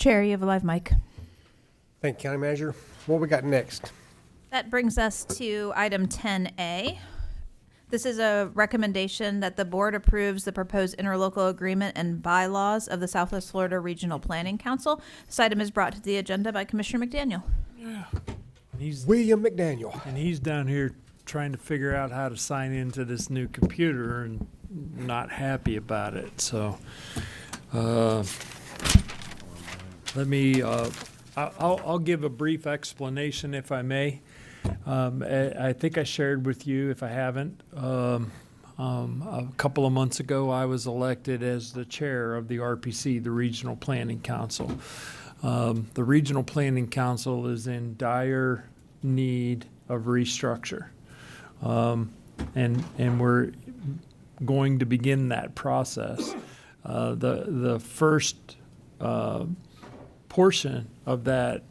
Chair, you have a live mic. Thank you, County Manager. What we got next? That brings us to item 10A. This is a recommendation that the board approves the proposed interlocal agreement and bylaws of the Southwest Florida Regional Planning Council. This item is brought to the agenda by Commissioner McDaniel. Yeah. William McDaniel. And he's down here trying to figure out how to sign into this new computer and not happy about it. So let me, I'll give a brief explanation if I may. I think I shared with you, if I haven't, a couple of months ago, I was elected as the chair of the RPC, the Regional Planning Council. The Regional Planning Council is in dire need of restructure. And we're going to begin that process. The first portion of that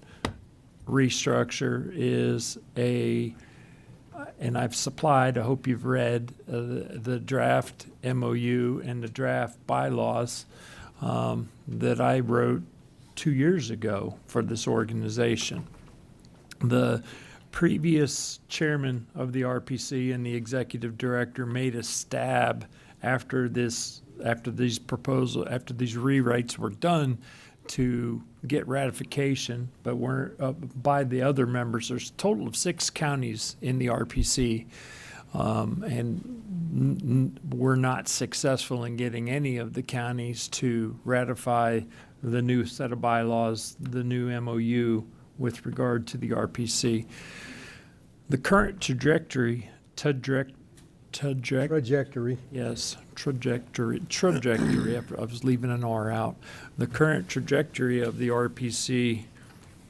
restructure is and I've supplied, I hope you've read, the draft MOU and the draft bylaws that I wrote 2 years ago for this organization. The previous chairman of the RPC and the executive director made a stab after these rewrites were done to get ratification, but weren't by the other members. There's a total of 6 counties in the RPC, and we're not successful in getting any of the counties to ratify the new set of bylaws, the new MOU with regard to the RPC. The current trajectory. Yes, trajectory. I was leaving an R out. The current trajectory of the RPC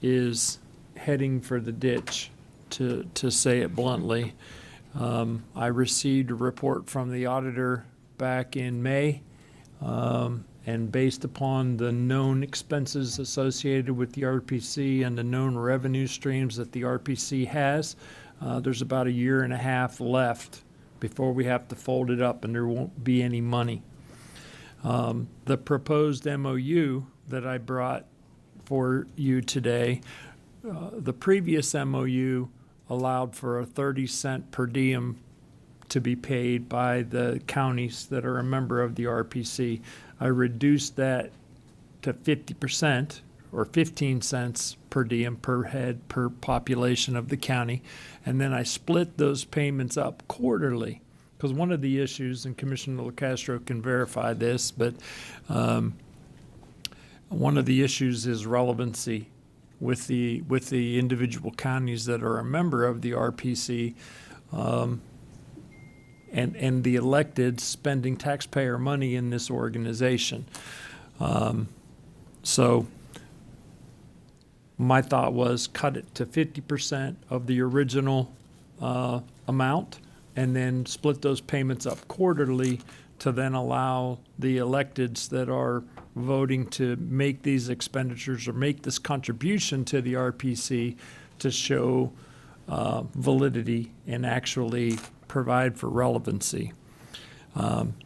is heading for the ditch, to say it bluntly. I received a report from the auditor back in May, and based upon the known expenses associated with the RPC and the known revenue streams that the RPC has, there's about 1.5 years left before we have to fold it up and there won't be any money. The proposed MOU that I brought for you today, the previous MOU allowed for a 30-cent per diem to be paid by the counties that are a member of the RPC. I reduced that to 50%, or 15 cents per diem per head per population of the county. And then I split those payments up quarterly. Because one of the issues, and Commissioner LaCastro can verify this, but one of the issues is relevancy with the individual counties that are a member of the RPC, and the elected spending taxpayer money in this organization. So my thought was cut it to 50% of the original amount, and then split those payments up quarterly to then allow the electeds that are voting to make these expenditures or make this contribution to the RPC to show validity and actually provide for relevancy.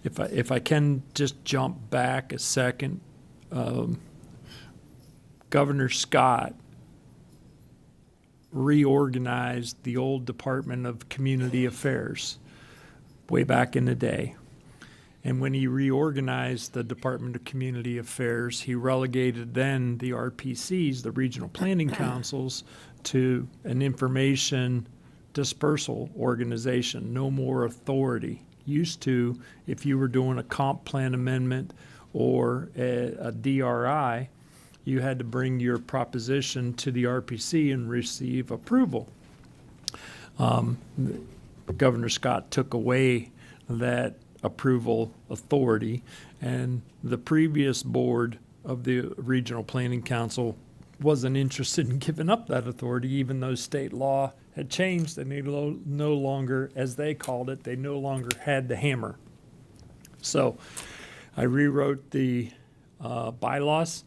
If I can just jump back a second, Governor Scott reorganized the old Department of Community Affairs way back in the day. And when he reorganized the Department of Community Affairs, he relegated then the RPCs, the Regional Planning Councils, to an information dispersal organization, no more authority. Used to, if you were doing a comp plan amendment or a DRI, you had to bring your proposition to the RPC and receive approval. Governor Scott took away that approval authority, and the previous board of the Regional Planning Council wasn't interested in giving up that authority, even though state law had changed and they no longer, as they called it, they no longer had the hammer. So I rewrote the bylaws.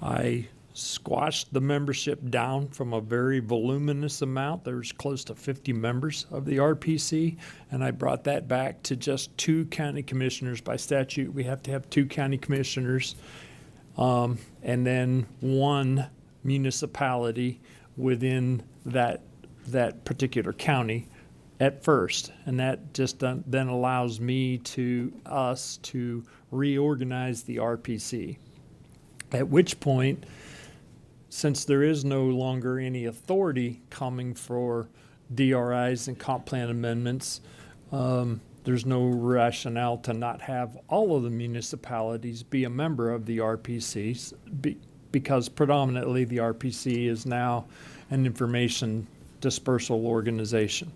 I squashed the membership down from a very voluminous amount. There's close to 50 members of the RPC, and I brought that back to just 2 county commissioners. By statute, we have to have 2 county commissioners and then one municipality within that particular county at first. And that just then allows us to reorganize the RPC. At which point, since there is no longer any authority coming for DRIs and comp plan amendments, there's no rationale to not have all of the municipalities be a member of the RPC because predominantly the RPC is now an information dispersal organization.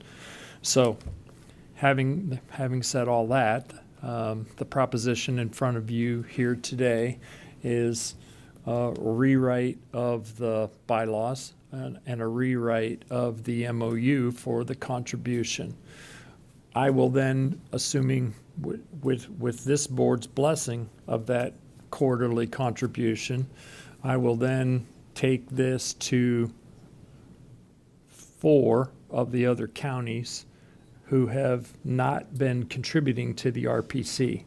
So having said all that, the proposition in front of you here today is a rewrite of the bylaws and a rewrite of the MOU for the contribution. I will then, assuming with this board's blessing of that quarterly contribution, I will then take this to 4 of the other counties who have not been contributing to the RPC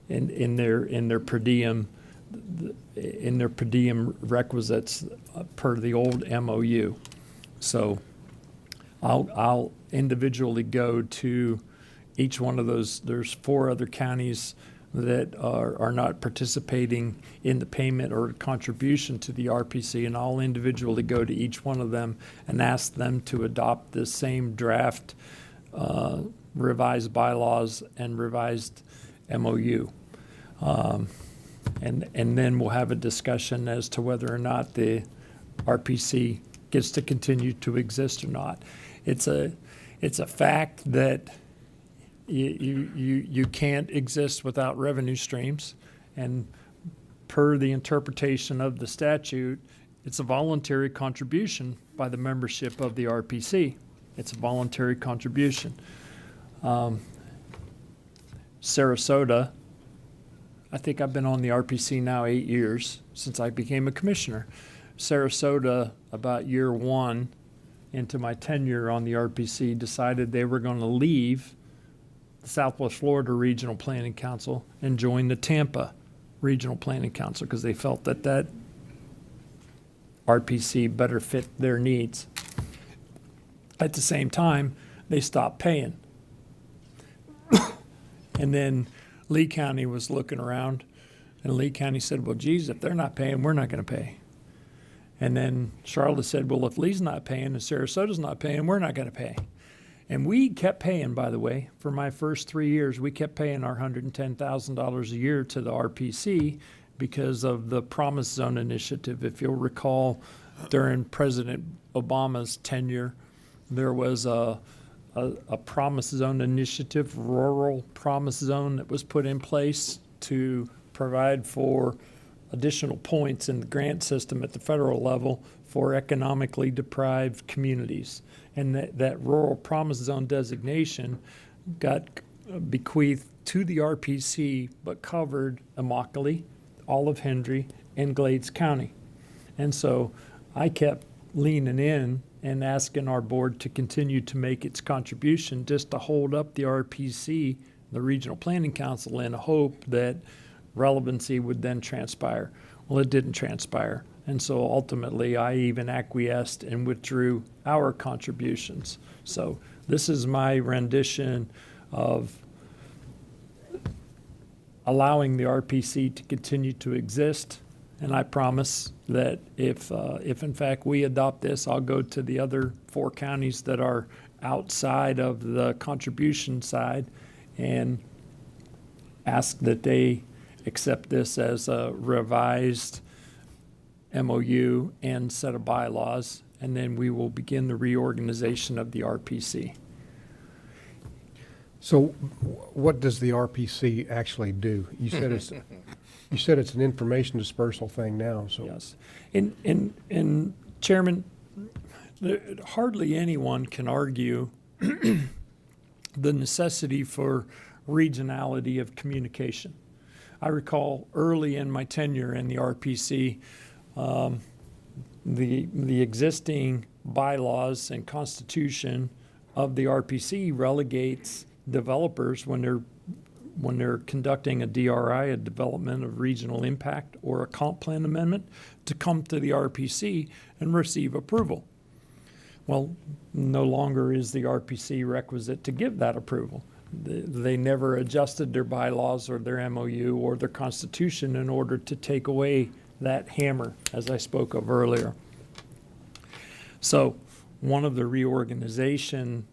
in their per diem requisites per the old MOU. So I'll individually go to each one of those. There's 4 other counties that are not participating in the payment or contribution to the RPC, and I'll individually go to each one of them and ask them to adopt the same draft revised bylaws and revised MOU. And then we'll have a discussion as to whether or not the RPC gets to continue to exist or not. It's a fact that you can't exist without revenue streams, and per the interpretation of the statute, it's a voluntary contribution by the membership of the RPC. It's a voluntary contribution. Sarasota, I think I've been on the RPC now 8 years since I became a commissioner. Sarasota, about year 1 into my tenure on the RPC, decided they were going to leave the Southwest Florida Regional Planning Council and join the Tampa Regional Planning Council because they felt that RPC better fit their needs. At the same time, they stopped paying. And then Lee County was looking around, and Lee County said, well, geez, if they're not paying, we're not going to pay. And then Charlotte said, well, if Lee's not paying and Sarasota's not paying, we're not going to pay. And we kept paying, by the way. For my first 3 years, we kept paying our $110,000 a year to the RPC because of the Promise Zone initiative. If you'll recall, during President Obama's tenure, there was a Promise Zone initiative, rural Promise Zone, that was put in place to provide for additional points in the grant system at the federal level for economically deprived communities. And that rural Promise Zone designation got bequeathed to the RPC, but covered Immokalee, Olive Hendry, and Glades County. And so I kept leaning in and asking our board to continue to make its contribution just to hold up the RPC, the Regional Planning Council, in a hope that relevancy would then transpire. Well, it didn't transpire. And so ultimately, I even acquiesced and withdrew our contributions. So this is my rendition of allowing the RPC to continue to exist. And I promise that if in fact we adopt this, I'll go to the other 4 counties that are outside of the contribution side and ask that they accept this as a revised MOU and set of bylaws, and then we will begin the reorganization of the RPC. So what does the RPC actually do? You said it's an information dispersal thing now, so. Yes. And Chairman, hardly anyone can argue the necessity for regionality of communication. I recall early in my tenure in the RPC, the existing bylaws and constitution of the RPC relegates developers when they're when they're conducting a DRI, a Development of Regional Impact, or a comp plan amendment, to come to the RPC and receive approval. Well, no longer is the RPC requisite to give that approval. They never adjusted their bylaws or their MOU or their constitution in order to take away that hammer, as I spoke of earlier. So one of the reorganization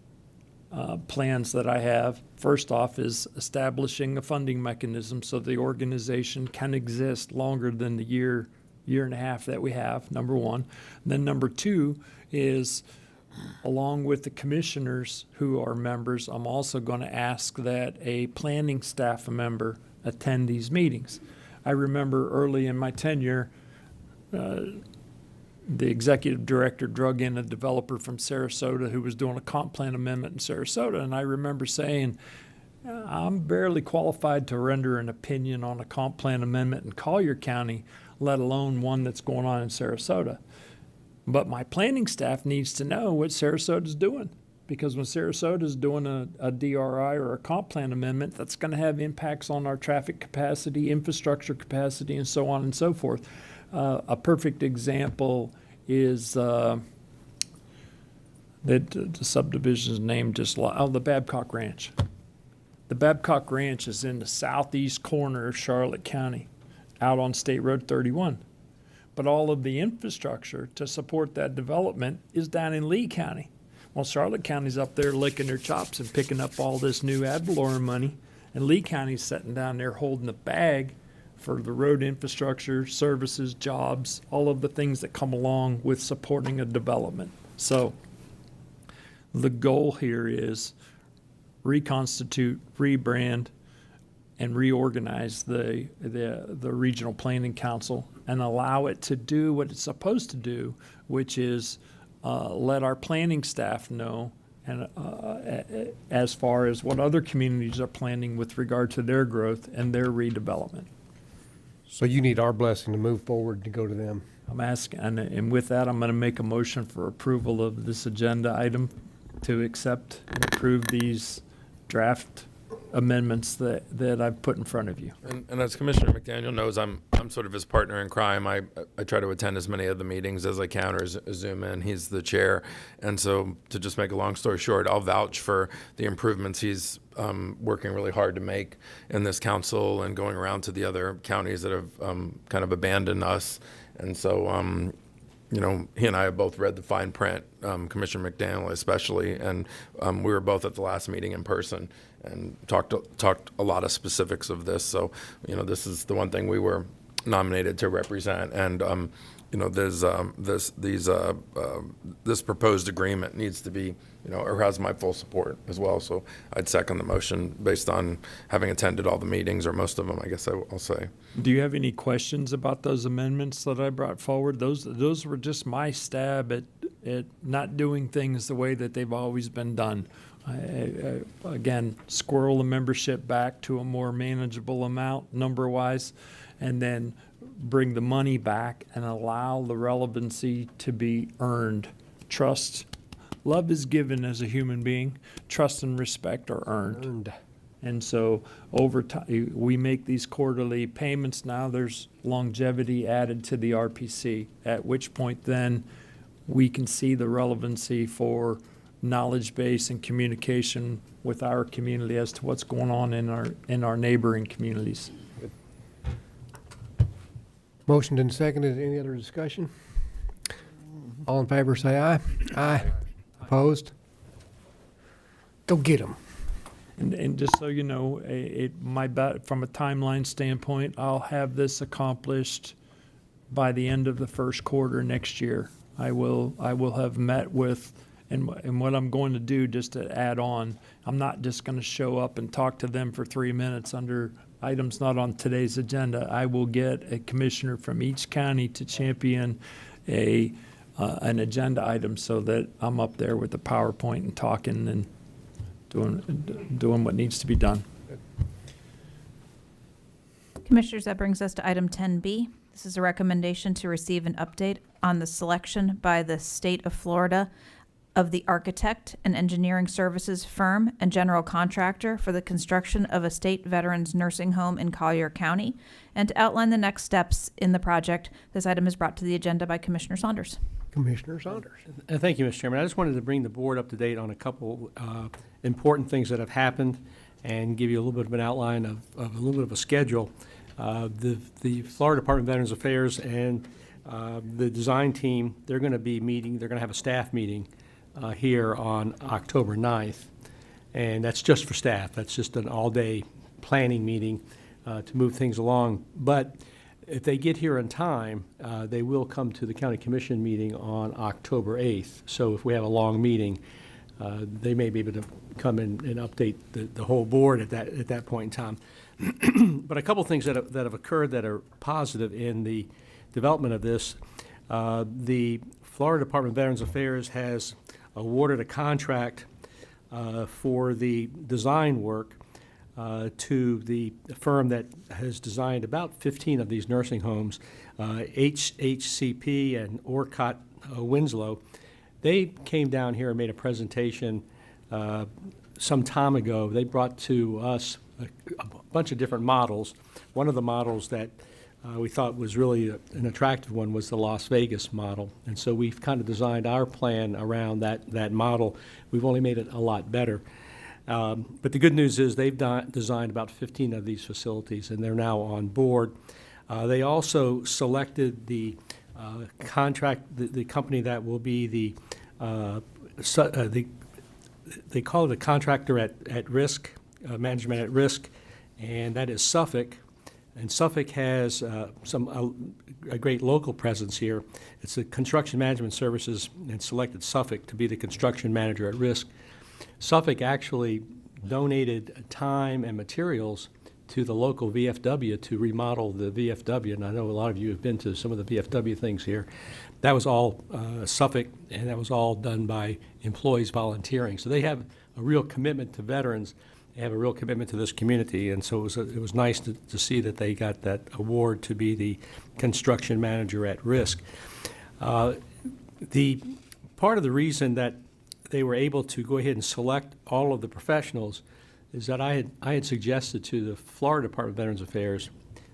plans that I have, first off, is establishing a funding mechanism so the organization can exist longer than the year and a half that we have, number one. And then number two is, along with the commissioners who are members, I'm also going to ask that a planning staff member attend these meetings. I remember early in my tenure, the executive director drug in a developer from Sarasota who was doing a comp plan amendment in Sarasota, and I remember saying, I'm barely qualified to render an opinion on a comp plan amendment in Collier County, let alone one that's going on in Sarasota. But my planning staff needs to know what Sarasota's doing, because when Sarasota's doing a DRI or a comp plan amendment, that's going to have impacts on our traffic capacity, infrastructure capacity, and so on and so forth. A perfect example is that the subdivision's name the Babcock Ranch. The Babcock Ranch is in the southeast corner of Charlotte County, out on State Road 31. But all of the infrastructure to support that development is down in Lee County. Well, Charlotte County's up there licking their chops and picking up all this new ad valorem money, and Lee County's sitting down there holding the bag for the road infrastructure, services, jobs, all of the things that come along with supporting a development. So the goal here is reconstitute, rebrand, and reorganize the Regional Planning Council and allow it to do what it's supposed to do, which is let our planning staff know and as far as what other communities are planning with regard to their growth and their redevelopment. So you need our blessing to move forward to go to them. I'm asking, and with that, I'm going to make a motion for approval of this agenda item to accept and approve these draft amendments that I've put in front of you. And as Commissioner McDaniel knows, I'm sort of his partner in crime. I try to attend as many of the meetings as I can or Zoom in. He's the chair. And so to just make a long story short, I'll vouch for the improvements he's working really hard to make in this council and going around to the other counties that have kind of abandoned us. And so, you know, he and I have both read the fine print, Commissioner McDaniel especially, and we were both at the last meeting in person and talked a lot of specifics of this. So, you know, this is the one thing we were nominated to represent, and you know, this proposed agreement needs to be, you know, or has my full support as well. So I'd second the motion based on having attended all the meetings, or most of them, I guess I'll say. Do you have any questions about those amendments that I brought forward? Those were just my stab at not doing things the way that they've always been done. I again, squirrel the membership back to a more manageable amount number-wise, and then bring the money back and allow the relevancy to be earned. Trust, love is given as a human being. Trust and respect are earned. And so over time, we make these quarterly payments now. There's longevity added to the RPC, at which point then we can see the relevancy for knowledge base and communication with our community as to what's going on in our neighboring communities. Motioned and seconded. Any other discussion? All in favor, say aye. Aye. Opposed? Go get them. And just so you know, from a timeline standpoint, I'll have this accomplished by the end of the first quarter next year. I will have met with, and what I'm going to do, just to add on, I'm not just going to show up and talk to them for 3 minutes under items not on today's agenda. I will get a commissioner from each county to champion an agenda item so that I'm up there with the PowerPoint and talking and doing what needs to be done. Commissioners, that brings us to item 10B. This is a recommendation to receive an update on the selection by the state of Florida of the architect and engineering services firm and general contractor for the construction of a state veterans nursing home in Collier County, and to outline the next steps in the project. This item is brought to the agenda by Commissioner Saunders. Commissioner Saunders. Thank you, Mr. Chairman. I just wanted to bring the board up to date on a couple important things that have happened and give you a little bit of an outline of a little bit of a schedule. The Florida Department of Veterans Affairs and the design team, they're going to be meeting, they're going to have a staff meeting here on October 9th. And that's just for staff. That's just an all-day planning meeting to move things along. But if they get here in time, they will come to the County Commission meeting on October 8th. So if we have a long meeting, they may be able to come in and update the whole board at that point in time. But a couple things that have occurred that are positive in the development of this. The Florida Department of Veterans Affairs has awarded a contract for the design work to the firm that has designed about 15 of these nursing homes, HHCP and Orcott Winslow. They came down here and made a presentation some time ago. They brought to us a bunch of different models. One of the models that we thought was really an attractive one was the Las Vegas model. And so we've kind of designed our plan around that model. We've only made it a lot better. But the good news is they've designed about 15 of these facilities, and they're now on board. They also selected the contract, the company that will be they call it a contractor at risk, management at risk, and that is Suffolk. And Suffolk has a great local presence here. It's the Construction Management Services, and selected Suffolk to be the construction manager at risk. Suffolk actually donated time and materials to the local VFW to remodel the VFW, and I know a lot of you have been to some of the VFW things here. That was all Suffolk, and that was all done by employees volunteering. So they have a real commitment to veterans. They have a real commitment to this community, and so it was nice to see that they got that award to be the construction manager at risk. The part of the reason that they were able to go ahead and select all of the professionals is that I had suggested to the Florida Department of Veterans Affairs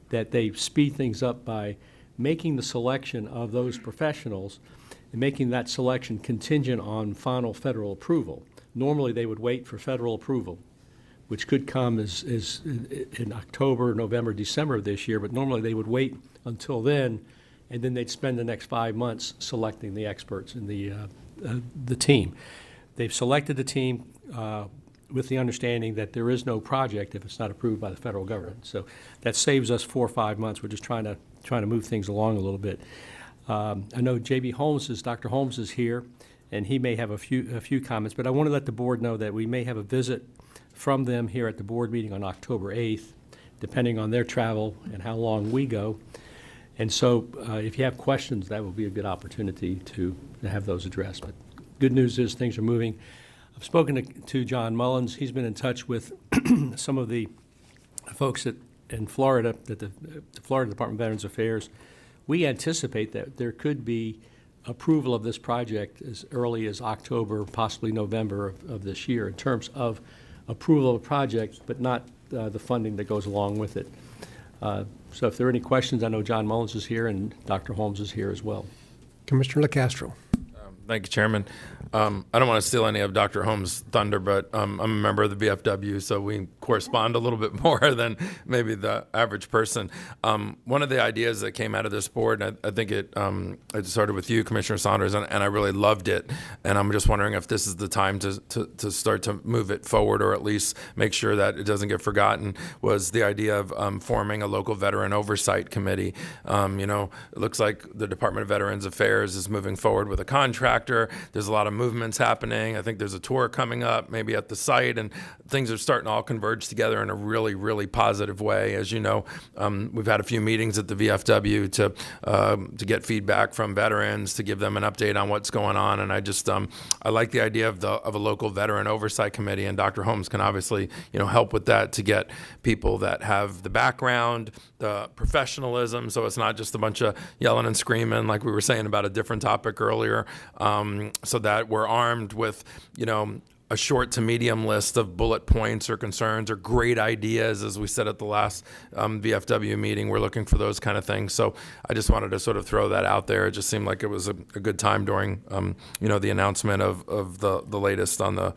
that they speed things up by making the selection of those professionals and making that selection contingent on final federal approval. Normally, they would wait for federal approval, which could come as in October, November, December of this year, but normally they would wait until then, and then they'd spend the next 5 months selecting the experts in the team. They've selected the team with the understanding that there is no project if it's not approved by the federal government. So that saves us 4 or 5 months. We're just trying to move things along a little bit. I know Dr. Holmes is here, and he may have a few comments, but I want to let the board know that we may have a visit from them here at the board meeting on October 8th, depending on their travel and how long we go. And so if you have questions, that will be a good opportunity to have those addressed. But good news is things are moving. I've spoken to John Mullins. He's been in touch with some of the folks in Florida, at the Florida Department of Veterans Affairs. We anticipate that there could be approval of this project as early as October, possibly November of this year in terms of approval of a project, but not the funding that goes along with it. So if there are any questions, I know John Mullins is here and Dr. Holmes is here as well. Commissioner LaCastro. Thank you, Chairman. I don't want to steal any of Dr. Holmes' thunder, but I'm a member of the VFW, so we correspond a little bit more than maybe the average person. One of the ideas that came out of this board, and I think it started with you, Commissioner Saunders, and I really loved it. And I'm just wondering if this is the time to start to move it forward, or at least make sure that it doesn't get forgotten, was the idea of forming a local veteran oversight committee. It looks like the Department of Veterans Affairs is moving forward with a contractor. There's a lot of movements happening. I think there's a tour coming up, maybe at the site, and things are starting to all converge together in a really, really positive way. As you know, we've had a few meetings at the VFW to get feedback from veterans, to give them an update on what's going on. And I just I like the idea of a local veteran oversight committee, and Dr. Holmes can obviously help with that, to get people that have the background, the professionalism, so it's not just a bunch of yelling and screaming like we were saying about a different topic earlier. so that we're armed with, a short to medium list of bullet points or concerns or great ideas. As we said at the last VFW meeting, we're looking for those kind of things. So I just wanted to sort of throw that out there. It just seemed like it was a good time during, the announcement of the latest on the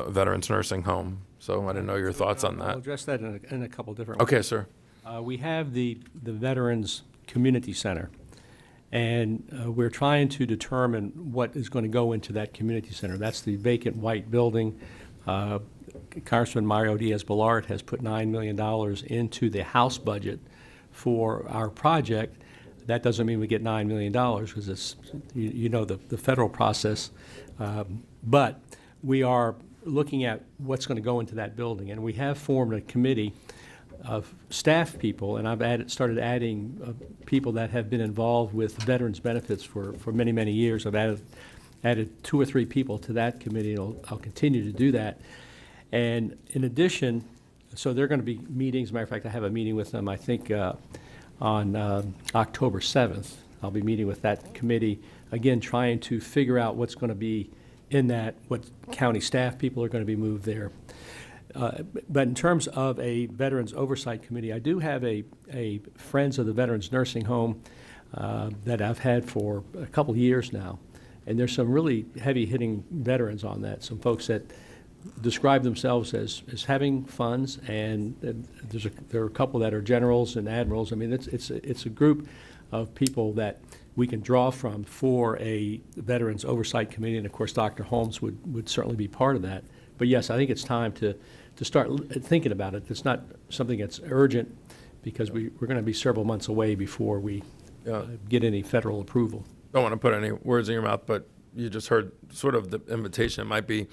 Veterans Nursing Home. So I didn't know your thoughts on I'll that. address that in a couple different ways. Okay, sir. We have the Veterans Community Center, and we're trying to determine what is going to go into that community center. That's the vacant white building. Congressman Mario Diaz-Balart has put $9 million into the House budget for our project. That doesn't mean we get $9 million because it's, the federal process. But we are looking at what's going to go into that building, and we have formed a committee of staff people, and I've started adding people that have been involved with veterans benefits for many, many years. I've added 2 or 3 people to that committee, and I'll continue to do that. And in addition, so there are going to be meetings. As a matter of fact, I have a meeting with them, I think, on October 7th. I'll be meeting with that committee, again, trying to figure out what's going to be in that, what county staff people are going to be moved there. But in terms of a Veterans Oversight Committee, I do have a Friends of the Veterans Nursing Home that I've had for a couple of years now. And there's some really heavy-hitting veterans on that, some folks that describe themselves as having funds, and there are a couple that are generals and admirals. I mean, it's a group of people that we can draw from for a Veterans Oversight Committee, and of course Dr. Holmes would certainly be part of that. But yes, I think it's time to start thinking about it. It's not something that's urgent because we're going to be several months away before we get any federal approval. Don't want to put any words in your mouth, but you just heard sort of the invitation. It might be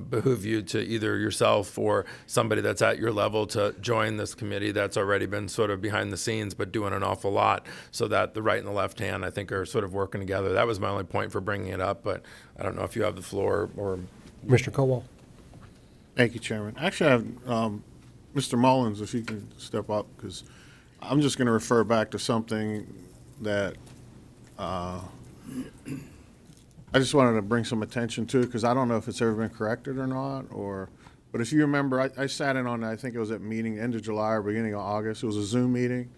behoove you to either yourself or somebody that's at your level to join this committee that's already been sort of behind the scenes but doing an awful lot, so that the right and the left hand, I think, are sort of working together. That was my only point for bringing it up, but I don't know if you have the floor or... Mr. Colwell. Thank you, Chairman. Actually, I have Mr. Mullins, if he can step up, because I'm just going to refer back to something that I just wanted to bring some attention to, because I don't know if it's ever been corrected or not, but if you remember, I sat in on, I think it was at meeting end of July or beginning of August. It was a Zoom meeting.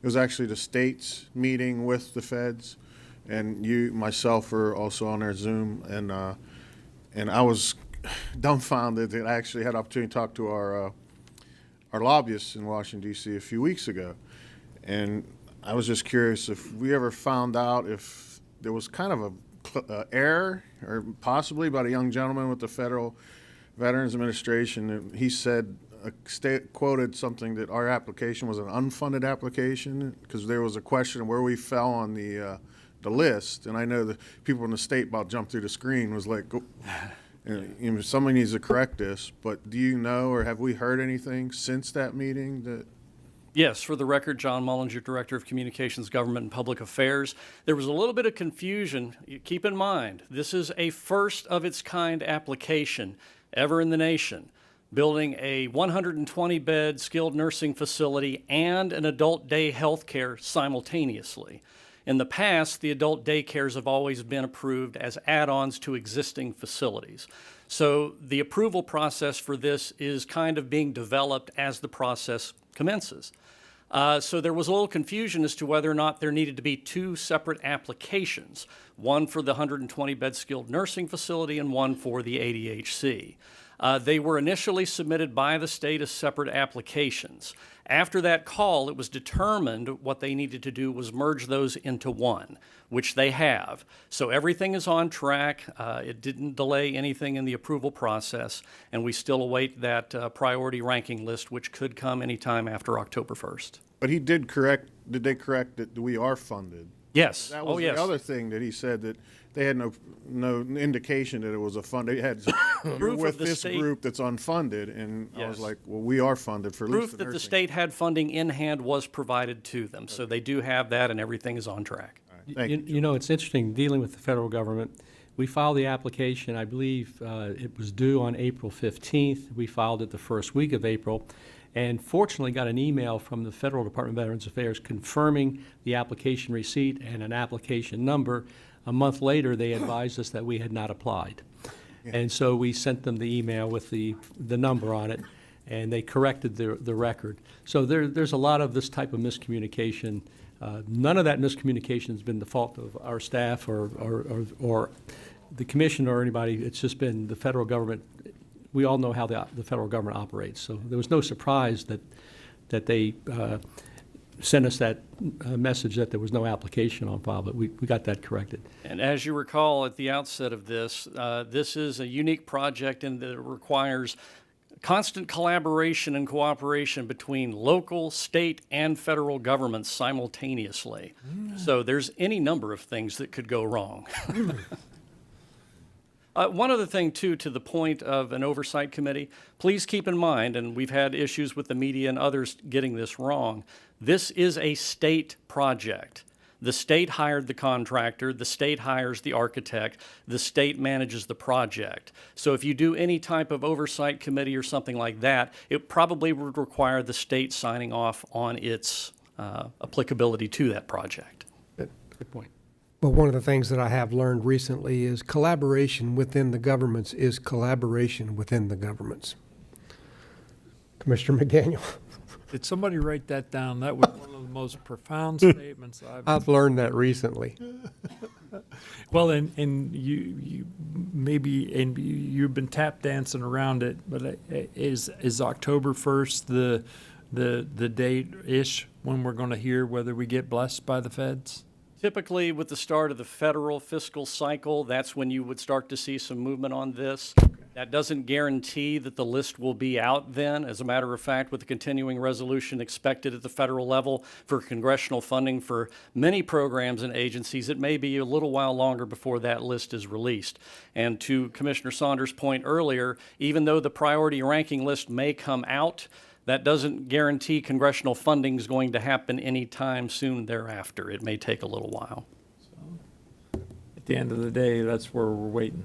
It was actually the state's meeting with the feds, and myself were also on their Zoom, and I was dumbfounded that I actually had an opportunity to talk to our lobbyists in Washington, D.C. a few weeks ago. And I was just curious if we ever found out if there was kind of a error, or possibly by a young gentleman with the Federal Veterans Administration. And he said, quoted something that our application was an unfunded application, because there was a question of where we fell on the list. And I know the people in the state about jumped through the screen was like, somebody needs to correct this. But do you know, or have we heard anything since that meeting that? Yes, for the record, John Mullinger, Director of Communications, Government, and Public Affairs. There was a little bit of confusion. Keep in mind, this is a first-of-its-kind application ever in the nation, building a 120-bed skilled nursing facility and an adult day health care simultaneously. In the past, the adult daycares have always been approved as add-ons to existing facilities. So the approval process for this is kind of being developed as the process commences. So there was a little confusion as to whether or not there needed to be 2 separate applications, one for the 120-bed skilled nursing facility and one for the ADHC. They were initially submitted by the state as separate applications. After that call, it was determined what they needed to do was merge those into one, which they have. So everything is on track. It didn't delay anything in the approval process, and we still await that priority ranking list, which could come anytime after October 1st. But he did they correct that we are funded? Yes. That was yes. the other thing that he said, that they had no indication that it was a fund. They had you're with this group that's unfunded, and I was like, well, we are funded for at least proof that the state had funding in hand was provided to them, so they do have that, and everything is on track. Thank you. You know, it's interesting dealing with the federal government. We filed the application, I believe it was due on April 15th. We filed it the first week of April, and fortunately got an email from the Federal Department of Veterans Affairs confirming the application receipt and an application number. A month later, they advised us that we had not applied. And so we sent them the email with the number on it, and they corrected the record. So there's a lot of this type of miscommunication. None of that miscommunication has been the fault of our staff or the commission or anybody. It's just been the federal government. We all know how the federal government operates. So there was no surprise that they sent us that message that there was no application on file, but we got that corrected. And as you recall at the outset of this, this is a unique project in that it requires constant collaboration and cooperation between local, state, and federal governments simultaneously. So there's any number of things that could go wrong. One other thing, too, to the point of an oversight committee, please keep in mind, and we've had issues with the media and others getting this wrong, this is a state project. The state hired the contractor, the state hires the architect, the state manages the project. So if you do any type of oversight committee or something like that, it probably would require the state signing off on its applicability to that project. Good point. Well, one of the things that I have learned recently is collaboration within the governments is collaboration within the governments. Commissioner McDaniel. Did somebody write that down? That was one of the most profound statements I've learned that recently. Well, and you maybe, and you've been tap dancing around it, but is October 1st the date-ish when we're going to hear whether we get blessed by the feds? Typically, with the start of the federal fiscal cycle, that's when you would start to see some movement on this. That doesn't guarantee that the list will be out then. As a matter of fact, with the continuing resolution expected at the federal level for congressional funding for many programs and agencies, it may be a little while longer before that list is released. And to Commissioner Saunders' point earlier, even though the priority ranking list may come out, that doesn't guarantee congressional funding is going to happen anytime soon thereafter. It may take a little while. At the end of the day, that's where we're waiting.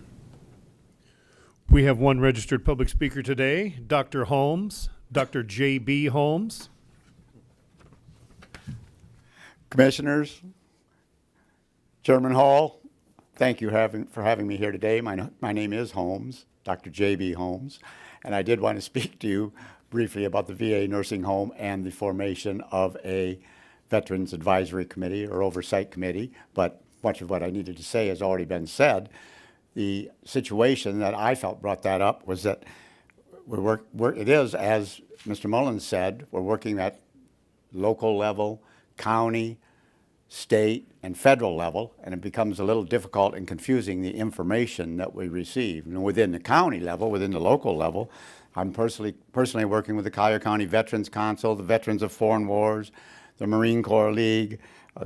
We have one registered public speaker today, Dr. Holmes, Dr. J.B. Holmes. Commissioners, Chairman Hall, thank you for having me here today. My name is Holmes, Dr. J.B. Holmes, and I did want to speak to you briefly about the VA nursing home and the formation of a Veterans Advisory Committee or Oversight Committee, but much of what I needed to say has already been said. The situation that I felt brought that up was that it is, as Mr. Mullins said, we're working at local level, county, state, and federal level, and it becomes a little difficult and confusing the information that we receive. And within the county level, within the local level, I'm personally working with the Collier County Veterans Council, the Veterans of Foreign Wars, the Marine Corps League,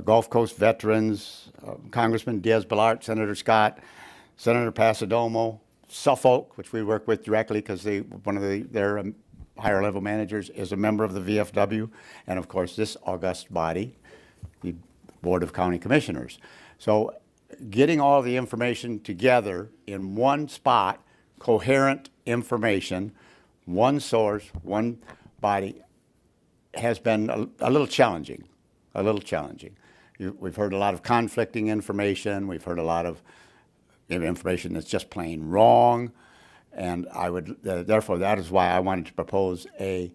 Gulf Coast Veterans, Congressman Diaz-Balart, Senator Scott, Senator Pasadomo, Suffolk, which we work with directly because one of their higher level managers is a member of the VFW, and of course this august body, the Board of County Commissioners. So getting all the information together in one spot, coherent information, one source, one body, has been a little challenging, We've heard a lot of conflicting information. We've heard a lot of information that's just plain wrong. And I would, therefore, that is why I wanted to propose a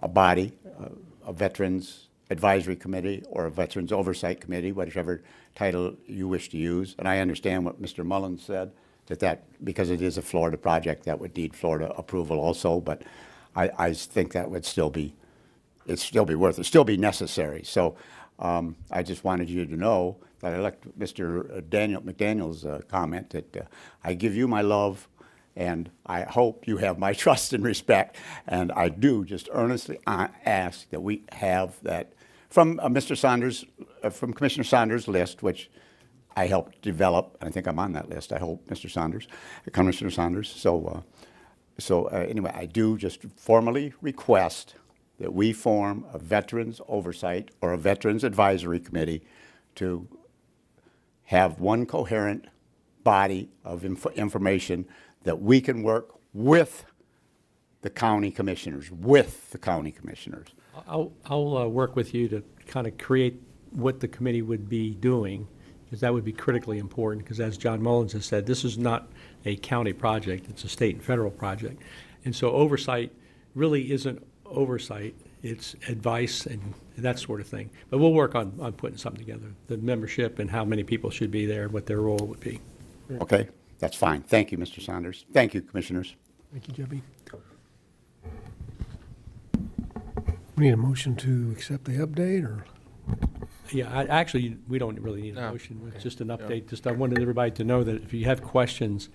body, a Veterans Advisory Committee or a Veterans Oversight Committee, whichever title you wish to use. And I understand what Mr. Mullins said, that because it is a Florida project, that would need Florida approval also, but I think that would still be necessary. So I just wanted you to know that I like Mr. McDaniel's comment that I give you my love, and I hope you have my trust and respect, and I do just earnestly ask that we have that from Mr. Saunders, from Commissioner Saunders' list, which I helped develop. I think I'm on that list. I hope, Commissioner Saunders. So anyway, I do just formally request that we form a Veterans Oversight or a Veterans Advisory Committee to have one coherent body of information that we can work with the county commissioners, I'll work with you to kind of create what the committee would be doing because that would be critically important, because as John Mullins has said, this is not a county project, it's a state and federal project. And so oversight really isn't oversight, it's advice and that sort of thing. But we'll work on putting something together, the membership and how many people should be there, what their role would be. Okay, that's fine. Thank you, Mr. Saunders. Thank you, Commissioners. Thank you, Jebby. We need a motion to accept the update, or? Yeah, actually, we don't really need a No. motion, it's just an update. Just I wanted everybody to know that if you have questions,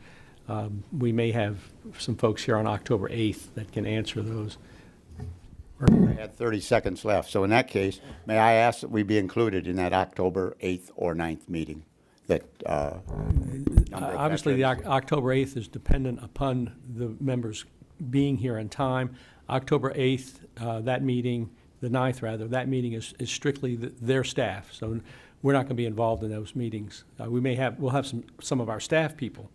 we may have some folks here on October 8th that can answer those. I had 30 seconds left, so in that case, may I ask that we be included in that October 8th or 9th meeting? That number of Obviously, the veterans- October 8th is dependent upon the members being here in time. October 8th, that meeting, the 9th rather, that meeting is strictly their staff. So we're not going to be involved in those meetings. We'll have some of our staff people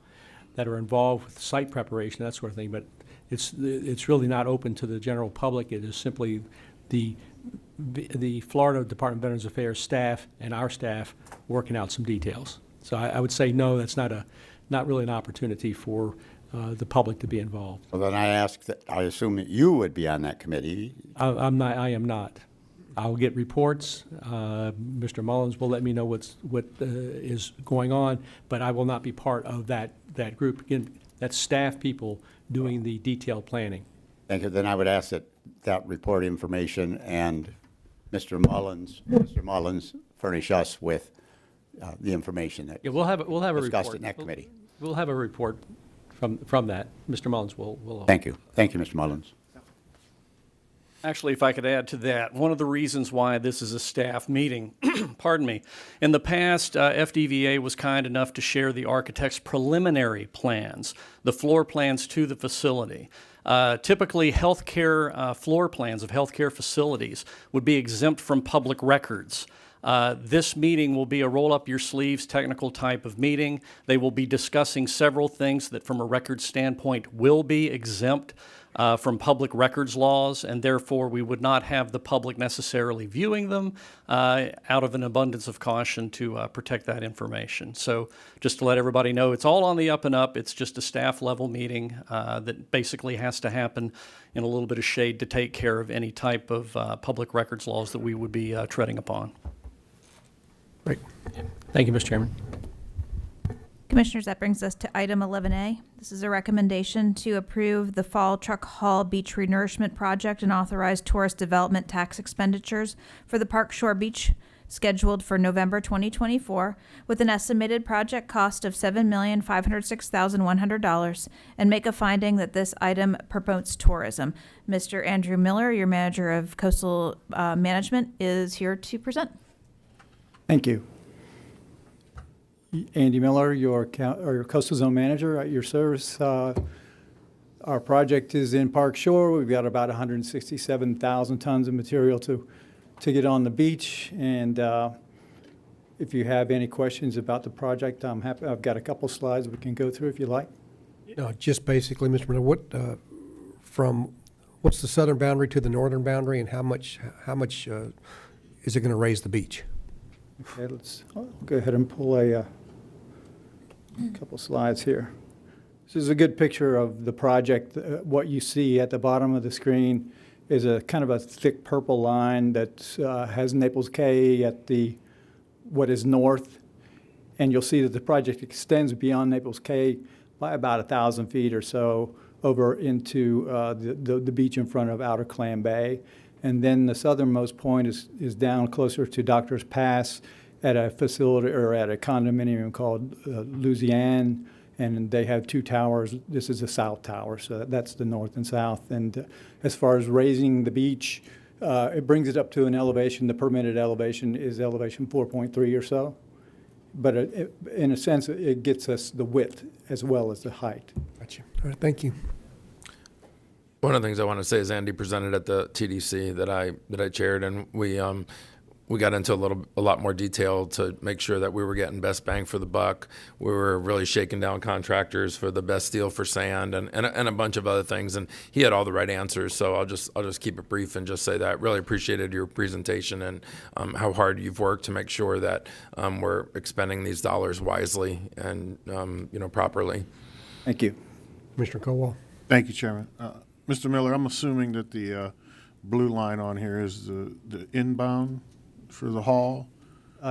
that are involved with site preparation, that sort of thing, but it's really not open to the general public. It is simply the Florida Department of Veterans Affairs staff and our staff working out some details. So I would say no, that's not really an opportunity for the public to be involved. Well, then I assume that you would be on that committee. I am not. I'll get reports. Mr. Mullins will let me know what is going on, but I will not be part of that group. Again, that's staff people doing the detailed planning. Thank you. Then I would ask that report information and Mr. Mullins furnish us with the information that Yeah, we'll have a report. discussed in that committee. We'll have a report from that. Mr. Mullins will. Thank you. Thank you, Mr. Mullins. Actually, if I could add to that, one of the reasons why this is a staff meeting, pardon me, in the past, FDVA was kind enough to share the architect's preliminary plans, the floor plans to the facility. Typically, healthcare floor plans of healthcare facilities would be exempt from public records. This meeting will be a roll-up-your-sleeves technical type of meeting. They will be discussing several things that, from a record standpoint, will be exempt from public records laws, and therefore we would not have the public necessarily viewing them out of an abundance of caution to protect that information. So just to let everybody know, it's all on the up and up. It's just a staff-level meeting that basically has to happen in a little bit of shade to take care of any type of public records laws that we would be treading upon. Great. Thank you, Mr. Chairman. Commissioners, that brings us to item 11A. This is a recommendation to approve the Fall Truck Hall Beach Renourishment Project and authorize tourist development tax expenditures for the Park Shore Beach scheduled for November 2024 with an estimated project cost of $7,506,100 and make a finding that this item promotes tourism. Mr. Andrew Miller, your manager of coastal management, is here to present. Thank you. Andy Miller, your coastal zone manager at your service. Our project is in Park Shore. We've got about 167,000 tons of material to get on the beach. And if you have any questions about the project, I'm happy. I've got a couple slides we can go through if you like. No, just basically, Mr. Miller, what's the southern boundary to the northern boundary, and how much is it going to raise the beach? Okay, I'll go ahead and pull a couple slides here. This is a good picture of the project. What you see at the bottom of the screen is a kind of a thick purple line that has Naples Cay at what is north, and you'll see that the project extends beyond Naples Cay by about 1,000 feet or so over into the beach in front of Outer Clam Bay. And then the southernmost point is down closer to Doctor's Pass at a facility or at a condominium called Louisiane, and they have two towers. This is the south tower, so that's the north and south. And as far as raising the beach, it brings it up to an elevation. The permitted elevation is elevation 4.3 or so, but in a sense, it gets us the width as well as the height. Gotcha. All right, thank you. One of the things I want to say is Andy presented at the TDC that I chaired, and we got into a lot more detail to make sure that we were getting best bang for the buck. We were really shaking down contractors for the best deal for sand and a bunch of other things. And he had all the right answers. So I'll just keep it brief and just say that I really appreciated your presentation and how hard you've worked to make sure that we're expending these dollars wisely and properly. Thank you. Commissioner Colwell. Thank you, Chairman. Mr. Miller, I'm assuming that the blue line on here is the inbound for the hall?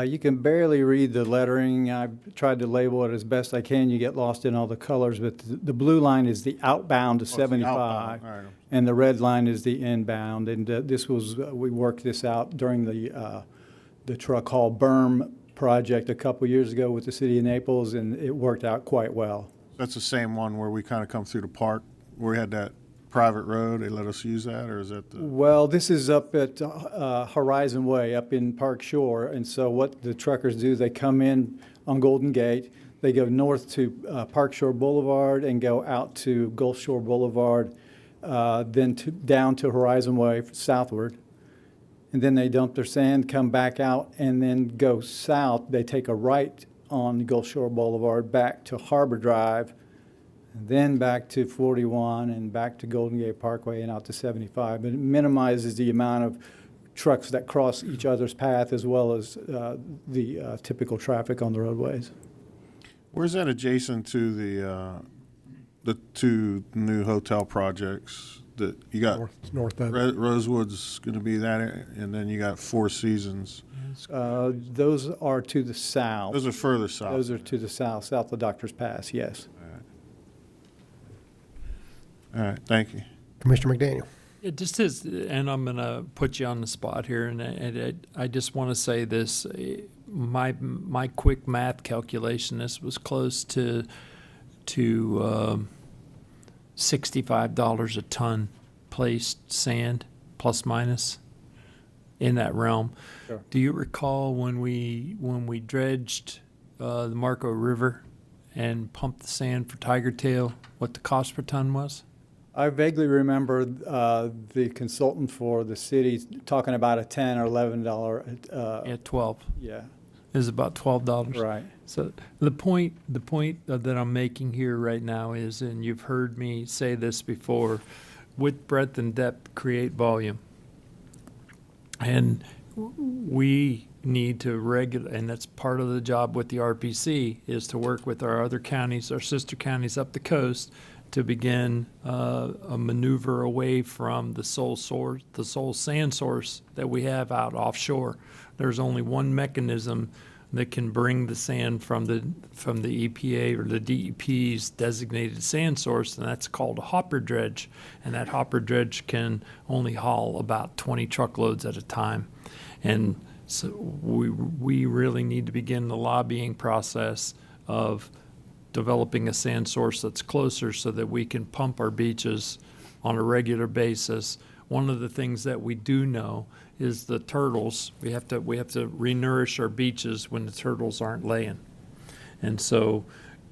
You can barely read the lettering. I've tried to label it as best I can. You get lost in all the colors, but the blue line is the outbound to it's the 75, outbound. All right. and the red line is the inbound. And this was we worked this out during the truck haul berm project a couple years ago with the city of Naples, and it worked out quite well. That's the same one where we kind of come through the park, where we had that private road. They let us use that, or is that the? Well, this is up at Horizon Way, up in Park Shore, and so what the truckers do, they come in on Golden Gate, they go north to Park Shore Boulevard and go out to Gulf Shore Boulevard, then down to Horizon Way southward, and then they dump their sand, come back out, and then go south. They take a right on Gulf Shore Boulevard back to Harbor Drive, then back to 41 and back to Golden Gate Parkway and out to 75. But it minimizes the amount of trucks that cross each other's path as well as the typical traffic on the roadways. Where's that adjacent to the two new hotel projects that you got? North of. Rosewood's going to be that, and then you got Four Seasons. Those are to the south. Those are further south. Those are to the south of Doctor's Pass, yes. All right, thank you. Commissioner McDaniel. It just is, and I'm going to put you on the spot here, and I just want to say this. My quick math calculation, this was close to $65 a ton placed sand, plus minus, in that realm. Sure. Do you recall when we dredged the Marco River and pumped the sand for Tiger Tail, what the cost per ton was? I vaguely remember the consultant for the city talking about a $10 or $11. At 12. Yeah, Is about $12. right. So the point that I'm making here right now is, and you've heard me say this before, with breadth and depth create volume. And we need to regulate, and that's part of the job with the RPC, is to work with our other counties, our sister counties up the coast, to begin a maneuver away from the sole sand source that we have out offshore. There's only one mechanism that can bring the sand from the EPA or the DEP's designated sand source, and that's called a hopper dredge. And that hopper dredge can only haul about 20 truckloads at a time. And so we really need to begin the lobbying process of developing a sand source that's closer so that we can pump our beaches on a regular basis. One of the things that we do know is the turtles. We have to re-nourish our beaches when the turtles aren't laying. And so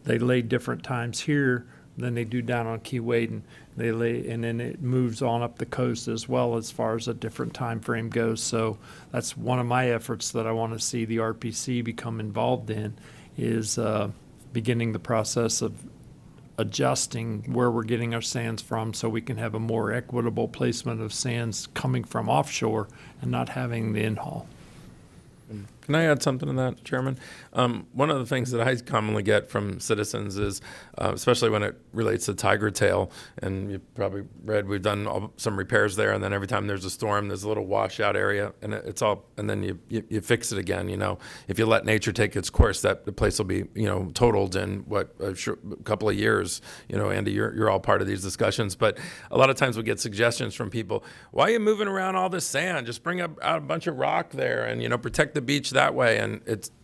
they lay different times here than they do down on Key Waden. They lay, and then it moves on up the coast as well as far as a different time frame goes. So that's one of my efforts that I want to see the RPC become involved in, is beginning the process of adjusting where we're getting our sands from so we can have a more equitable placement of sands coming from offshore and not having the in-haul. Can I add something to that, Chairman? One of the things that I commonly get from citizens is, especially when it relates to Tiger Tail, and you probably read, we've done some repairs there, and then every time there's a storm, there's a little washout area, and it's all, and then you fix it again. You know, if you let nature take its course, that the place will be, totaled in a couple of years. Andy, you're all part of these discussions, but a lot of times we get suggestions from people. Why are you moving around all this sand? Just bring out a bunch of rock there, and protect the beach that way. And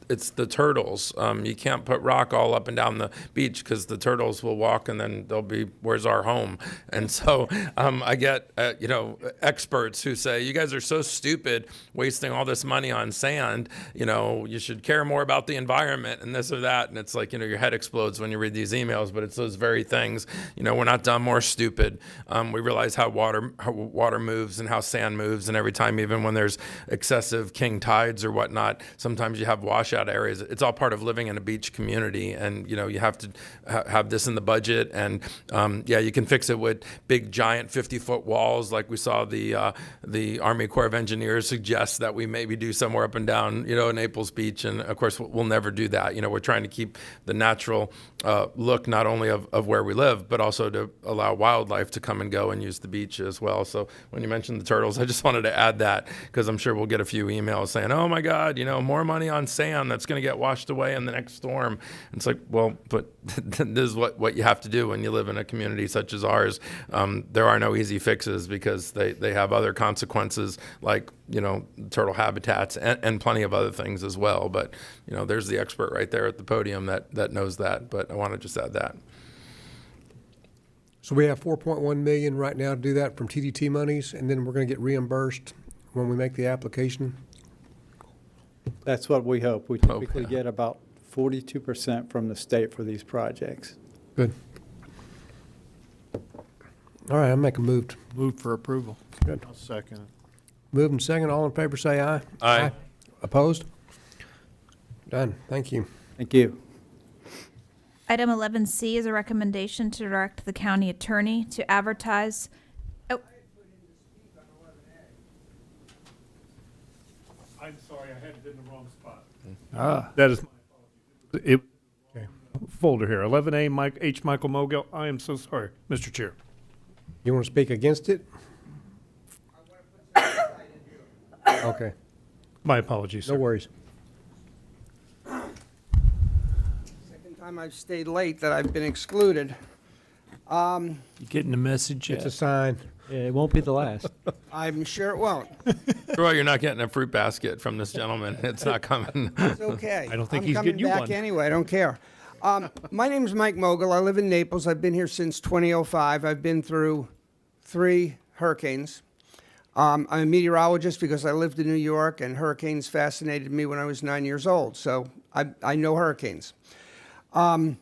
it's the turtles. You can't put rock all up and down the beach because the turtles will walk and then they'll be, where's our home? And so I get, experts who say, you guys are so stupid wasting all this money on sand. You should care more about the environment and this or that. And it's like, your head explodes when you read these emails, but it's those very things. We're not dumb or stupid. We realize how water moves and how sand moves. And every time, even when there's excessive king tides or whatnot, sometimes you have washout areas. It's all part of living in a beach community, and you have to have this in the budget. And you can fix it with big, giant 50-foot walls, like we saw the Army Corps of Engineers suggest that we maybe do somewhere up and down, Naples Beach. And of course, we'll never do that. We're trying to keep the natural look not only of where we live, but also to allow wildlife to come and go and use the beach as well. So when you mentioned the turtles, I just wanted to add that because I'm sure we'll get a few emails saying, oh my God, more money on sand that's going to get washed away in the next storm. And it's like, well, but this is what you have to do when you live in a community such as ours. There are no easy fixes because they have other consequences like, turtle habitats and plenty of other things as well. But, there's the expert right there at the podium that knows that. But I want to just add that. So we have 4.1 million right now to do that from TDT monies, and then we're going to get reimbursed when we make the application. That's what we hope. We Hope, typically yeah. get about 42% from the state for these projects. Good. All right, I'll make a move. Move for approval. Good. I'll second it. Move and second. All in favor, say aye. Aye. Opposed? Done. Thank you. Thank you. Item 11C is a recommendation to direct the county attorney to advertise. Oh, I'm sorry, I had it in the wrong spot. Ah. That is, it, Okay. folder here, 11A, Mike, H. Michael Mogul. I am so sorry, Mr. Chair. You want to speak against it? Okay, My apologies, no sir. worries. Second time I've stayed late that I've been excluded. You getting the message It's a yet? sign. It won't be the last. I'm sure it won't. Troy, you're not getting a fruit basket from this gentleman. It's not coming. It's okay. I don't think I'm he's coming getting you back one. anyway. I don't care. My name's Mike Mogul. I live in Naples. I've been here since 2005. I've been through 3 hurricanes. I'm a meteorologist because I lived in New York, and hurricanes fascinated me when I was 9 years old. So I know hurricanes. The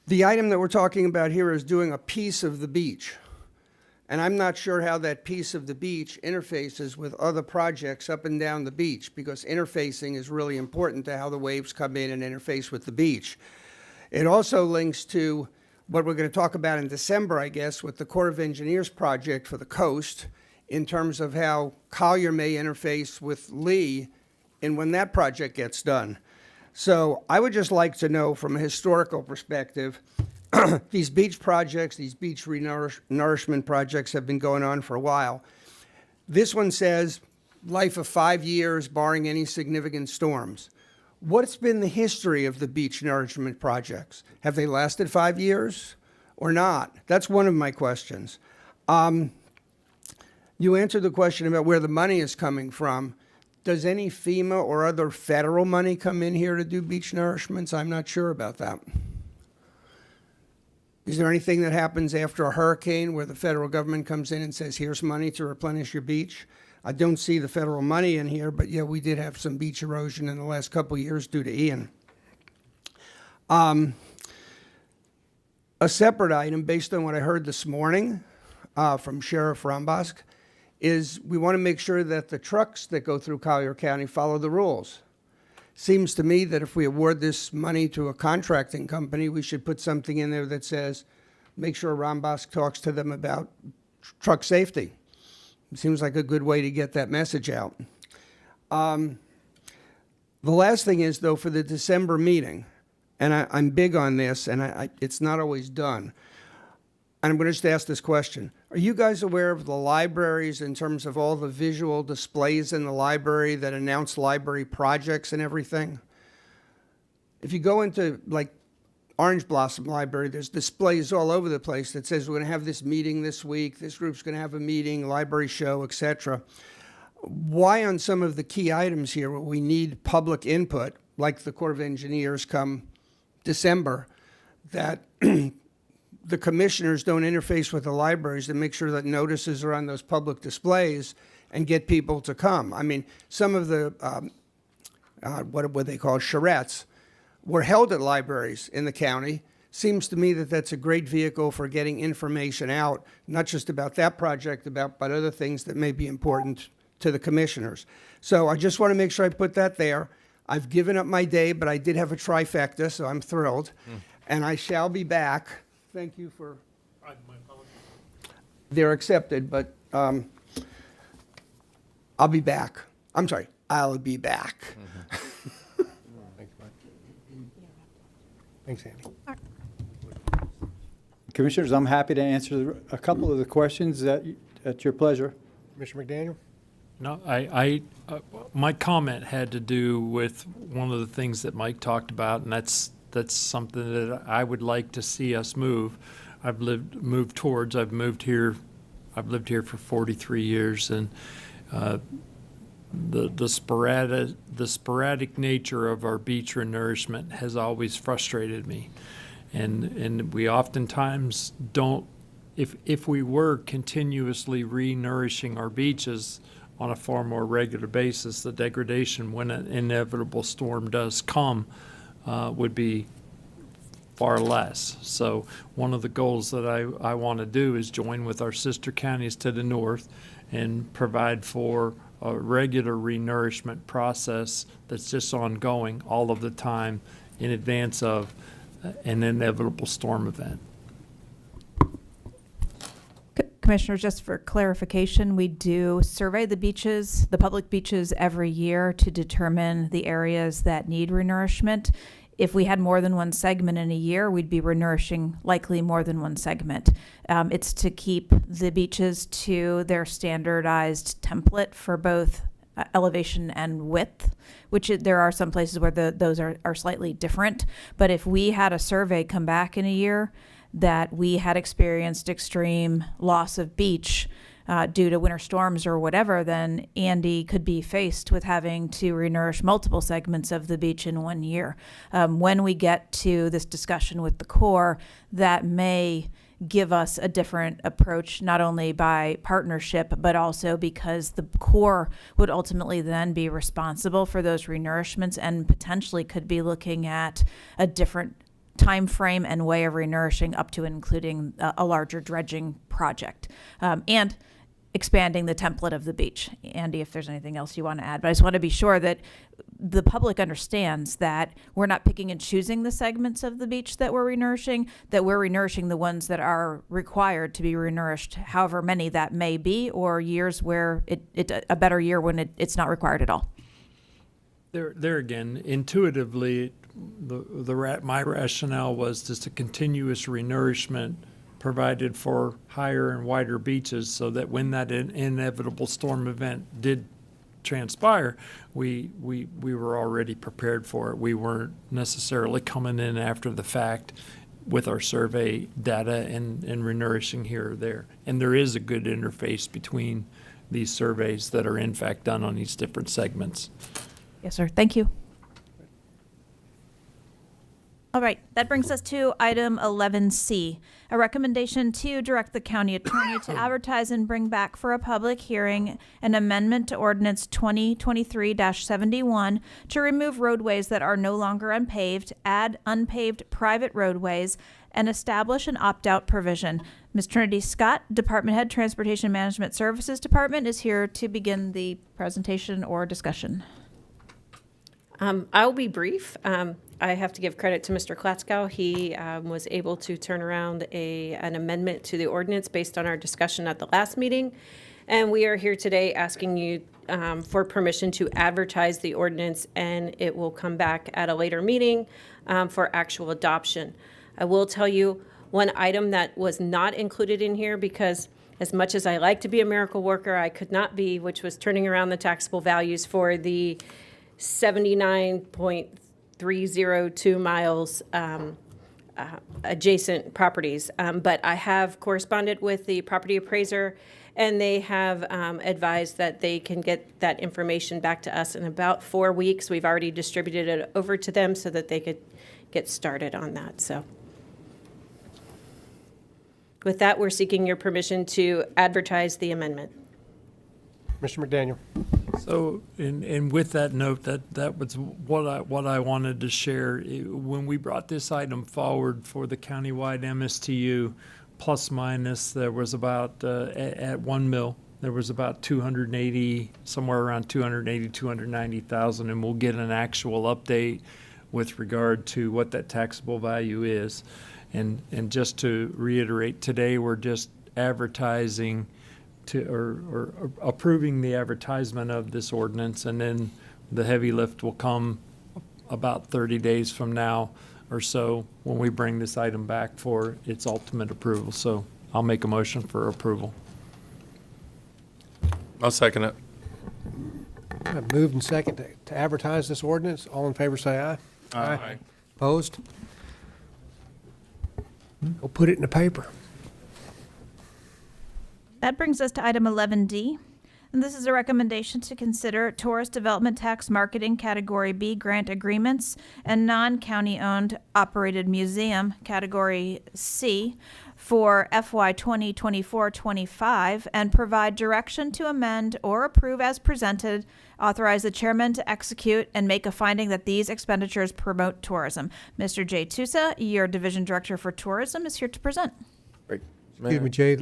item that we're talking about here is doing a piece of the beach. And I'm not sure how that piece of the beach interfaces with other projects up and down the beach, because interfacing is really important to how the waves come in and interface with the beach. It also links to what we're going to talk about in December, I guess, with the Corps of Engineers project for the coast, in terms of how Collier may interface with Lee and when that project gets done. So I would just like to know from a historical perspective, these beach projects, these beach renourishment projects have been going on for a while. This one says life of 5 years, barring any significant storms. What's been the history of the beach nourishment projects? Have they lasted 5 years or not? That's one of my questions. You answered the question about where the money is coming from. Does any FEMA or other federal money come in here to do beach nourishments? I'm not sure about that. Is there anything that happens after a hurricane where the federal government comes in and says, here's money to replenish your beach? I don't see the federal money in here, but yeah, we did have some beach erosion in the last couple of years due to Ian. A separate item, based on what I heard this morning from Sheriff Rambosk, is we want to make sure that the trucks that go through Collier County follow the rules. Seems to me that if we award this money to a contracting company, we should put something in there that says, make sure Rambosk talks to them about truck safety. It seems like a good way to get that message out. The last thing is, though, for the December meeting, and I'm big on this, and it's not always done, and I'm going to just ask this question. Are you guys aware of the libraries in terms of all the visual displays in the library that announce library projects and everything? If you go into, like, Orange Blossom Library, there's displays all over the place that says we're going to have this meeting this week, this group's going to have a meeting, library show, etc. why on some of the key items here where we need public input, like the Corps of Engineers come December, that the commissioners don't interface with the libraries to make sure that notices are on those public displays and get people to come. I mean, some of the, what they call charrettes, were held at libraries in the county. Seems to me that that's a great vehicle for getting information out, not just about that project, but other things that may be important to the commissioners. So I just want to make sure I put that there. I've given up my day, but I did have a trifecta, so I'm thrilled. And I shall be back. Thank you for, they're accepted, but I'll be back. I'm sorry, I'll be back. Thanks, Mike. Thanks, Andy. Commissioners, I'm happy to answer a couple of the questions at your pleasure. Commissioner McDaniel? No, my comment had to do with one of the things that Mike talked about, and that's something that I would like to see us move. I've lived here for 43 years, and the sporadic nature of our beach renourishment has always frustrated me, and we oftentimes don't. If we were continuously re-nourishing our beaches on a far more regular basis, the degradation when an inevitable storm does come would be far less. So one of the goals that I want to do is join with our sister counties to the north and provide for a regular renourishment process that's just ongoing all of the time in advance of an inevitable storm event. Commissioners, just for clarification, we do survey the beaches, the public beaches, every year to determine the areas that need renourishment. If we had more than one segment in a year, we'd be renourishing likely more than one segment. It's to keep the beaches to their standardized template for both elevation and width, which there are some places where those are slightly different. But if we had a survey come back in a year that we had experienced extreme loss of beach due to winter storms or whatever, then Andy could be faced with having to renourish multiple segments of the beach in 1 year. When we get to this discussion with the Corps, that may give us a different approach, not only by partnership, but also because the Corps would ultimately then be responsible for those renourishments and potentially could be looking at a different time frame and way of renourishing up to including a larger dredging project. And expanding the template of the beach. Andy, if there's anything else you want to add, but I just want to be sure that the public understands that we're not picking and choosing the segments of the beach that we're renourishing, that we're renourishing the ones that are required to be renourished, however many that may be, or years where a better year when it's not required at all. There again, intuitively, my rationale was just a continuous renourishment provided for higher and wider beaches, so that when that inevitable storm event did transpire, we were already prepared for it. We weren't necessarily coming in after the fact with our survey data and renourishing here or there. And there is a good interface between these surveys that are in fact done on these different segments. Yes, sir. Thank you. All right, that brings us to item 11C, a recommendation to direct the county attorney to advertise and bring back for a public hearing an amendment to ordinance 2023-71 to remove roadways that are no longer unpaved, add unpaved private roadways, and establish an opt-out provision. Ms. Trinity Scott, Department Head, Transportation Management Services Department, is here to begin the presentation or discussion. I'll be brief. I have to give credit to Mr. Klatzkow. He was able to turn around an amendment to the ordinance based on our discussion at the last meeting. And we are here today asking you for permission to advertise the ordinance, and it will come back at a later meeting for actual adoption. I will tell you one item that was not included in here, because as much as I like to be a miracle worker, I could not be, which was turning around the taxable values for the 79.302 miles adjacent properties. But I have corresponded with the property appraiser, And they have advised that they can get that information back to us in about 4 weeks. We've already distributed it over to them so that they could get started on that, so. With that, we're seeking your permission to advertise the amendment. Mr. McDaniel. So, and with that note, that was what I wanted to share. When we brought this item forward for the countywide MSTU, plus minus, there was about, at 1 mil, there was about 280, somewhere around 280, 290,000, and we'll get an actual update with regard to what that taxable value is. And just to reiterate, today we're just advertising or approving the advertisement of this ordinance, and then the heavy lift will come about 30 days from now or so when we bring this item back for its ultimate approval. So I'll make a motion for approval. I'll second it. I've moved and second to advertise this ordinance. All in favor, say aye. Aye. Opposed? Go put it in the paper. That brings us to item 11D. And this is a recommendation to consider tourist development tax marketing Category B grant agreements and non-county owned operated museum Category C for FY 2024-25 and provide direction to amend or approve as presented, authorize the chairman to execute and make a finding that these expenditures promote tourism. Mr. Jay Tusa, your division director for tourism, is here to present. Great. Excuse me, Jay,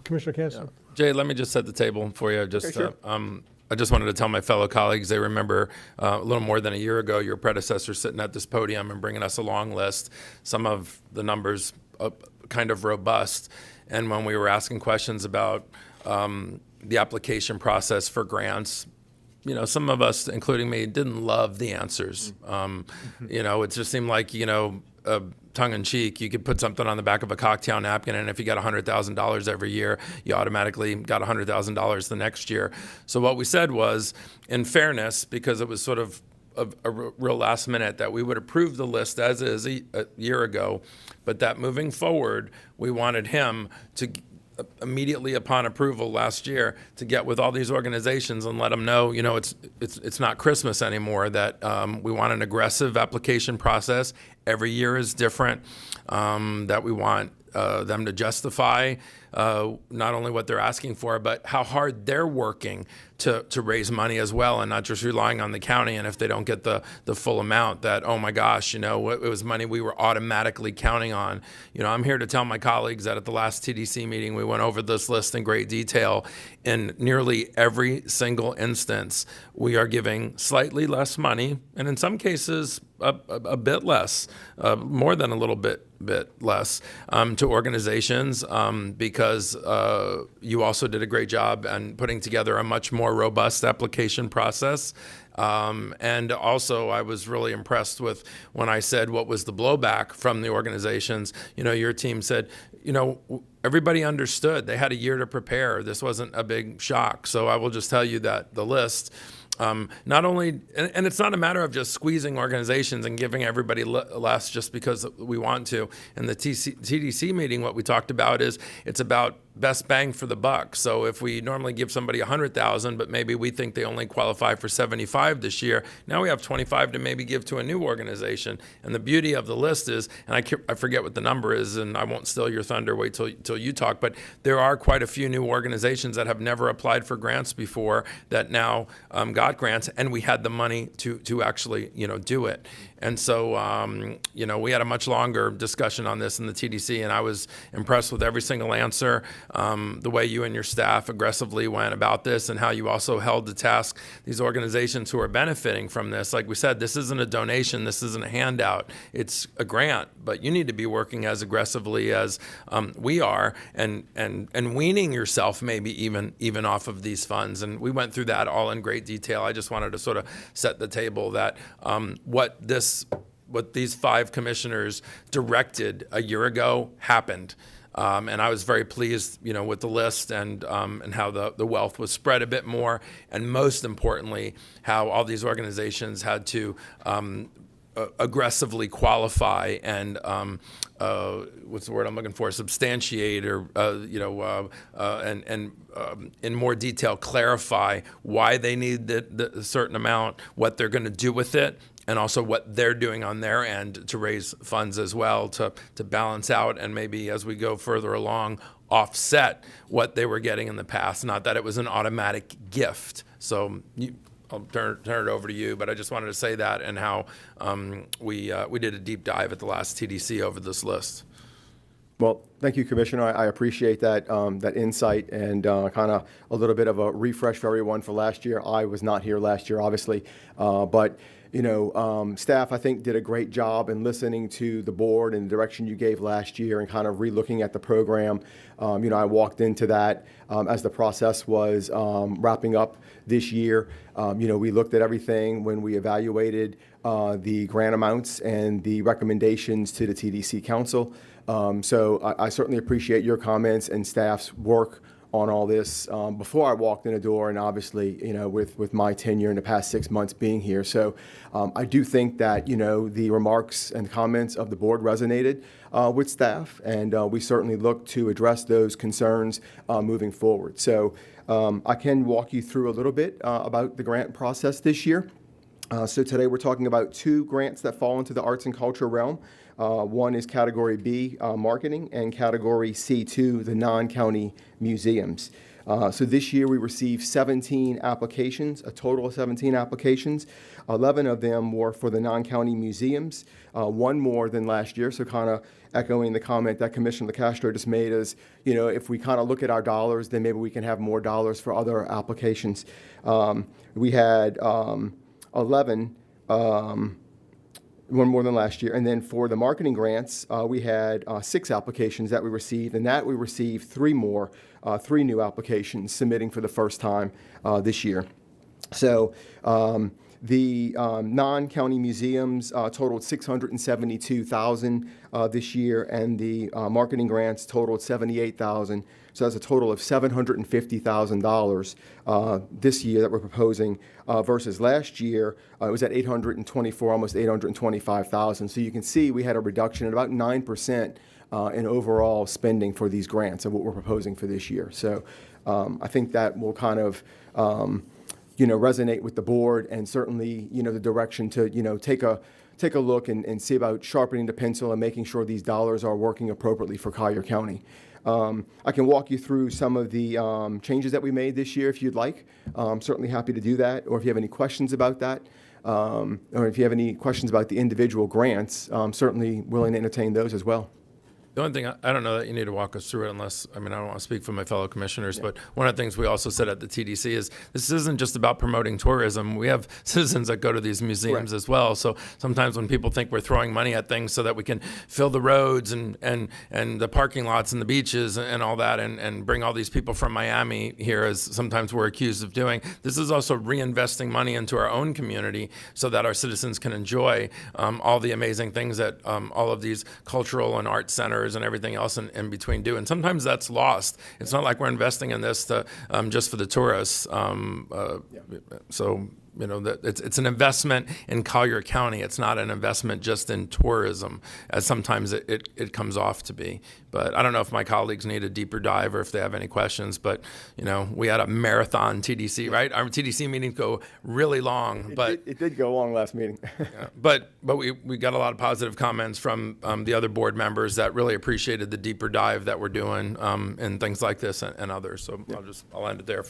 Commissioner Kessler. Jay, let me just set the table for you. I just wanted to tell my fellow colleagues, they remember a little more than a year ago, your predecessor sitting at this podium and bringing us a long list, some of the numbers kind of robust. And when we were asking questions about the application process for grants, you know, some of us, including me, didn't love the answers. You know, it just seemed like, you know, tongue-in-cheek, you could put something on the back of a cocktail napkin, and if you got $100,000 every year, you automatically got $100,000 the next year. So what we said was, in fairness, because it was sort of a real last minute, that we would approve the list as is a year ago, but that moving forward, we wanted him to immediately upon approval last year to get with all these organizations and let them know, you know, it's not Christmas anymore, that we want an aggressive application process. Every year is different, that we want them to justify not only what they're asking for, but how hard they're working to raise money as well, and not just relying on the county. And if they don't get the full amount, that, oh my gosh, you know, it was money we were automatically counting on. You know, I'm here to tell my colleagues that at the last TDC meeting, we went over this list in great detail. In nearly every single instance, we are giving slightly less money, and in some cases, a bit less, more than a little bit less, to organizations, because you also did a great job in putting together a much more robust application process. And also, I was really impressed with when I said what was the blowback from the organizations. You know, your team said, you know, everybody understood. They had a year to prepare. This wasn't a big shock. So I will just tell you that the list, not only, and it's not a matter of just squeezing organizations and giving everybody less just because we want to. In the TDC meeting, what we talked about is it's about best bang for the buck. So if we normally give somebody 100,000, but maybe we think they only qualify for 75 this year, now we have 25 to maybe give to a new organization. And the beauty of the list is, and I forget what the number is, and I won't steal your thunder, wait till you talk, but there are quite a few new organizations that have never applied for grants before that now got grants, and we had the money to actually, you know, do it. And so, you know, we had a much longer discussion on this in the TDC, and I was impressed with every single answer, the way you and your staff aggressively went about this, and how you also held to task these organizations who are benefiting from this. Like we said, this isn't a donation, this isn't a handout, it's a grant, but you need to be working as aggressively as we are, and weaning yourself maybe even off of these funds. And we went through that all in great detail. I just wanted to sort of set the table that what these 5 commissioners directed a year ago happened. And I was very pleased, you know, with the list and how the wealth was spread a bit more, and most importantly, how all these organizations had to aggressively qualify and what's the word I'm looking for? Substantiate or in more detail clarify why they need the certain amount, what they're going to do with it, and also what they're doing on their end to raise funds as well to balance out and maybe as we go further along offset what they were getting in the past. Not that it was an automatic gift. So I'll turn it over to you, but I just wanted to say that and how we did a deep dive at the last TDC over this list. Well, thank you, Commissioner. I appreciate that that insight and kind of a little bit of a refresh for everyone for last year. I was not here last year, obviously, but staff, I think, did a great job in listening to the board and the direction you gave last year and kind of re-looking at the program. I walked into that as the process was wrapping up this year. We looked at everything when we evaluated the grant amounts and the recommendations to the TDC Council. So I certainly appreciate your comments and staff's work on all this before I walked in the door, and obviously, with my tenure in the past 6 months being here. So I do think that, the remarks and comments of the board resonated with staff, and we certainly look to address those concerns moving forward. So I can walk you through a little bit about the grant process this year. So today we're talking about 2 grants that fall into the arts and culture realm. One is Category B, marketing, and Category C2, the non-county museums. So this year we received 17 applications, a total of 17 applications. 11 of them were for the non-county museums, one more than last year. So kind of echoing the comment that Commissioner LaCastro just made is, if we kind of look at our dollars, then maybe we can have more dollars for other applications. We had 11, one more than last year. And then for the marketing grants, we had 6 applications that we received, and that we received 3 new applications submitting for the first time this year. So the non-county museums totaled $672,000 this year, and the marketing grants totaled $78,000. So that's a total of $750,000 this year that we're proposing versus last year. It was at $824,000, almost $825,000. So you can see we had a reduction at about 9% in overall spending for these grants of what we're proposing for this year. So I think that will kind of resonate with the board, and certainly the direction to take a look and see about sharpening the pencil and making sure these dollars are working appropriately for Collier County. I can walk you through some of the changes that we made this year if you'd like. I'm certainly happy to do that, or if you have any questions about that, or if you have any questions about the individual grants, I'm certainly willing to entertain those as well. The only thing, I don't know that you need to walk us through it unless, I don't want to speak for my fellow commissioners, but one of the things we also said at the TDC is this isn't just about promoting tourism. We have citizens that go to these museums as well. So sometimes when people think we're throwing money at things so that we can fill the roads and the parking lots and the beaches and all that and bring all these people from Miami here, as sometimes we're accused of doing, this is also reinvesting money into our own community so that our citizens can enjoy all the amazing things that all of these cultural and art centers and everything else in between do. And sometimes that's lost. It's not like we're investing in this to just for the tourists. So that it's an investment in Collier County. It's not an investment just in tourism, as sometimes it comes off to be. But I don't know if my colleagues need a deeper dive or if they have any questions. But we had a marathon TDC, right? Our TDC meetings go really long. But it did go long last meeting. yeah, but we got a lot of positive comments from the other board members that really appreciated the deeper dive that we're doing and things like this and others. So I'll end it there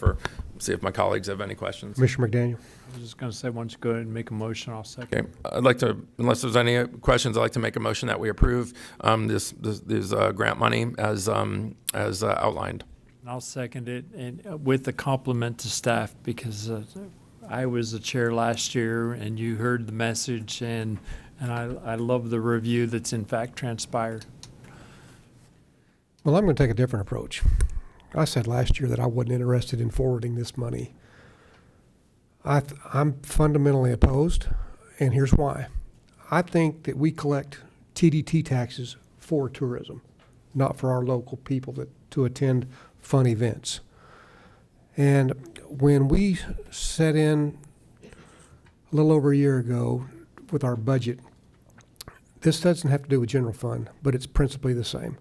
see if my colleagues have any questions. Commissioner McDaniel. I was just going to say, why don't you go ahead and make a motion, I'll second. Okay, I'd like to, unless there's any questions, I'd like to make a motion that we approve this grant money as outlined. And I'll second it, and with a compliment to staff, because I was the chair last year, and you heard the message, and I love the review that's in fact transpired. Well, I'm going to take a different approach. I said last year that I wasn't interested in forwarding this money. I'm fundamentally opposed, and here's why. I think that we collect TDT taxes for tourism, not for our local people to attend fun events. And when we set in a little over a year ago with our budget this doesn't have to do with general fund, but it's principally the same.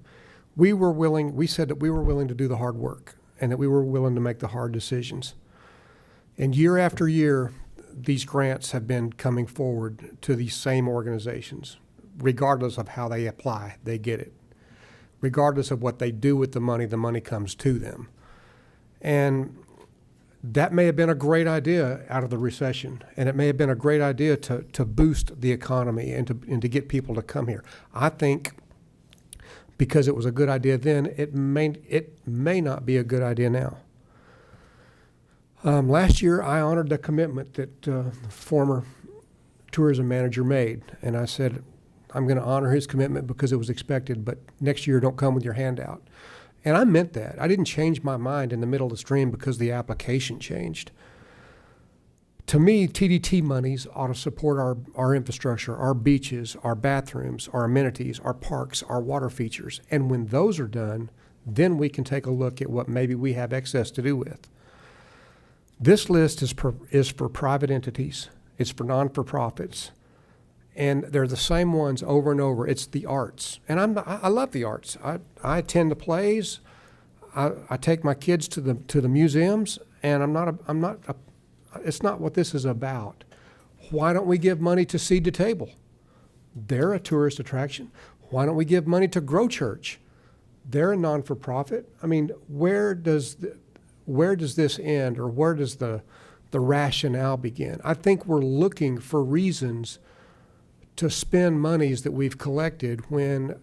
We said that we were willing to do the hard work and that we were willing to make the hard decisions. And year after year, these grants have been coming forward to these same organizations. Regardless of how they apply, they get it. Regardless of what they do with the money comes to them. And that may have been a great idea out of the recession, and it may have been a great idea to boost the economy and to get people to come here. I think because it was a good idea then, it may not be a good idea now. Last year, I honored the commitment that the former tourism manager made, and I said, I'm going to honor his commitment because it was expected, but next year don't come with your hand out. And I meant that. I didn't change my mind in the middle of the stream because the application changed. To me, TDT monies ought to support our infrastructure, our beaches, our bathrooms, our amenities, our parks, our water features. And when those are done, then we can take a look at what maybe we have excess to do with. This list is for private entities. It's for non-for-profits. And they're the same ones over and over. It's the arts. And I love the arts. I attend the plays. I take my kids to the museums, and it's not what this is about. Why don't we give money to Seed to Table? They're a tourist attraction. Why don't we give money to Grow Church? They're a non-for-profit. I mean, where does this end, or where does the rationale begin? I think we're looking for reasons to spend monies that we've collected when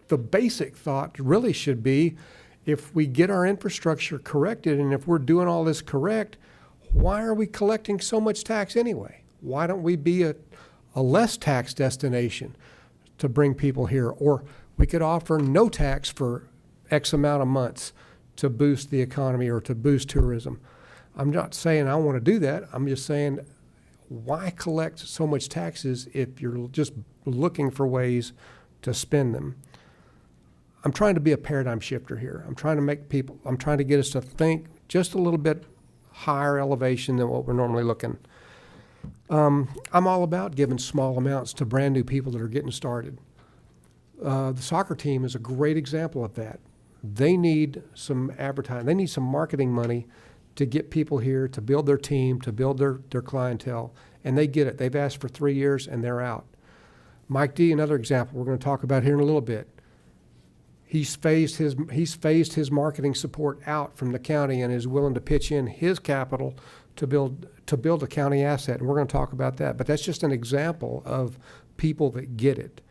the basic thought really should be, if we get our infrastructure corrected and if we're doing all this correct, why are we collecting so much tax anyway? Why don't we be a less tax destination to bring people here? Or we could offer no tax for X amount of months to boost the economy or to boost tourism. I'm not saying I want to do that. I'm just saying, why collect so much taxes if you're just looking for ways to spend them? I'm trying to be a paradigm shifter here. I'm trying to get us to think just a little bit higher elevation than what we're normally looking. I'm all about giving small amounts to brand new people that are getting started. The soccer team is a great example of that. They need some advertising. They need some marketing money to get people here, to build their team, to build their clientele, and they get it. They've asked for 3 years, and they're out. Mike D., another example we're going to talk about here in a little bit. He's phased his marketing support out from the county and is willing to pitch in his capital to build a county asset, and we're going to talk about that. But that's just an example of people that get it.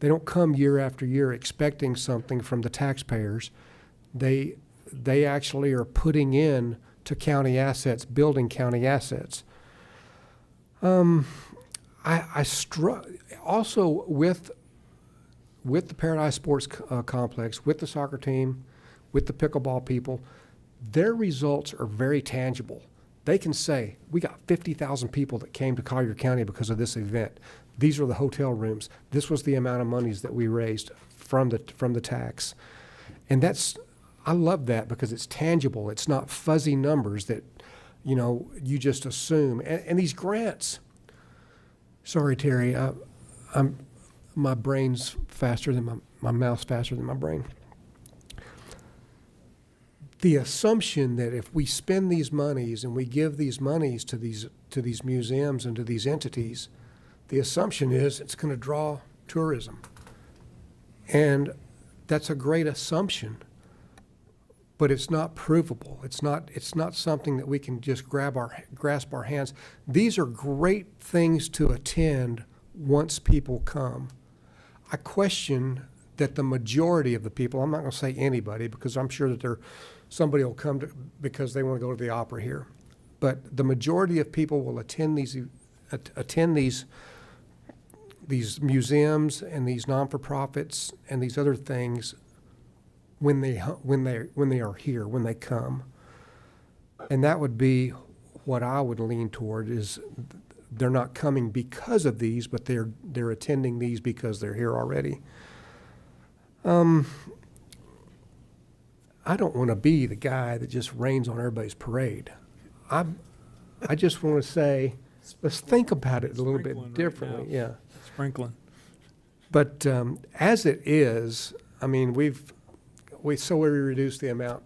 They don't come year after year expecting something from the taxpayers. They actually are putting in to county assets, building county assets. Also with the Paradise Sports Complex, with the soccer team, with the pickleball people, their results are very tangible. They can say, we got 50,000 people that came to Collier County because of this event. These are the hotel rooms. This was the amount of monies that we raised from the tax. And I love that because it's tangible. It's not fuzzy numbers that, you just assume. And these grants, sorry, Terry, my brain's faster than my mouth's faster than my brain. The assumption that if we spend these monies and we give these monies to these museums and to these entities, the assumption is it's going to draw tourism. And that's a great assumption, but it's not provable. It's not something that we can just grasp our hands. These are great things to attend once people come. I question that the majority of the people, I'm not going to say anybody, because I'm sure that somebody will come because they want to go to the opera here, but the majority of people will attend these museums and these non-for-profits and these other things when they are here, when they come. And that would be what I would lean toward, is they're not coming because of these, but they're attending these because they're here already. I don't want to be the guy that just rains on everybody's parade. I just want to say, let's think about it a little bit Sprinkling right differently. now. Yeah. Sprinkling. But as it is, I mean, we reduced the amount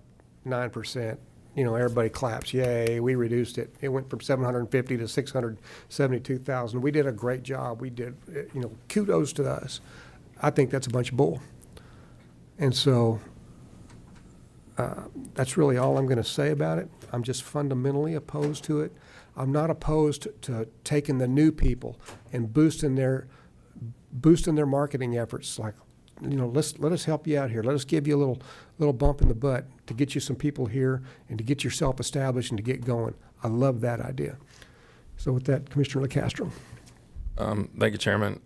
9%. You know, everybody claps, yay, we reduced it. It went from 750 to 672,000. We did a great job. We did, you know, kudos to us. I think that's a bunch of bull. And so that's really all I'm going to say about it. I'm just fundamentally opposed to it. I'm not opposed to taking the new people and boosting their marketing efforts. Like, you know, let us help you out here. Let us give you a little bump in the butt to get you some people here and to get yourself established and to get going. I love that idea. So with that, Commissioner LaCastro. Thank you, Chairman.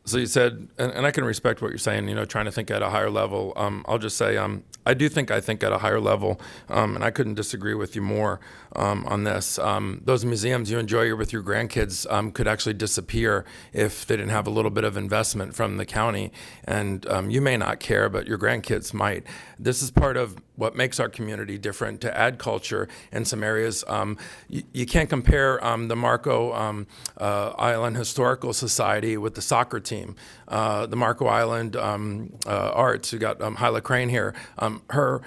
So you said, and I can respect what you're saying, you know, trying to think at a higher level. I'll just say I think at a higher level, and I couldn't disagree with you more on this. Those museums you enjoy with your grandkids could actually disappear if they didn't have a little bit of investment from the county. And you may not care, but your grandkids might. This is part of what makes our community different, to add culture in some areas. You can't compare the Marco Island Historical Society with the soccer team. The Marco Island Arts, we got Hyla Crane here. Her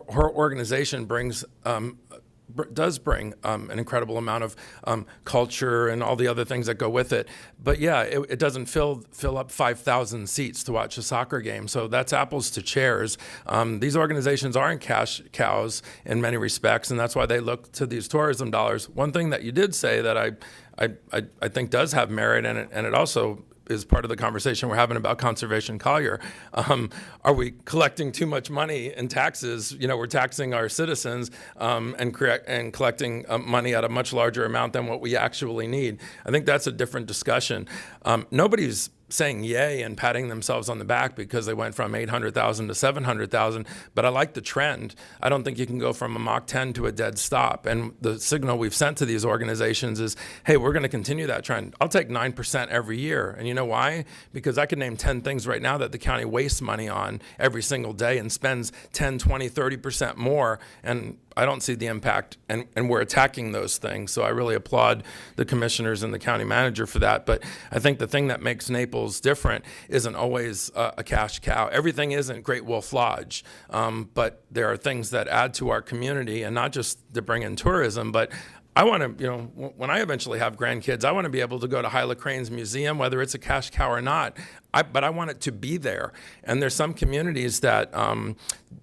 organization does bring an incredible amount of culture and all the other things that go with it. But yeah, it doesn't fill up 5,000 seats to watch a soccer game. So that's apples to chairs. These organizations aren't cash cows in many respects, and that's why they look to these tourism dollars. One thing that you did say that I think does have merit, and it also is part of the conversation we're having about conservation Collier. Are we collecting too much money in taxes? You know, we're taxing our citizens and collecting money at a much larger amount than what we actually need. I think that's a different discussion. Nobody's saying yay and patting themselves on the back because they went from 800,000 to 700,000, but I like the trend. I don't think you can go from a Mach 10 to a dead stop. And the signal we've sent to these organizations is, hey, we're going to continue that trend. I'll take 9% every year. And you know why? Because I can name 10 things right now that the county wastes money on every single day and spends 10, 20, 30% more. And I don't see the impact, and we're attacking those things. So I really applaud the commissioners and the county manager for that. But I think the thing that makes Naples different isn't always a cash cow. Everything isn't Great Wolf Lodge, but there are things that add to our community, and not just to bring in tourism, but I want to, you know, when I eventually have grandkids, I want to be able to go to Hyla Crane's museum, whether it's a cash cow or not. But I want it to be there. And there's some communities that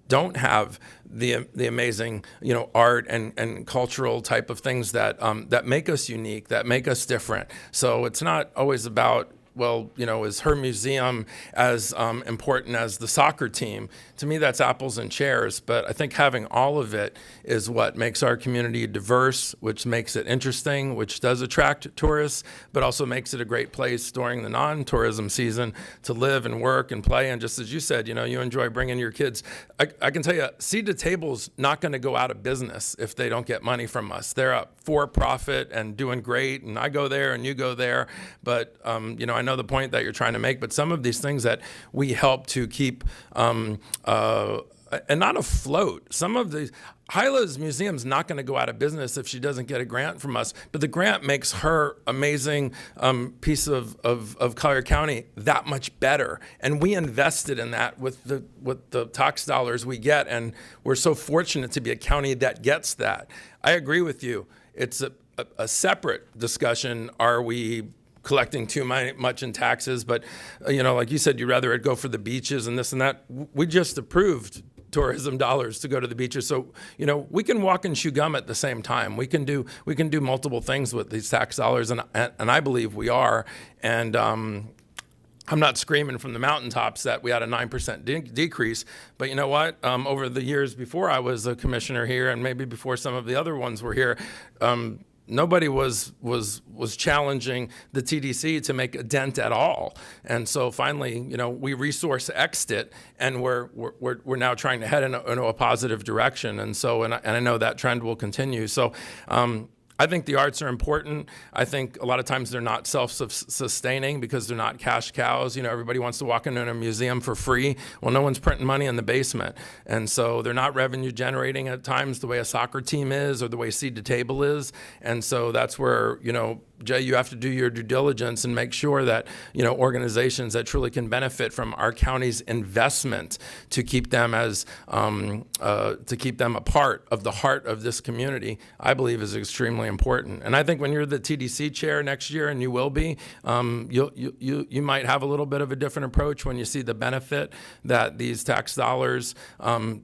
don't have the amazing, you know, art and cultural type of things that that make us unique, that make us different. So it's not always about, well, you know, is her museum as important as the soccer team? To me, that's apples and chairs. But I think having all of it is what makes our community diverse, which makes it interesting, which does attract tourists, but also makes it a great place during the non-tourism season to live and work and play. And just as you said, you know, you enjoy bringing your kids. I can tell you, Seed to Table's not going to go out of business if they don't get money from us. They're a for-profit and doing great, and I go there and you go there. But, you know, I know the point that you're trying to make, but some of these things that we help to keep and not afloat. Some of these, Hyla's museum's not going to go out of business if she doesn't get a grant from us, but the grant makes her amazing piece of Collier County that much better. And we invested in that with the tax dollars we get, and we're so fortunate to be a county that gets that. I agree with you. It's a separate discussion. Are we collecting too much in taxes? But, you know, like you said, you'd rather it go for the beaches and this and that. We just approved tourism dollars to go to the beaches. So, you know, we can walk and chew gum at the same time. We can do multiple things with these tax dollars, and I believe we are. And I'm not screaming from the mountaintops that we had a 9% decrease, but you know what? Over the years before I was a commissioner here, and maybe before some of the other ones were here, nobody was challenging the TDC to make a dent at all. And so finally, you know, we resource X'd it, and we're now trying to head in a positive direction. And so, and I know that trend will continue. So, I think the arts are important. I think a lot of times they're not self-sustaining because they're not cash cows. You know, everybody wants to walk into a museum for free. Well, no one's printing money in the basement. And so they're not revenue generating at times the way a soccer team is or the way Seed to Table is. And so that's where, you know, Jay, you have to do your due diligence and make sure that, organizations that truly can benefit from our county's investment to keep them a part of the heart of this community, I believe is extremely important. And I think when you're the TDC chair next year, and you will be, you might have a little bit of a different approach when you see the benefit that these tax dollars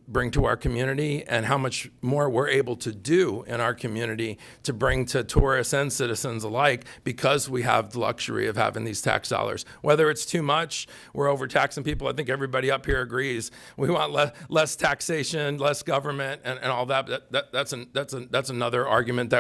bring to our community, and how much more we're able to do in our community to bring to tourists and citizens alike, because we have the luxury of having these tax dollars. Whether it's too much, we're overtaxing people. I think everybody up here agrees. We want less taxation, less government, and all that. That's another argument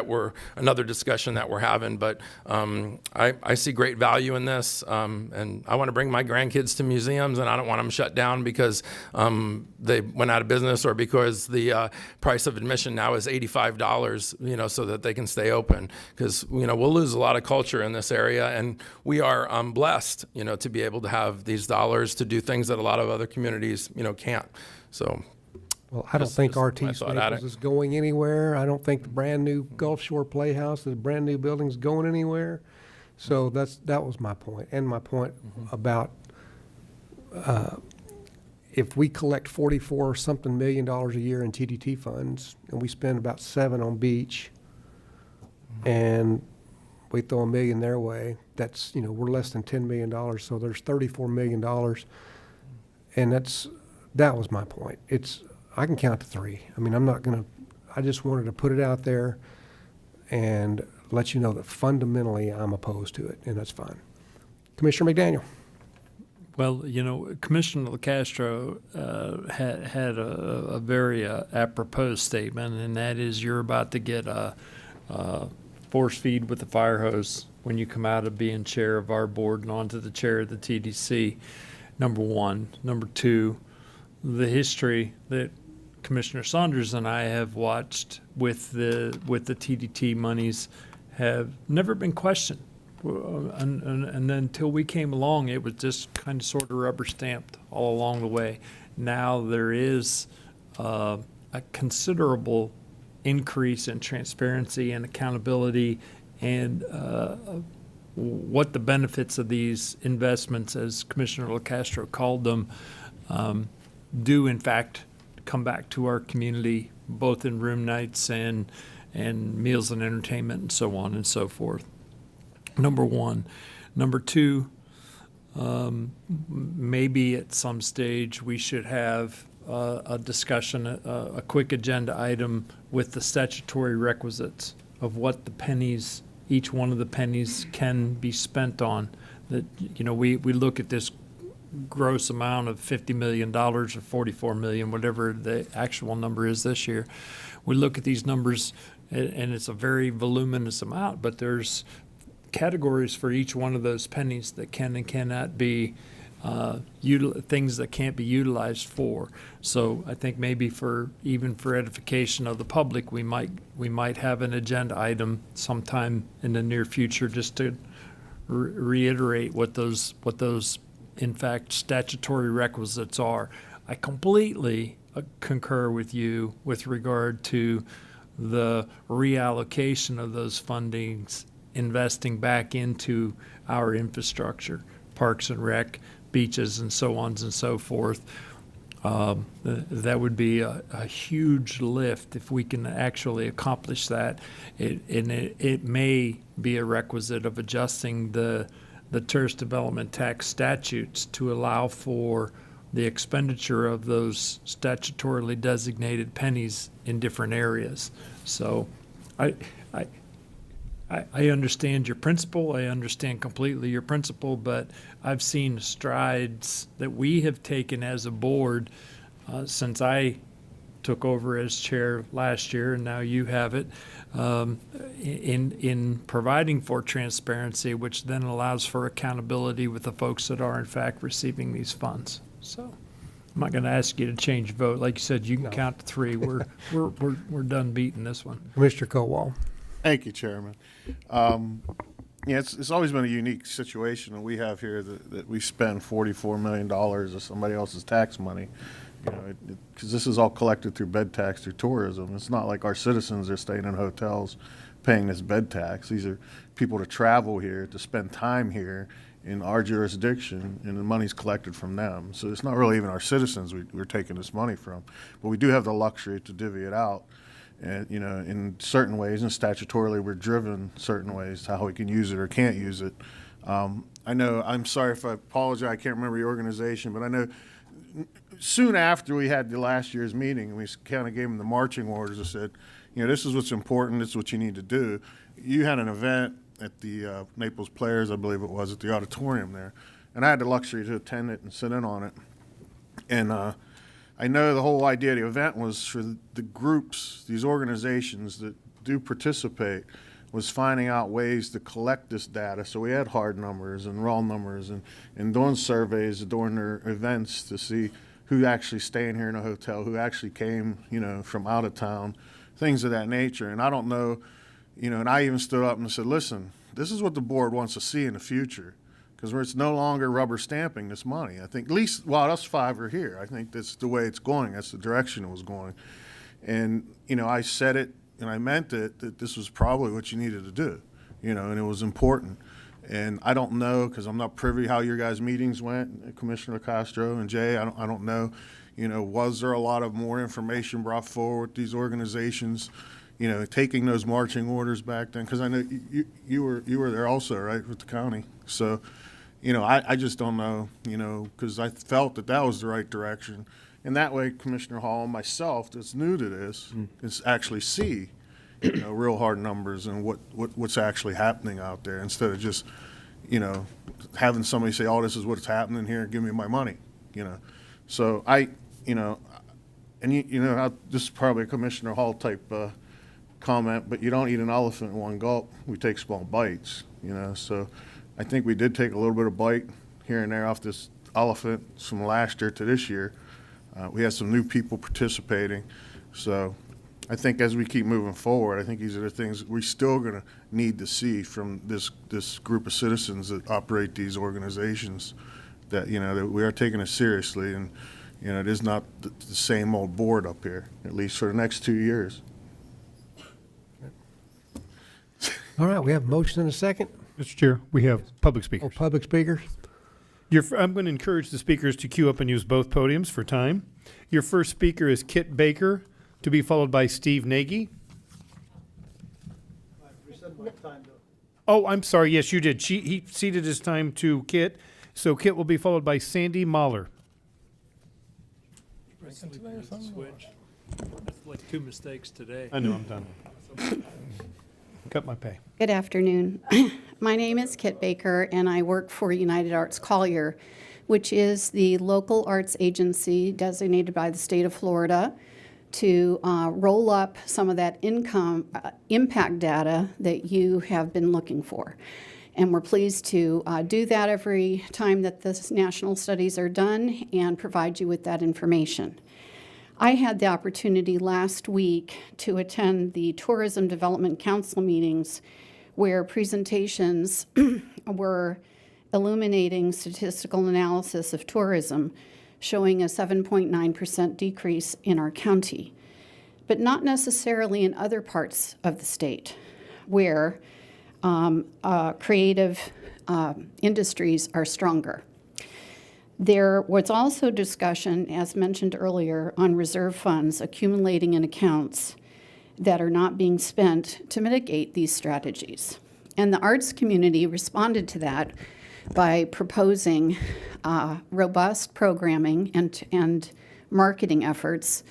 another discussion that we're having. But I see great value in this, and I want to bring my grandkids to museums, and I don't want them shut down because they went out of business, or because the price of admission now is $85, so that they can stay open. Because we'll lose a lot of culture in this area, and we are blessed, to be able to have these dollars to do things that a lot of other communities, can't. So. Well, I don't think RT my thought at Staples it. is going anywhere. I don't think the brand-new Gulf Shore Playhouse, the brand-new building's going anywhere. So that was my point. And my point about if we collect $44-something million a year in TDT funds, and we spend about $7 million on beach, and we throw $1 million their way, that's, we're less than $10 million. So there's $34 million. And that was my point. I can count to 3. I mean, I just wanted to put it out there and let you know that fundamentally I'm opposed to it, and that's fine. Commissioner McDaniel. Well, Commissioner LaCastro had a very apropos statement, and that is you're about to get a force feed with the fire hose when you come out of being chair of our board and onto the chair of the TDC, number one. Number two, the history that Commissioner Saunders and I have watched with the TDT monies have never been questioned. And then until we came along, it was just kind of sort of rubber stamped all along the way. Now there is a considerable increase in transparency and accountability, and what the benefits of these investments, as Commissioner LaCastro called them, do in fact come back to our community, both in room nights and meals and entertainment and so on and so forth. Number one. Number two, maybe at some stage we should have a discussion, a quick agenda item with the statutory requisites of what the pennies, each one of the pennies can be spent on. That, we look at this gross amount of $50 million or $44 million, whatever the actual number is this year. We look at these numbers, and it's a very voluminous amount, but there's categories for each one of those pennies that can and cannot be things that can't be utilized for. So I think maybe even for edification of the public, we might have an agenda item sometime in the near future just to reiterate what those in fact statutory requisites are. I completely concur with you with regard to the reallocation of those fundings, investing back into our infrastructure, parks and rec, beaches, and so on and so forth. That would be a huge lift if we can actually accomplish that. It may be a requisite of adjusting the tourist development tax statutes to allow for the expenditure of those statutorily designated pennies in different areas. So I understand your principle. I understand completely your principle, but I've seen strides that we have taken as a board since I took over as chair last year, and now you have it, in providing for transparency, which then allows for accountability with the folks that are in fact receiving these funds. So I'm not going to ask you to change your vote. Like you said, you can count to 3. We're done beating this one. Commissioner Cowell. Thank you, Chairman. It's always been a unique situation that we have here that we spend $44 million of somebody else's tax money, You know, because this is all collected through bed tax, through tourism. It's not like our citizens are staying in hotels paying this bed tax. These are people to travel here, to spend time here in our jurisdiction, and the money's collected from them. So it's not really even our citizens we're taking this money from. But we do have the luxury to divvy it out. And, you know, in certain ways, and statutorily, we're driven certain ways how we can use it or can't use it. I know, I'm sorry if I apologize, I can't remember your organization, but I know soon after we had the last year's meeting, we kind of gave them the marching orders and said, you know, this is what's important, this is what you need to do. You had an event at the Naples Players, I believe it was, at the auditorium there, and I had the luxury to attend it and sit in on it. And I know the whole idea of the event was for the groups, these organizations that do participate, was finding out ways to collect this data. So we had hard numbers and raw numbers and doing surveys during their events to see who actually staying here in a hotel, who actually came, you know, from out of town, things of that nature. And I don't know, you know, and I even stood up and said, listen, this is what the board wants to see in the future, because it's no longer rubber stamping this money. I think at least while us five are here, I think that's the way it's going. That's the direction it was going. And, you know, I said it and I meant it, that this was probably what you needed to do, you know, and it was important. And I don't know, because I'm not privy how your guys' meetings went, Commissioner Castro and Jay. I don't know, you know, was there a lot of more information brought forward with these organizations, you know, taking those marching orders back then? Because I know you were there also, right, with the county. So, you know, I just don't know, you know, because I felt that that was the right direction. And that way, Commissioner Hall and myself that's new to this is actually see, you know, real hard numbers and what's actually happening out there, instead of just, you know, having somebody say, oh, this is what's happening here, give me my money, you know. So you know, and you know, this is probably a Commissioner Hall type comment, but you don't eat an elephant in one gulp. We take small bites, you know. So I think we did take a little bit of bite here and there off this elephant from last year to this year. We had some new people participating. So I think as we keep moving forward, I think these are the things we're still going to need to see from this group of citizens that operate these organizations, that, you know, that we are taking it seriously, and, you know, it is not the same old board up here, at least for the next 2 years. All right, we have a motion and a second. Mr. Chair, we have public speakers. Oh, public speakers. I'm going to encourage the speakers to queue up and use both podiums for time. Your first speaker is Kit Baker, to be followed by Steve Nagy. Oh, I'm sorry. Yes, you did. He ceded his time to Kit. So Kit will be followed by Sandy Mahler. Switch. That's like 2 mistakes today. I know, I'm done. Cut my pay. Good afternoon. My name is Kit Baker, and I work for United Arts Collier, which is the local arts agency designated by the state of Florida to roll up some of that impact data that you have been looking for. And we're pleased to do that every time that the national studies are done and provide you with that information. I had the opportunity last week to attend the Tourism Development Council meetings, where presentations were illuminating statistical analysis of tourism, showing a 7.9% decrease in our county, but not necessarily in other parts of the state, where creative industries are stronger. There was also discussion, as mentioned earlier, on reserve funds accumulating in accounts that are not being spent to mitigate these strategies. And the arts community responded to that by proposing robust programming and marketing efforts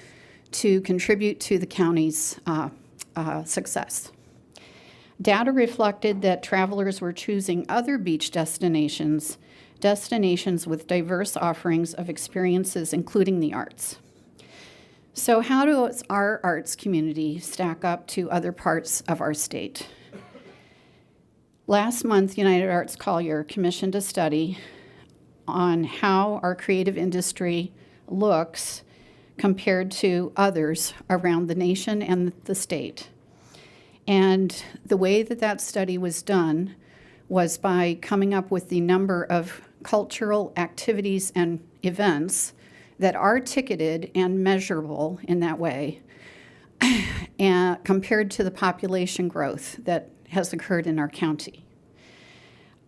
to contribute to the county's success. Data reflected that travelers were choosing other beach destinations with diverse offerings of experiences, including the arts. So how does our arts community stack up to other parts of our state? Last month, United Arts Collier commissioned a study on how our creative industry looks compared to others around the nation and the state. And the way that that study was done was by coming up with the number of cultural activities and events that are ticketed and measurable in that way, and compared to the population growth that has occurred in our county.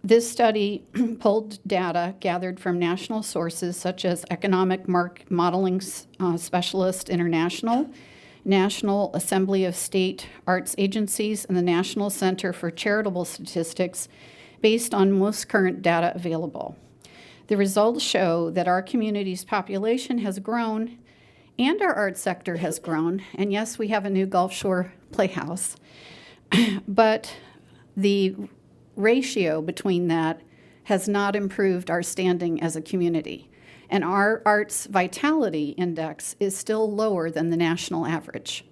This study pulled data gathered from national sources such as Economic Modeling Specialist International, National Assembly of State Arts Agencies, and the National Center for Charitable Statistics based on most current data available. The results show that our community's population has grown and our art sector has grown. And yes, we have a new Gulf Shore Playhouse, but the ratio between that has not improved our standing as a community. And our arts vitality index is still lower than the national average.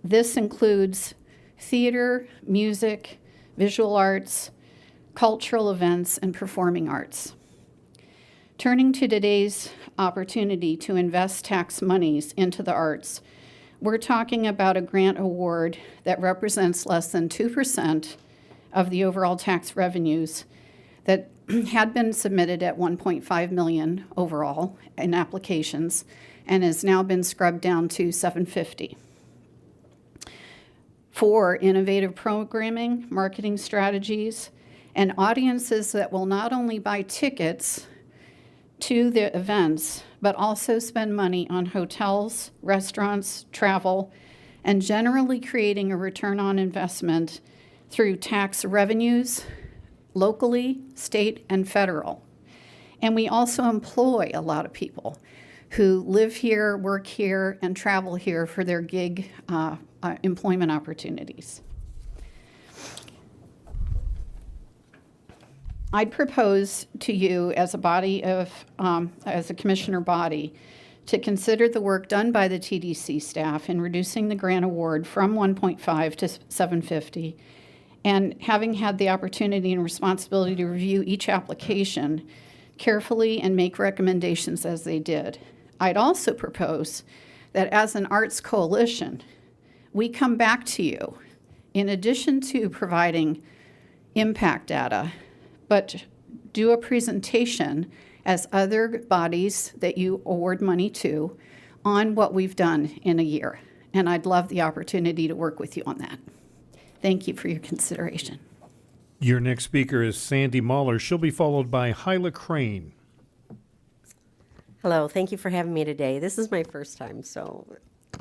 This includes theater, music, visual arts, cultural events, and performing arts. Turning to today's opportunity to invest tax monies into the arts, we're talking about a grant award that represents less than 2% of the overall tax revenues that had been submitted at 1.5 million overall in applications and has now been scrubbed down to 750. For innovative programming, marketing strategies, and audiences that will not only buy tickets to the events, but also spend money on hotels, restaurants, travel, and generally creating a return on investment through tax revenues, locally, state, and federal. And we also employ a lot of people who live here, work here, and travel here for their gig employment opportunities. I'd propose to you as a body of, as a commissioner body, to consider the work done by the TDC staff in reducing the grant award from 1.5 to 750, and having had the opportunity and responsibility to review each application carefully and make recommendations as they did. I'd also propose that as an arts coalition, we come back to you, in addition to providing impact data, but do a presentation as other bodies that you award money to on what we've done in a year. And I'd love the opportunity to work with you on that. Thank you for your consideration. Your next speaker is Sandy Mahler. She'll be followed by Hyla Crane. Hello, thank you for having me today. This is my first time, so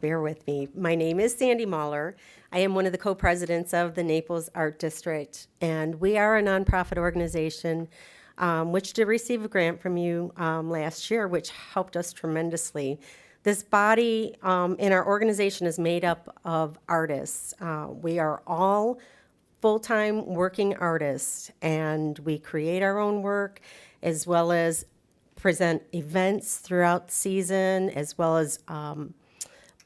bear with me. My name is Sandy Mahler. I am one of the co-presidents of the Naples Art District, and we are a nonprofit organization which did receive a grant from you last year, which helped us tremendously. This body in our organization is made up of artists. We are all full-time working artists, and we create our own work as well as present events throughout the season, as well as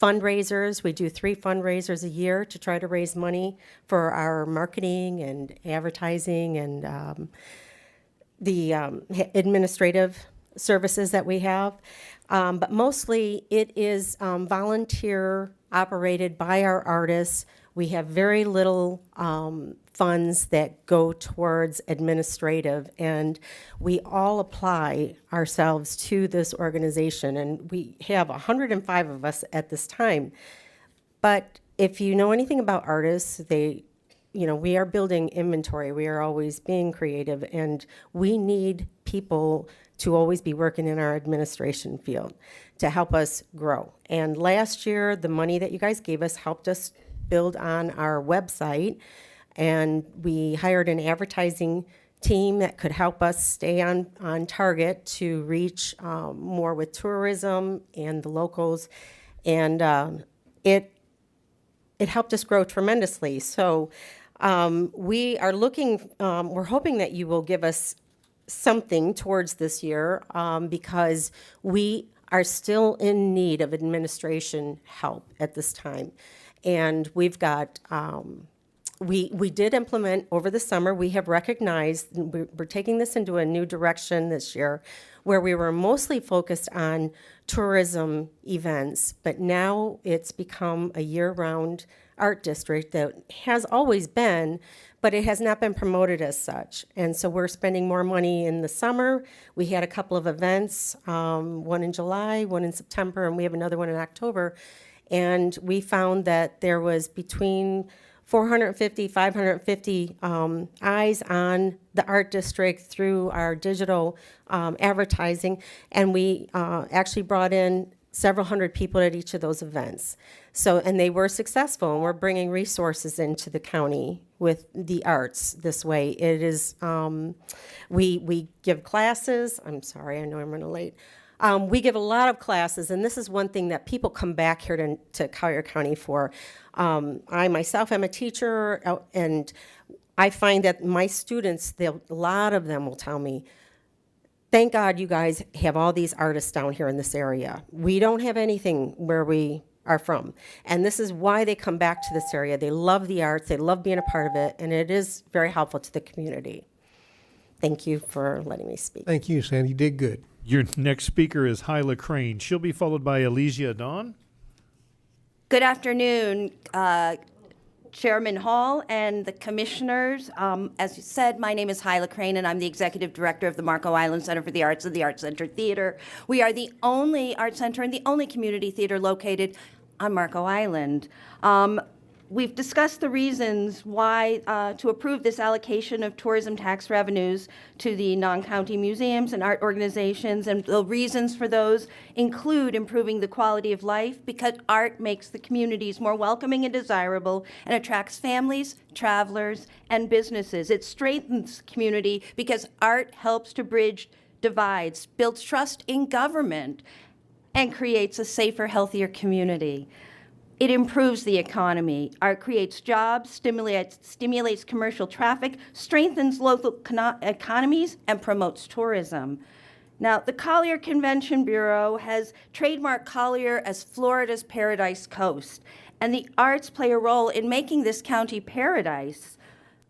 fundraisers. We do 3 fundraisers a year to try to raise money for our marketing and advertising and the administrative services that we have. But mostly it is volunteer operated by our artists. We have very little funds that go towards administrative, and we all apply ourselves to this organization, and we have 105 of us at this time. But if you know anything about artists, we are building inventory. We are always being creative, and we need people to always be working in our administration field to help us grow. And last year, the money that you guys gave us helped us build on our website, and we hired an advertising team that could help us stay on target to reach more with tourism and the locals, and it helped us grow tremendously. So we are looking, we're hoping that you will give us something towards this year because we are still in need of administration help at this time. And we've got, we did implement over the summer, we have recognized, we're taking this into a new direction this year, where we were mostly focused on tourism events, but now it's become a year-round art district that has always been, but it has not been promoted as such. And so we're spending more money in the summer. We had a couple of events, one in July, one in September, and we have another one in October. And we found that there was between 450, 550 eyes on the art district through our digital advertising. And we actually brought in several hundred people at each of those events. So, and they were successful, and we're bringing resources into the county with the arts this way. It is, we give classes. I'm sorry, I know I'm running late. We give a lot of classes, and this is one thing that people come back here to Collier County for. I myself am a teacher, and I find that my students, a lot of them will tell me, thank God you guys have all these artists down here in this area. We don't have anything where we are from. And this is why they come back to this area. They love the arts, they love being a part of it, and it is very helpful to the community. Thank you for letting me speak. Thank you, Sandy. You did good. Your next speaker is Hyla Crane. She'll be followed by Elysia Dawn. Good afternoon, Chairman Hall and the commissioners. As you said, my name is Hyla Crane, and I'm the executive director of the Marco Island Center for the Arts and the Arts Center Theater. We are the only art center and the only community theater located on Marco Island. We've discussed the reasons why to approve this allocation of tourism tax revenues to the non-county museums and art organizations, and the reasons for those include improving the quality of life because art makes the communities more welcoming and desirable and attracts families, travelers, and businesses. It strengthens community because art helps to bridge divides, builds trust in government, and creates a safer, healthier community. It improves the economy. Art creates jobs, stimulates commercial traffic, strengthens local economies, and promotes tourism. Now, the Collier Convention Bureau has trademarked Collier as Florida's Paradise Coast, and the arts play a role in making this county paradise.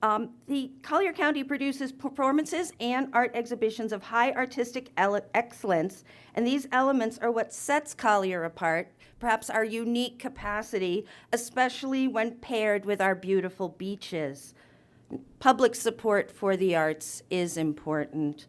The Collier County produces performances and art exhibitions of high artistic excellence, and these elements are what sets Collier apart, perhaps our unique capacity, especially when paired with our beautiful beaches. Public support for the arts is important.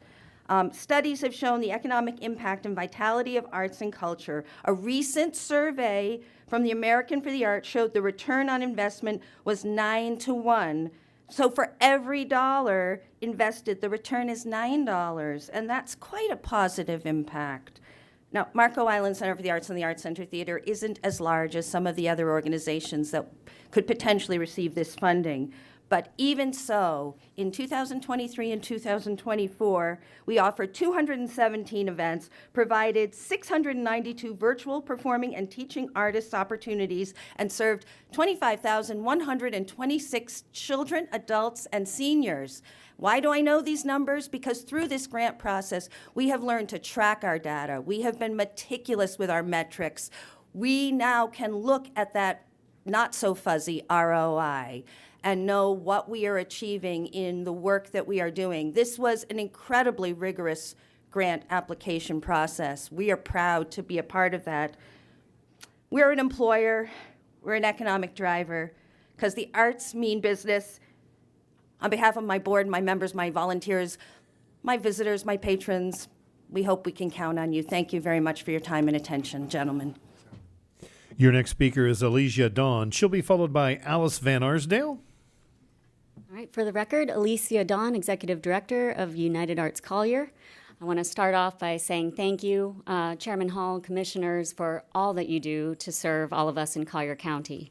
Studies have shown the economic impact and vitality of arts and culture. A recent survey from the American for the Arts showed the return on investment was 9-to-1. So for every dollar invested, the return is $9, and that's quite a positive impact. Now, Marco Island Center for the Arts and the Arts Center Theater isn't as large as some of the other organizations that could potentially receive this funding. But even so, in 2023 and 2024, we offered 217 events, provided 692 virtual performing and teaching artists opportunities, and served 25,126 children, adults, and seniors. Why do I know these numbers? Because through this grant process, we have learned to track our data. We have been meticulous with our metrics. We now can look at that not so fuzzy ROI and know what we are achieving in the work that we are doing. This was an incredibly rigorous grant application process. We are proud to be a part of that. We're an employer, we're an economic driver, because the arts mean business. On behalf of my board, my members, my volunteers, my visitors, my patrons, we hope we can count on you. Thank you very much for your time and attention, gentlemen. Your next speaker is Elysia Dawn. She'll be followed by Alice Van Arsdale. All right, for the record, Elysia Dawn, Executive Director of United Arts Collier. I want to start off by saying thank you, Chairman Hall, Commissioners, for all that you do to serve all of us in Collier County.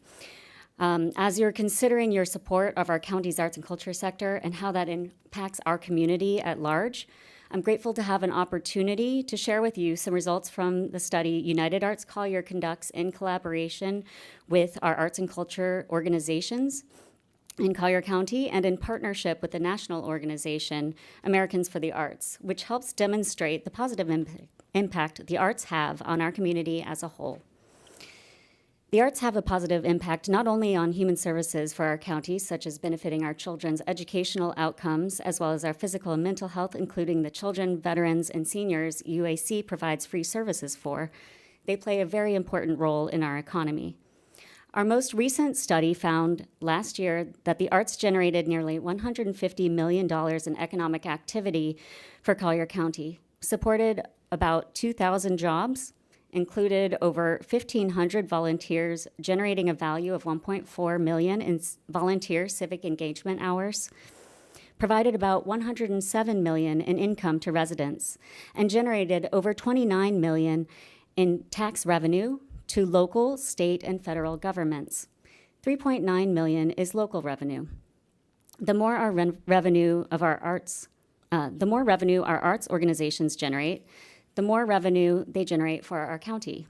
As you're considering your support of our county's arts and culture sector and how that impacts our community at large, I'm grateful to have an opportunity to share with you some results from the study United Arts Collier conducts in collaboration with our arts and culture organizations in Collier County and in partnership with the national organization Americans for the Arts, which helps demonstrate the positive impact the arts have on our community as a whole. The arts have a positive impact not only on human services for our county, such as benefiting our children's educational outcomes, as well as our physical and mental health, including the children, veterans, and seniors UAC provides free services for. They play a very important role in our economy. Our most recent study found last year that the arts generated nearly $150 million in economic activity for Collier County, supported about 2,000 jobs, included over 1,500 volunteers, generating a value of $1.4 million in volunteer civic engagement hours, provided about $107 million in income to residents, and generated over $29 million in tax revenue to local, state, and federal governments. $3.9 million is local revenue. The more revenue our arts organizations generate, the more revenue they generate for our county.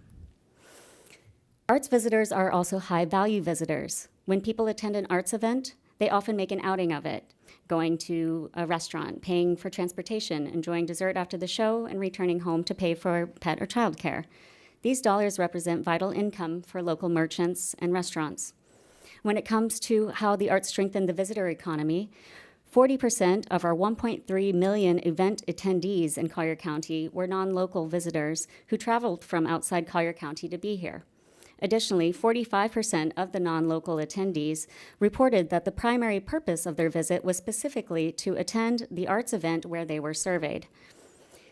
Arts visitors are also high-value visitors. When people attend an arts event, they often make an outing of it, going to a restaurant, paying for transportation, enjoying dessert after the show, and returning home to pay for pet or childcare. These dollars represent vital income for local merchants and restaurants. When it comes to how the arts strengthen the visitor economy, 40% of our 1.3 million event attendees in Collier County were non-local visitors who traveled from outside Collier County to be here. Additionally, 45% of the non-local attendees reported that the primary purpose of their visit was specifically to attend the arts event where they were surveyed.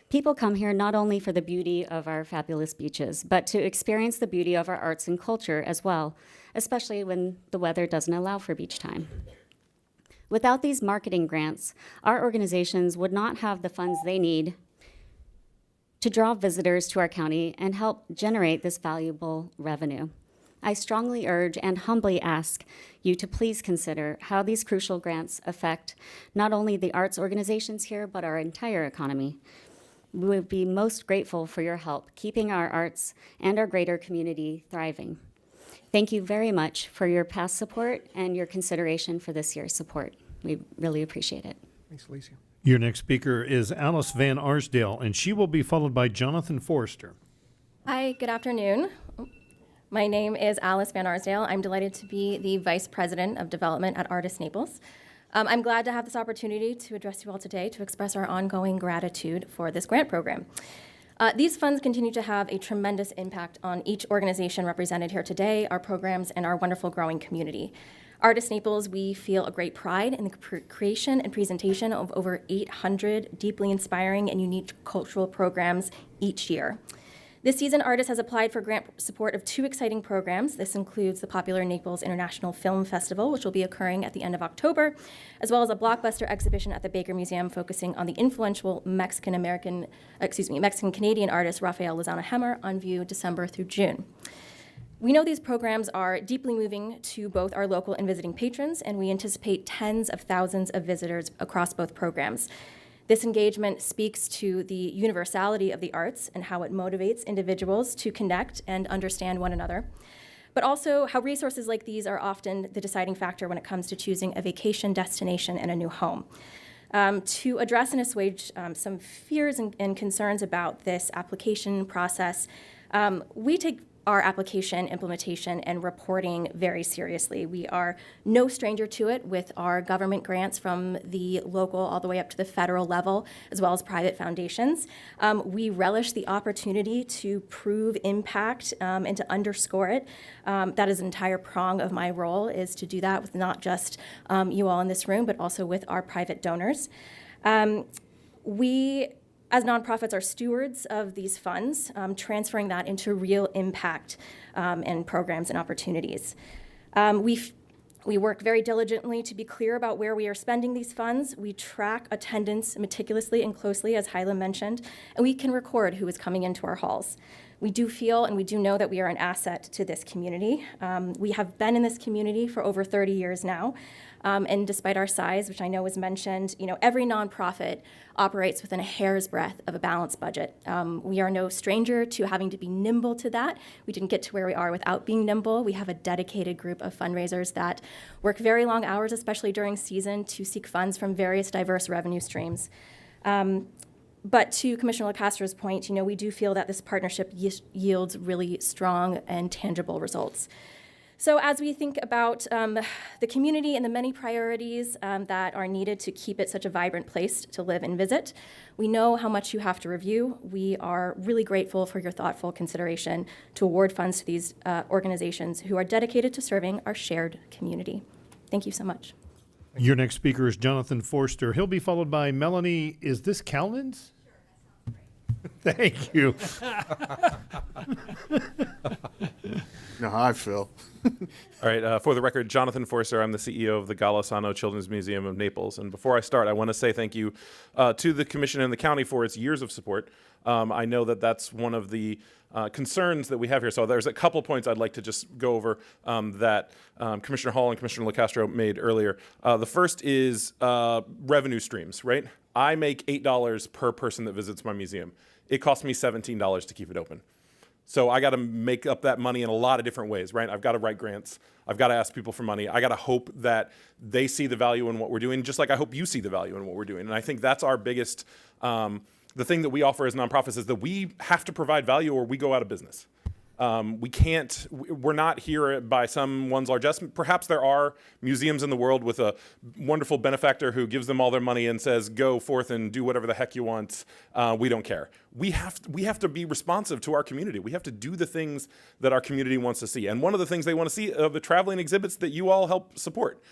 People come here not only for the beauty of our fabulous beaches, but to experience the beauty of our arts and culture as well, especially when the weather doesn't allow for beach time. Without these marketing grants, our organizations would not have the funds they need to draw visitors to our county and help generate this valuable revenue. I strongly urge and humbly ask you to please consider how these crucial grants affect not only the arts organizations here, but our entire economy. We would be most grateful for your help keeping our arts and our greater community thriving. Thank you very much for your past support and your consideration for this year's support. We really appreciate it. Thanks, Alicia. Your next speaker is Alice Van Arsdale, and she will be followed by Jonathan Forrester. Hi, good afternoon. My name is Alice Van Arsdale. I'm delighted to be the Vice President of Development at Artis Naples. I'm glad to have this opportunity to address you all today to express our ongoing gratitude for this grant program. These funds continue to have a tremendous impact on each organization represented here today, our programs, and our wonderful growing community. Artis Naples, we feel a great pride in the creation and presentation of over 800 deeply inspiring and unique cultural programs each year. This season, Artis has applied for grant support of 2 exciting programs. This includes the popular Naples International Film Festival, which will be occurring at the end of October, as well as a blockbuster exhibition at the Baker Museum focusing on the influential Mexican-Canadian artist Rafael Lozano Hemmer, on view December through June. We know these programs are deeply moving to both our local and visiting patrons, and we anticipate tens of thousands of visitors across both programs. This engagement speaks to the universality of the arts and how it motivates individuals to connect and understand one another, but also how resources like these are often the deciding factor when it comes to choosing a vacation destination and a new home. To address and assuage some fears and concerns about this application process, we take our application, implementation, and reporting very seriously. We are no stranger to it with our government grants from the local all the way up to the federal level, as well as private foundations. We relish the opportunity to prove impact and to underscore it. That is an entire prong of my role, is to do that with not just you all in this room, but also with our private donors. We, as nonprofits, are stewards of these funds, transferring that into real impact and programs and opportunities. We work very diligently to be clear about where we are spending these funds. We track attendance meticulously and closely, as Hyla mentioned, and we can record who is coming into our halls. We do feel and we do know that we are an asset to this community. We have been in this community for over 30 years now. And despite our size, which I know was mentioned, every nonprofit operates within a hair's breadth of a balanced budget. We are no stranger to having to be nimble to that. We didn't get to where we are without being nimble. We have a dedicated group of fundraisers that work very long hours, especially during season, to seek funds from various diverse revenue streams. But to Commissioner LaCastro's point, we do feel that this partnership yields really strong and tangible results. So as we think about the community and the many priorities that are needed to keep it such a vibrant place to live and visit, we know how much you have to review. We are really grateful for your thoughtful consideration to award funds to these organizations who are dedicated to serving our shared community. Thank you so much. Your next speaker is Jonathan Forster. He'll be followed by Melanie, is this Calnins? Thank you. No, hi, Phil. All right, for the record, Jonathan Forster, I'm the CEO of the Golisano Children's Museum of Naples. And before I start, I want to say thank you to the Commission and the county for its years of support. I know that that's one of the concerns that we have here. So there's a couple points I'd like to just go over that Commissioner Hall and Commissioner LaCastro made earlier. The first is revenue streams, right? I make $8 per person that visits my museum. It costs me $17 to keep it open. So I got to make up that money in a lot of different ways, right? I've got to write grants. I've got to ask people for money. I got to hope that they see the value in what we're doing, just like I hope you see the value in what we're doing. And I think that's our biggest, the thing that we offer as nonprofits is that we have to provide value or we go out of business. We're not here by someone's largesse. Perhaps there are museums in the world with a wonderful benefactor who gives them all their money and says, go forth and do whatever the heck you want. We don't care. We have to be responsive to our community. We have to do the things that our community wants to see. And one of the things they want to see are the traveling exhibits that you all help support.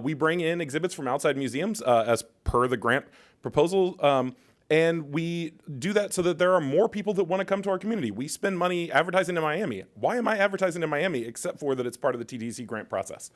We bring in exhibits from outside museums as per the grant proposal. And we do that so that there are more people that want to come to our community. We spend money advertising in Miami. Why am I advertising in Miami except for that it's part of the TDC grant process?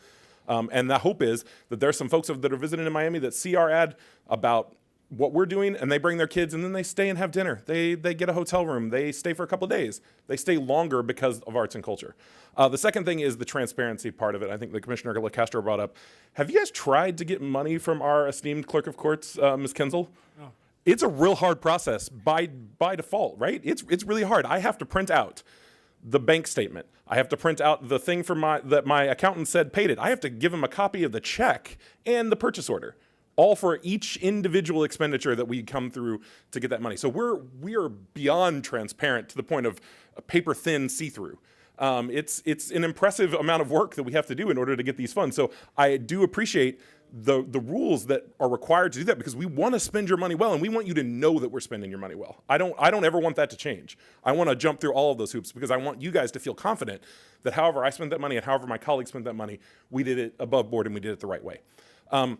And the hope is that there's some folks that are visiting in Miami that see our ad about what we're doing and they bring their kids and then they stay and have dinner. They get a hotel room. They stay for a couple of days. They stay longer because of arts and culture. The second thing is the transparency part of it. I think the Commissioner LaCastro brought up. Have you guys tried to get money from our esteemed clerk of courts, Ms. Kenzel? No. It's a real hard process by default, right? It's really hard. I have to print out the bank statement. I have to print out the thing that my accountant said paid it. I have to give him a copy of the check and the purchase order, all for each individual expenditure that we come through to get that money. So we are beyond transparent to the point of paper thin see-through. It's an impressive amount of work that we have to do in order to get these funds. So I do appreciate the rules that are required to do that because we want to spend your money well and we want you to know that we're spending your money well. I don't ever want that to change. I want to jump through all of those hoops because I want you guys to feel confident that however I spent that money and however my colleagues spent that money, we did it above board and we did it the right way. And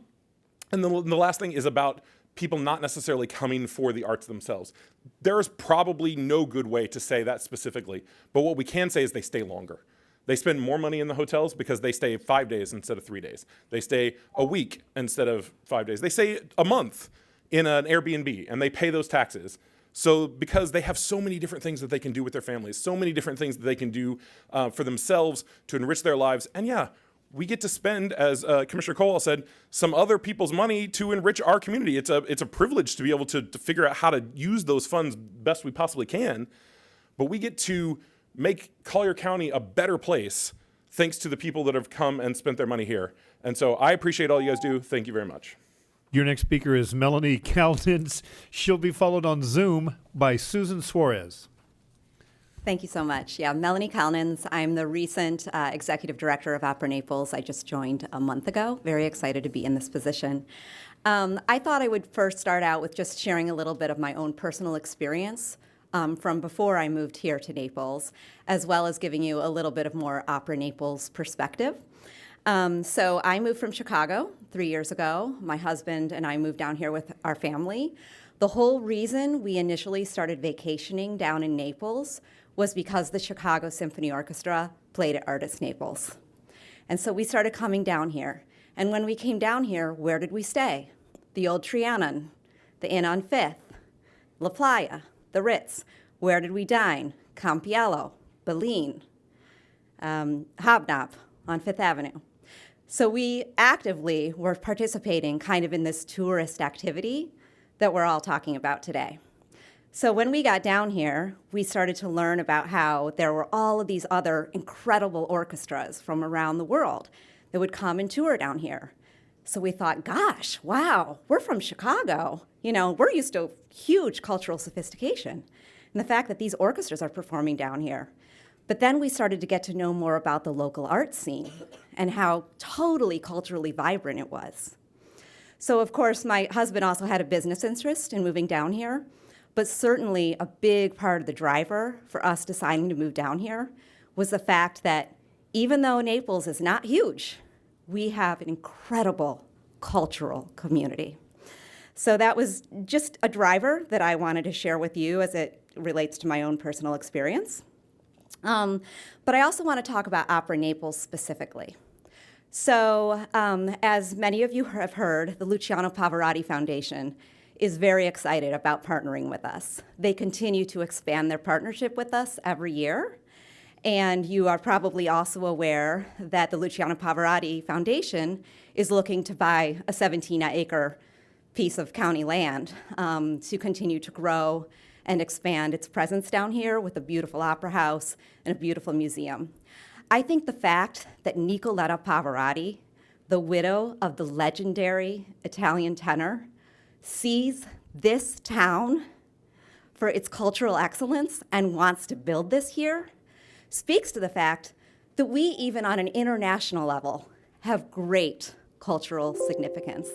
the last thing is about people not necessarily coming for the arts themselves. There is probably no good way to say that specifically, but what we can say is they stay longer. They spend more money in the hotels because they stay 5 days instead of 3 days. They stay a week instead of 5 days. They stay a month in an Airbnb and they pay those taxes. So because they have so many different things that they can do with their families, so many different things that they can do for themselves to enrich their lives. And yeah, we get to spend, as Commissioner Cole said, some other people's money to enrich our community. It's a privilege to be able to figure out how to use those funds best we possibly can. But we get to make Collier County a better place thanks to the people that have come and spent their money here. And so I appreciate all you guys do. Thank you very much. Your next speaker is Melanie Calnins. She'll be followed on Zoom by Susan Suarez. Thank you so much. Yeah, Melanie Calnins. I'm the recent Executive Director of Opera Naples. I just joined a month ago. Very excited to be in this position. I thought I would first start out with just sharing a little bit of my own personal experience from before I moved here to Naples, as well as giving you a little bit of more Opera Naples perspective. So I moved from Chicago 3 years ago. My husband and I moved down here with our family. The whole reason we initially started vacationing down in Naples was because the Chicago Symphony Orchestra played at Artis Naples. And so we started coming down here. And when we came down here, where did we stay? The old Trianon, the Inn on 5th, La Playa, the Ritz. Where did we dine? Campiello, Belen, Hobnob on Fifth Avenue. So we actively were participating kind of in this tourist activity that we're all talking about today. So when we got down here, we started to learn about how there were all of these other incredible orchestras from around the world that would come and tour down here. So we thought, gosh, wow, we're from Chicago. You know, we're used to huge cultural sophistication. And the fact that these orchestras are performing down here. But then we started to get to know more about the local art scene and how totally culturally vibrant it was. So of course, my husband also had a business interest in moving down here, but certainly a big part of the driver for us deciding to move down here was the fact that even though Naples is not huge, we have an incredible cultural community. So that was just a driver that I wanted to share with you as it relates to my own personal experience. But I also want to talk about Opera Naples specifically. So as many of you have heard, the Luciano Pavarotti Foundation is very excited about partnering with us. They continue to expand their partnership with us every year. And you are probably also aware that the Luciano Pavarotti Foundation is looking to buy a 17-acre piece of county land to continue to grow and expand its presence down here with a beautiful opera house and a beautiful museum. I think the fact that Nicoletta Pavarotti, the widow of the legendary Italian tenor, sees this town for its cultural excellence and wants to build this here speaks to the fact that we, even on an international level, have great cultural significance.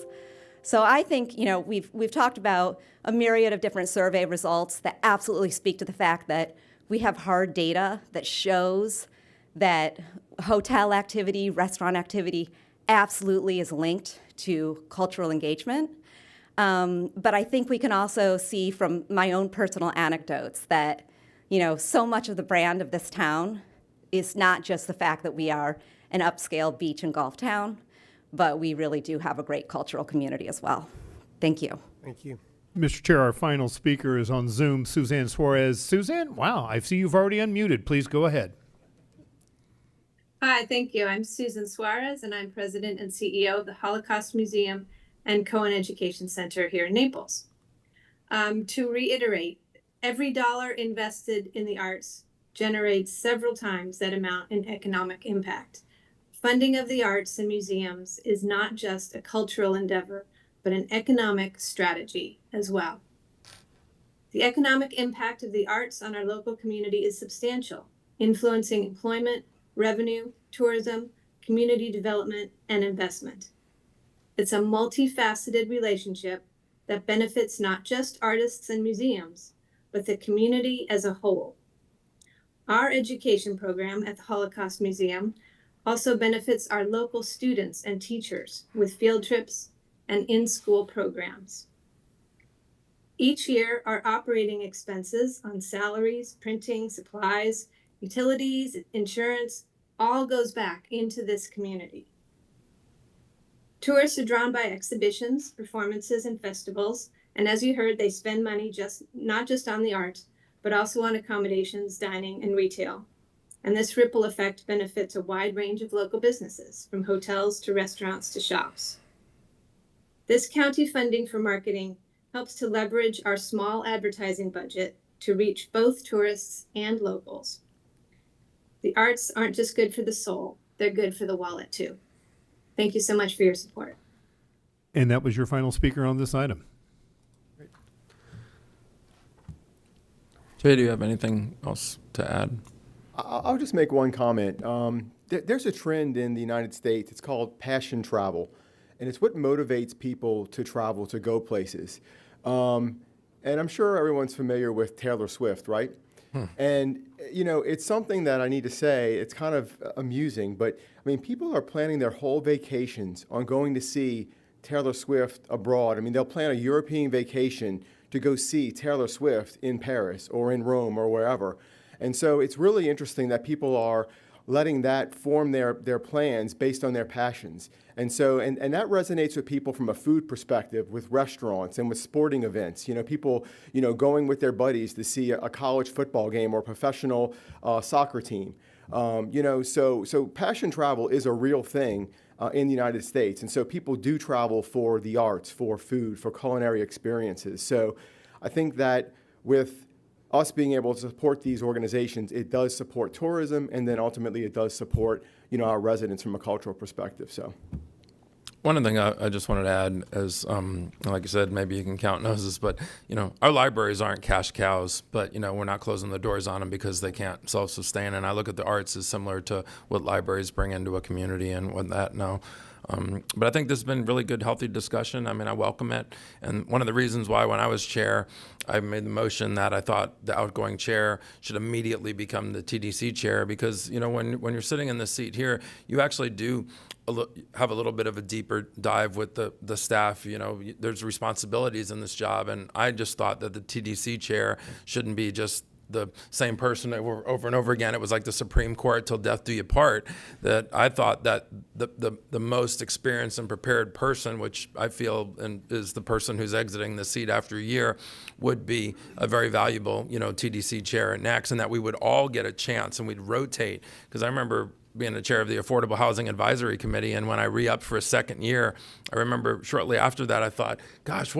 So I think, we've talked about a myriad of different survey results that absolutely speak to the fact that we have hard data that shows that hotel activity, restaurant activity absolutely is linked to cultural engagement. But I think we can also see from my own personal anecdotes that, so much of the brand of this town is not just the fact that we are an upscale beach and golf town, but we really do have a great cultural community as well. Thank you. Thank you. Mr. Chair, our final speaker is on Zoom, Suzanne Suarez. Suzanne, wow, I see you've already unmuted. Please go ahead. Hi, thank you. I'm Susan Suarez, and I'm President and CEO of the Holocaust Museum and Cohen Education Center here in Naples. To reiterate, every dollar invested in the arts generates several times that amount in economic impact. Funding of the arts and museums is not just a cultural endeavor, but an economic strategy as well. The economic impact of the arts on our local community is substantial, influencing employment, revenue, tourism, community development, and investment. It's a multifaceted relationship that benefits not just artists and museums, but the community as a whole. Our education program at the Holocaust Museum also benefits our local students and teachers with field trips and in-school programs. Each year, our operating expenses on salaries, printing, supplies, utilities, insurance, all goes back into this community. Tourists are drawn by exhibitions, performances, and festivals, and as you heard, they spend money not just on the arts, but also on accommodations, dining, and retail. And this ripple effect benefits a wide range of local businesses, from hotels to restaurants to shops. This county funding for marketing helps to leverage our small advertising budget to reach both tourists and locals. The arts aren't just good for the soul, they're good for the wallet too. Thank you so much for your support. And that was your final speaker on this item. Jay, do you have anything else to add? I'll just make one comment. There's a trend in the United States. It's called passion travel, and it's what motivates people to travel, to go places. And I'm sure everyone's familiar with Taylor Swift, right? And, it's something that I need to say, it's kind of amusing, but people are planning their whole vacations on going to see Taylor Swift abroad. They'll plan a European vacation to go see Taylor Swift in Paris or in Rome or wherever. And so it's really interesting that people are letting that form their plans based on their passions. And so, and that resonates with people from a food perspective, with restaurants and with sporting events. People, going with their buddies to see a college football game or a professional soccer team. So passion travel is a real thing in the United States. And so people do travel for the arts, for food, for culinary experiences. So I think that with us being able to support these organizations, it does support tourism, and then ultimately it does support, our residents from a cultural perspective. So, one thing I just wanted to add is, like you said, maybe you can count noses, but, our libraries aren't cash cows, but, we're not closing the doors on them because they can't self-sustain. And I look at the arts as similar to what libraries bring into a community and what that now. But I think this has been really good, healthy discussion. I mean, I welcome it. And one of the reasons why when I was chair, I made the motion that I thought the outgoing chair should immediately become the TDC chair because, when you're sitting in the seat here, you actually do have a little bit of a deeper dive with the staff. There's responsibilities in this job. And I just thought that the TDC chair shouldn't be just the same person over and over again. It was like the Supreme Court, till death do you part. That I thought that the most experienced and prepared person, which I feel and is the person who's exiting the seat after a year, would be a very valuable, TDC chair at next, and that we would all get a chance and we'd rotate. Because I remember being the chair of the Affordable Housing Advisory Committee, and when I re-upped for a second year, I remember shortly after that I thought, gosh,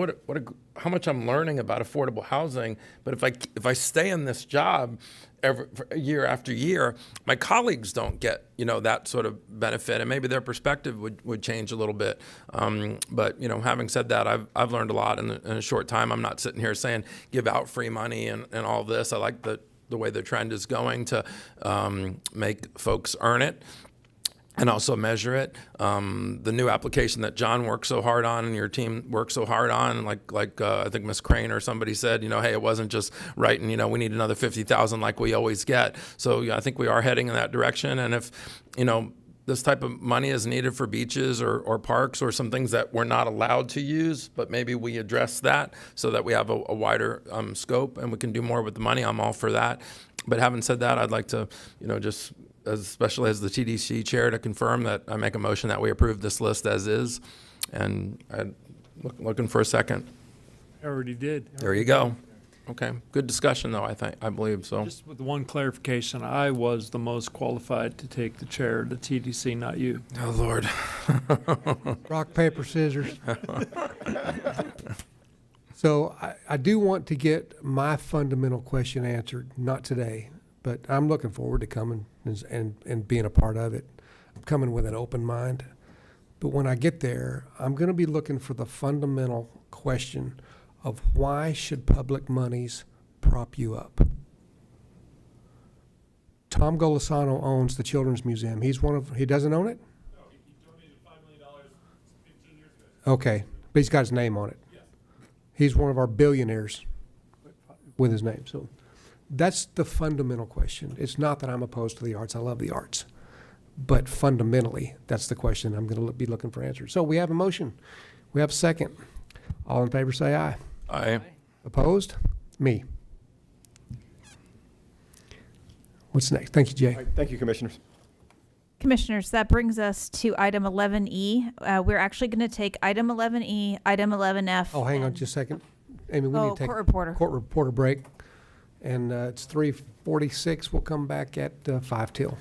how much I'm learning about affordable housing. But if I stay in this job year after year, my colleagues don't get that sort of benefit, and maybe their perspective would change a little bit. But having said that, I've learned a lot in a short time. I'm not sitting here saying give out free money and all this. I like the way the trend is going to make folks earn it and also measure it. The new application that John worked so hard on and your team worked so hard on, like I think Ms. Crane or somebody said, hey, it wasn't just writing, we need another 50,000 like we always get. So I think we are heading in that direction. And if, this type of money is needed for beaches or parks or some things that we're not allowed to use, but maybe we address that so that we have a wider scope and we can do more with the money. I'm all for that. But having said that, I'd like to, just especially as the TDC chair, to confirm that I make a motion that we approve this list as is. And I'm looking for a second. I already did. There you go. Okay, good discussion though, I believe so. Just with one clarification, I was the most qualified to take the chair of the TDC, not you. Oh, Lord. Rock, paper, scissors. So I do want to get my fundamental question answered, not today, but I'm looking forward to coming and being a part of it. I'm coming with an open mind. But when I get there, I'm going to be looking for the fundamental question of why should public monies prop you up? Tom Golisano owns the Children's Museum. He doesn't own it? No, he donated $5 million 15 years ago. Okay, but he's got his name on it. Yes. He's one of our billionaires with his name. So that's the fundamental question. It's not that I'm opposed to the arts. I love the arts. But fundamentally, that's the question I'm going to be looking for answers. So we have a motion. We have a second. All in favor say aye. Aye. Opposed? Me. What's next? Thank you, Jay. All right, thank you, Commissioners. Commissioners, that brings us to item 11E. We're actually going to take item 11E, item 11F. Oh, hang on just a second. Amy, we need to take court reporter. Court reporter break. And it's 3:46. We'll come back at 5 till.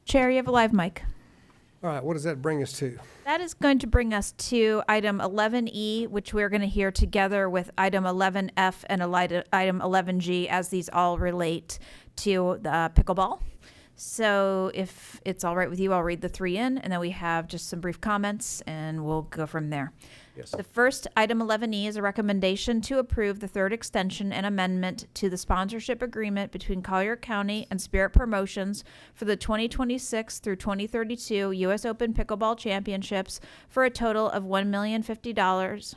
Chair, you have a live mic. All right, what does that bring us to? That is going to bring us to item 11E, which we're going to hear together with item 11F and item 11G, as these all relate to the pickleball. So if it's all right with you, I'll read the three in, and then we have just some brief comments, and we'll go from there. Yes. The first, item 11E, is a recommendation to approve the third extension and amendment to the sponsorship agreement between Collier County and Spirit Promotions for the 2026 through 2032 U.S. Open Pickleball Championships for a total of $1,050,000.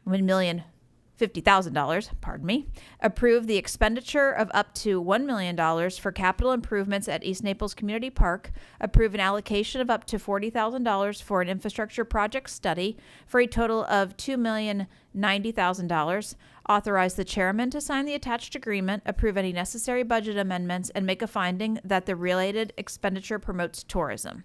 $1,050,000, pardon me, approve the expenditure of up to $1 million for capital improvements at East Naples Community Park, approve an allocation of up to $40,000 for an infrastructure project study for a total of $2,090,000, authorize the chairman to sign the attached agreement, approve any necessary budget amendments, and make a finding that the related expenditure promotes tourism.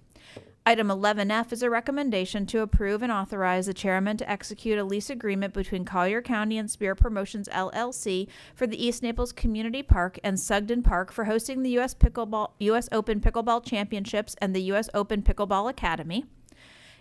Item 11F is a recommendation to approve and authorize the chairman to execute a lease agreement between Collier County and Spirit Promotions, LLC for the East Naples Community Park and Sugden Park for hosting the U.S. Open Pickleball Championships and the U.S. Open Pickleball Academy.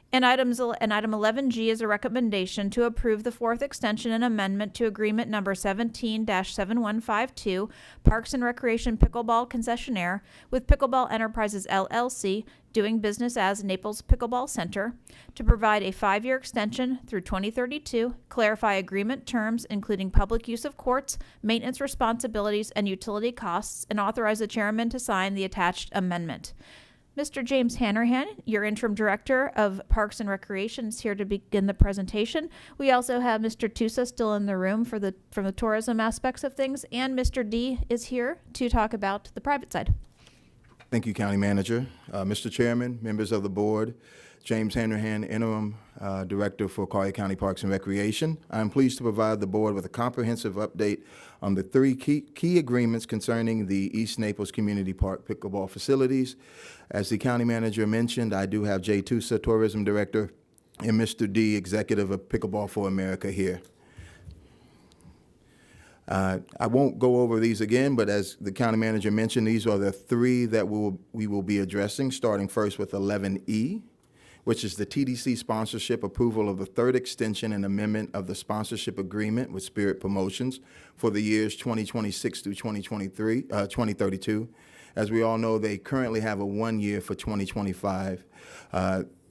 And item 11G is a recommendation to approve the fourth extension and amendment to agreement number 17-7152, Parks and Recreation Pickleball Concessionaire with Pickleball Enterprises, LLC, doing business as Naples Pickleball Center, to provide a 5-year extension through 2032, clarify agreement terms including public use of courts, maintenance responsibilities, and utility costs, and authorize the chairman to sign the attached amendment. Mr. James Hanrahan, your interim director of Parks and Recreation, is here to begin the presentation. We also have Mr. Tusa still in the room from the tourism aspects of things, and Mr. D is here to talk about the private side. Thank you, County Manager. Mr. Chairman, members of the board, James Hanrahan, interim director for Collier County Parks and Recreation. I'm pleased to provide the board with a comprehensive update on the three key agreements concerning the East Naples Community Park pickleball facilities. As the county manager mentioned, I do have Jay Tusa, tourism director, and Mr. D, executive of Pickleball for America, here. I won't go over these again, but as the county manager mentioned, these are the three that we will be addressing, starting first with 11E, which is the TDC sponsorship approval of the third extension and amendment of the sponsorship agreement with Spirit Promotions for the years 2026 through 2032. As we all know, they currently have a 1 year for 2025.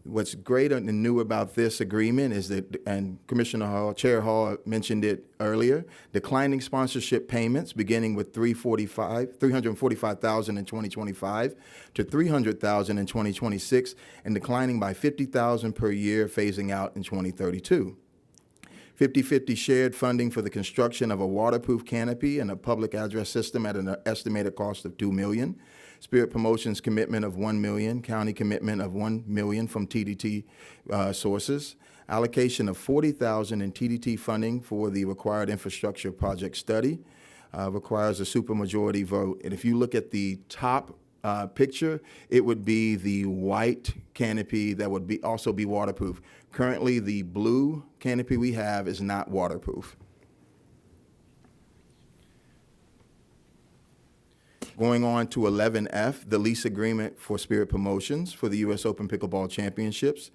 What's great and new about this agreement is that, and Commissioner Hall, Chair Hall mentioned it earlier, declining sponsorship payments beginning with $345,000 in 2025 to $300,000 in 2026, and declining by $50,000 per year, phasing out in 2032. 50-50 shared funding for the construction of a waterproof canopy and a public address system at an estimated cost of $2 million. Spirit Promotions commitment of $1 million, county commitment of $1 million from TDT sources, allocation of $40,000 in TDT funding for the required infrastructure project study, requires a supermajority vote. And if you look at the top picture, it would be the white canopy that would also be waterproof. Currently, the blue canopy we have is not waterproof. Going on to 11F, the lease agreement for Spirit Promotions for the U.S. Open Pickleball Championships.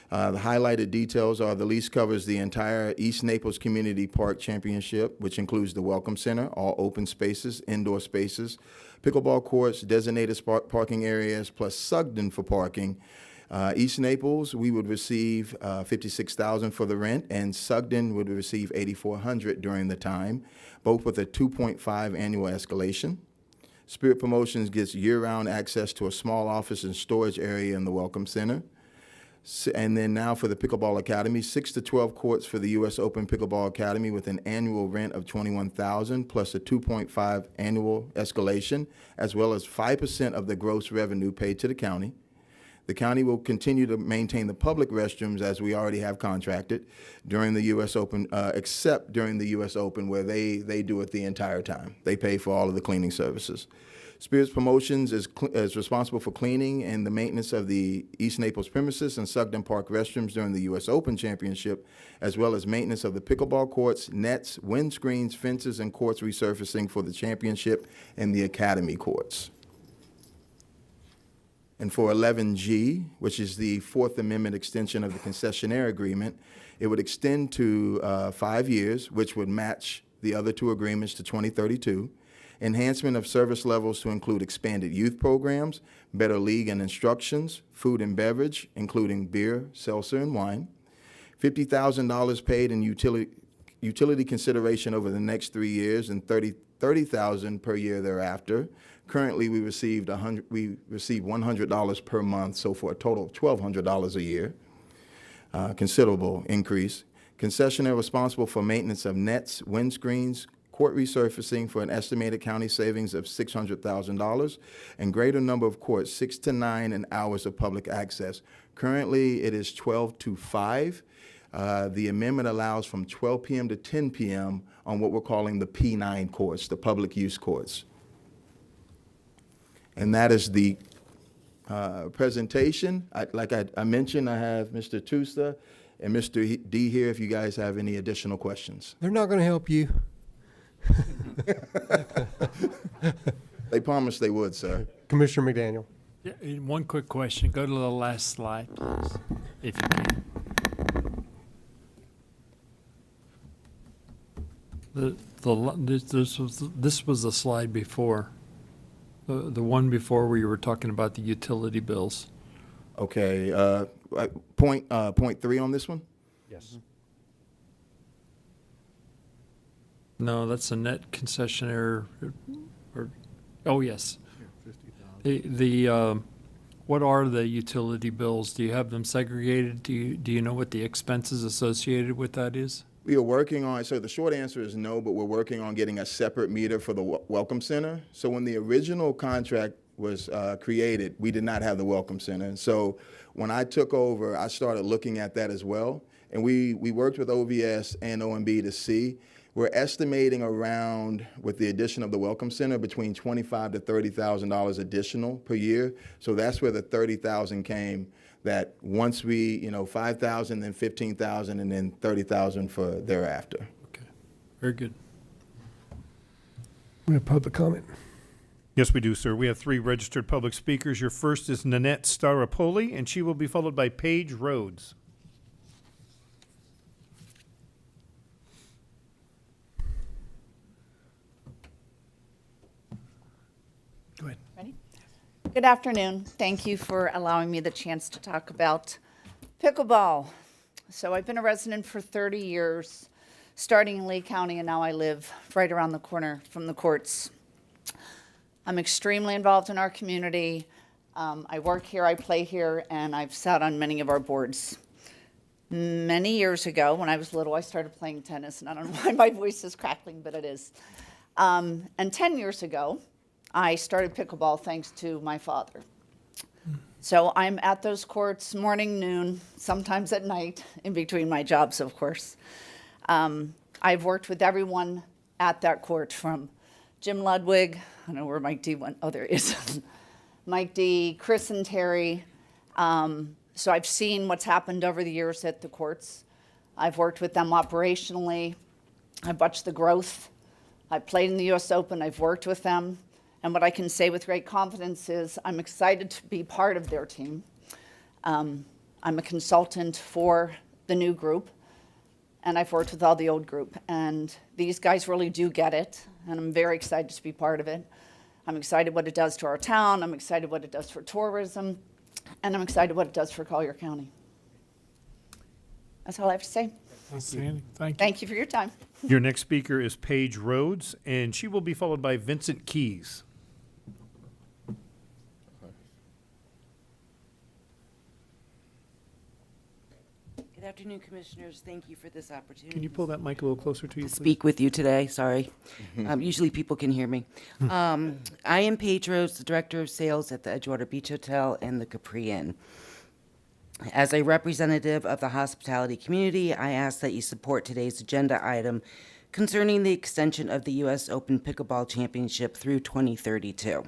The highlighted details are the lease covers the entire East Naples Community Park Championship, which includes the Welcome Center, all open spaces, indoor spaces, pickleball courts, designated parking areas, plus Sugden for parking. East Naples, we would receive $56,000 for the rent, and Sugden would receive $8,400 during the time, both with a 2.5 annual escalation. Spirit Promotions gets year-round access to a small office and storage area in the Welcome Center. And then now for the Pickleball Academy, 6 to 12 courts for the U.S. Open Pickleball Academy with an annual rent of $21,000 plus a 2.5 annual escalation, as well as 5% of the gross revenue paid to the county. The county will continue to maintain the public restrooms as we already have contracted during the U.S. Open, except during the U.S. Open where they do it the entire time. They pay for all of the cleaning services. Spirits Promotions is responsible for cleaning and the maintenance of the East Naples premises and Sugden Park restrooms during the U.S. Open Championship, as well as maintenance of the pickleball courts, nets, windscreens, fences, and courts resurfacing for the championship and the academy courts. And for 11G, which is the Fourth Amendment extension of the concessionaire agreement, it would extend to 5 years, which would match the other two agreements to 2032. Enhancement of service levels to include expanded youth programs, better league and instructions, food and beverage, including beer, seltzer, and wine. $50,000 paid in utility consideration over the next 3 years, and $30,000 per year thereafter. Currently, we receive $100 per month, so for a total of $1,200 a year. Considerable increase. Concessionaire responsible for maintenance of nets, windscreens, court resurfacing for an estimated county savings of $600,000, and greater number of courts, 6 to 9, and hours of public access. Currently, it is 12 to 5. The amendment allows from 12 p.m. to 10 p.m. on what we're calling the P9 courts, the public use courts. And that is the presentation. Like I mentioned, I have Mr. Tusta and Mr. D here if you guys have any additional questions. They're not going to help you. They promised they would, sir. Commissioner McDaniel. Yeah, and one quick question. Go to the last slide, please, if you can. This was the slide before. The one before where you were talking about the utility bills. Okay, point 3 on this one? Yes. No, that's a net concessionaire, oh, yes. What are the utility bills? Do you have them segregated? Do you know what the expenses associated with that is? We are working on, so the short answer is no, but we're working on getting a separate meter for the Welcome Center. So when the original contract was created, we did not have the Welcome Center. And so when I took over, I started looking at that as well. And we worked with OVS and OMB to see. We're estimating around, with the addition of the Welcome Center, between $25,000 to $30,000 additional per year. So that's where the $30,000 came. That once we, $5,000, then $15,000, and then $30,000 for thereafter. Okay, very good. We have public comment. Yes, we do, sir. We have 3 registered public speakers. Your first is Nanette Staropoli, and she will be followed by Paige Rhodes. Go ahead. Ready? Good afternoon. Thank you for allowing me the chance to talk about pickleball. So I've been a resident for 30 years, starting in Lee County, and now I live right around the corner from the courts. I'm extremely involved in our community. I work here, I play here, and I've sat on many of our boards. Many years ago, when I was little, I started playing tennis, and I don't know why my voice is crackling, but it is. And 10 years ago, I started pickleball thanks to my father. So I'm at those courts morning, noon, sometimes at night, in between my jobs, of course. I've worked with everyone at that court, from Jim Ludwig, I don't know where Mike D went, oh, there he is. Mike D, Chris and Terry. So I've seen what's happened over the years at the courts. I've worked with them operationally. I've watched the growth. I've played in the US Open, I've worked with them. And what I can say with great confidence is I'm excited to be part of their team. I'm a consultant for the new group, and I've worked with all the old group. And these guys really do get it, and I'm very excited to be part of it. I'm excited what it does to our town, I'm excited what it does for tourism, and I'm excited what it does for Collier County. That's all I have to say. Thank you. Thank you for your time. Your next speaker is Paige Rhodes, and she will be followed by Vincent Keys. Good afternoon, Commissioners. Thank you for this opportunity. Can you pull that mic a little closer to you, please? Speak with you today, sorry. Usually people can hear me. I am Paige Rhodes, the Director of Sales at the Edgewater Beach Hotel and the Capri Inn. As a representative of the hospitality community, I ask that you support today's agenda item concerning the extension of the U.S. Open Pickleball Championship through 2032.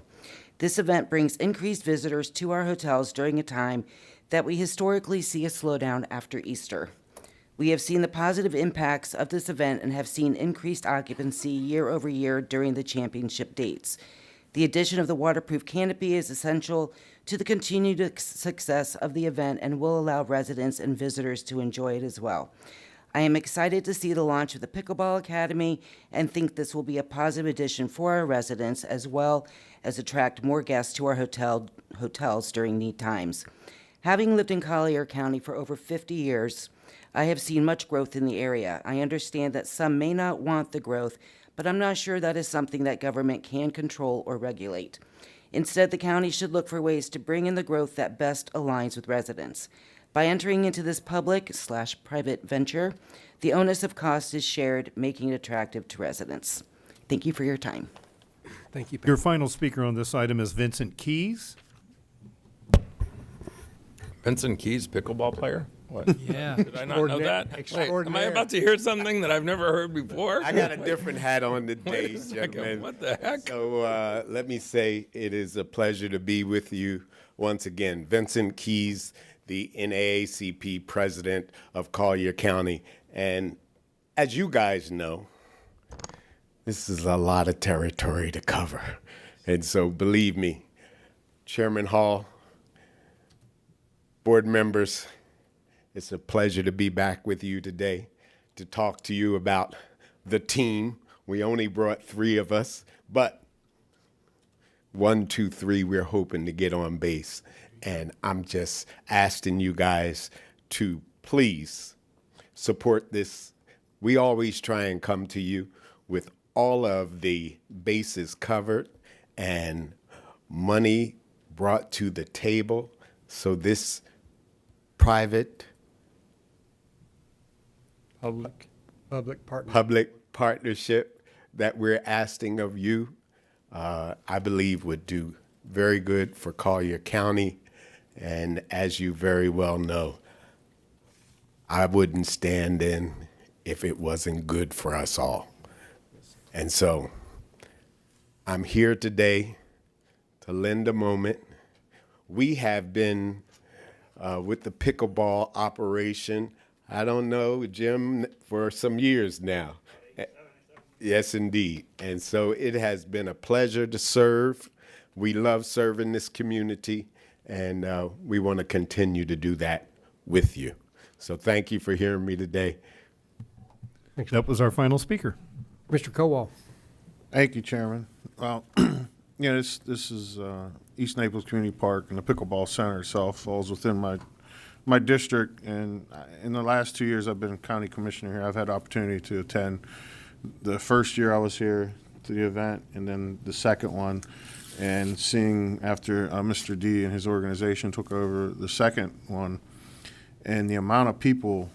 This event brings increased visitors to our hotels during a time that we historically see a slowdown after Easter. We have seen the positive impacts of this event and have seen increased occupancy year over year during the championship dates. The addition of the waterproof canopy is essential to the continued success of the event and will allow residents and visitors to enjoy it as well. I am excited to see the launch of the Pickleball Academy and think this will be a positive addition for our residents as well as attract more guests to our hotels during need times. Having lived in Collier County for over 50 years, I have seen much growth in the area. I understand that some may not want the growth, but I'm not sure that is something that government can control or regulate. Instead, the county should look for ways to bring in the growth that best aligns with residents. By entering into this public/private venture, the onus of cost is shared, making it attractive to residents. Thank you for your time. Thank you, Pat. Your final speaker on this item is Vincent Keys. Vincent Keys, pickleball player? What? Yeah. Did I not know that? Wait, am I about to hear something that I've never heard before? I got a different hat on today, Wait a second, gentlemen. what the heck? So let me say it is a pleasure to be with you once again. Vincent Keys, the NAACP president of Collier County. And as you guys know, this is a lot of territory to cover. And so believe me, Chairman Hall, board members, it's a pleasure to be back with you today to talk to you about the team. We only brought 3 of us, but 1, 2, 3, we're hoping to get on base. And I'm just asking you guys to please support this. We always try and come to you with all of the bases covered and money brought to the table. So this private public partnership that we're asking of you, I believe would do very good for Collier County. And as you very well know, I wouldn't stand in if it wasn't good for us all. And so I'm here today to lend a moment. We have been with the pickleball operation, I don't know, Jim, for some years now. Yes, indeed. And so it has been a pleasure to serve. We love serving this community, and we want to continue to do that with you. So thank you for hearing me today. That was our final speaker. Mr. Kowal. Thank you, Chairman. Well, this is East Naples Community Park, and the pickleball center itself falls within my district. And in the last 2 years I've been county commissioner here, I've had opportunity to attend the first year I was here to the event, and then the second one, and seeing after Mr. D and his organization took over the second one, and the amount of people,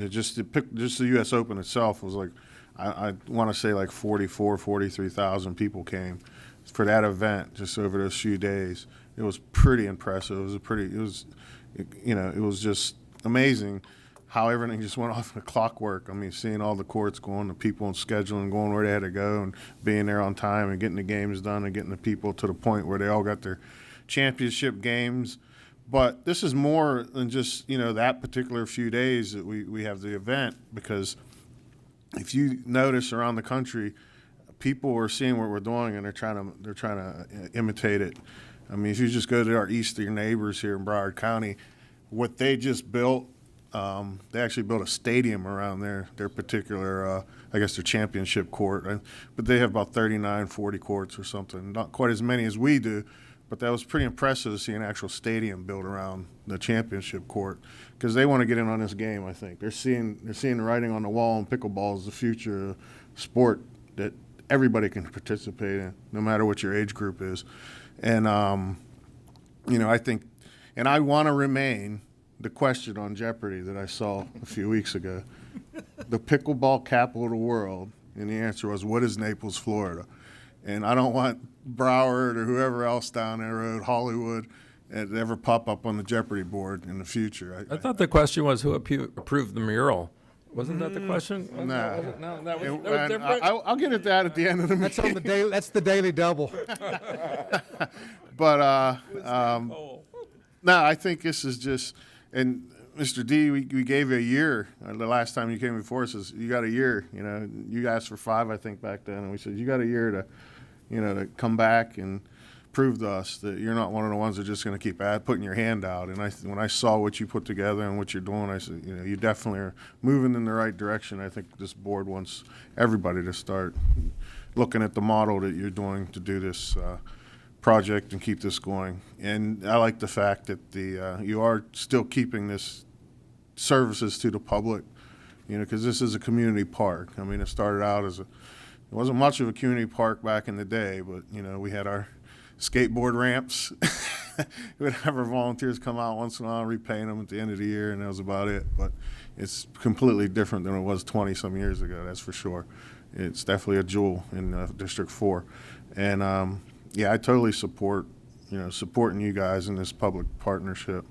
just the U.S. Open itself was like, I want to say like 43,000 people came for that event just over those few days. It was pretty impressive. It was just amazing how everything just went off the clockwork. I mean, seeing all the courts going, the people and scheduling, going where they had to go, and being there on time and getting the games done and getting the people to the point where they all got their championship games. But this is more than just, that particular few days that we have the event, because if you notice around the country, people are seeing what we're doing and they're trying to imitate it. I mean, if you just go to our eastern neighbors here in Broward County, what they just built, they actually built a stadium around their particular, their championship court. But they have about 39, 40 courts or something. Not quite as many as we do, but that was pretty impressive to see an actual stadium built around the championship court, because they want to get in on this game. I think they're seeing the writing on the wall, and pickleball is the future sport that everybody can participate in, no matter what your age group is. And I think, and I want to remain the question on Jeopardy that I saw a few weeks ago, the pickleball capital of the world, and the answer was, what is Naples, Florida? And I don't want Broward or whoever else down there road, Hollywood, to ever pop up on the Jeopardy board in the future. I thought the question was who approved the mural. Wasn't that the question? Nah. No, that was different. I'll get at that at the end of the meeting. That's on the daily. That's the daily double. But no, I think this is just, and Mr. D, we gave you a year. The last time you came before us, you got a year. You asked for 5, I think, back then, and we said you got a year to come back and prove to us that you're not one of the ones that are just going to keep putting your hand out. And when I saw what you put together and what you're doing, I said, you definitely are moving in the right direction. I think this board wants everybody to start looking at the model that you're doing to do this project and keep this going. And I like the fact that you are still keeping this services to the public, because this is a community park. I mean, it started out it wasn't much of a community park back in the day, but, we had our skateboard ramps. We would have our volunteers come out once in a while, repaint them at the end of the year, and that was about it. But it's completely different than it was 20-some years ago, that's for sure. It's definitely a jewel in District 4. And, I totally support, supporting you guys in this public partnership,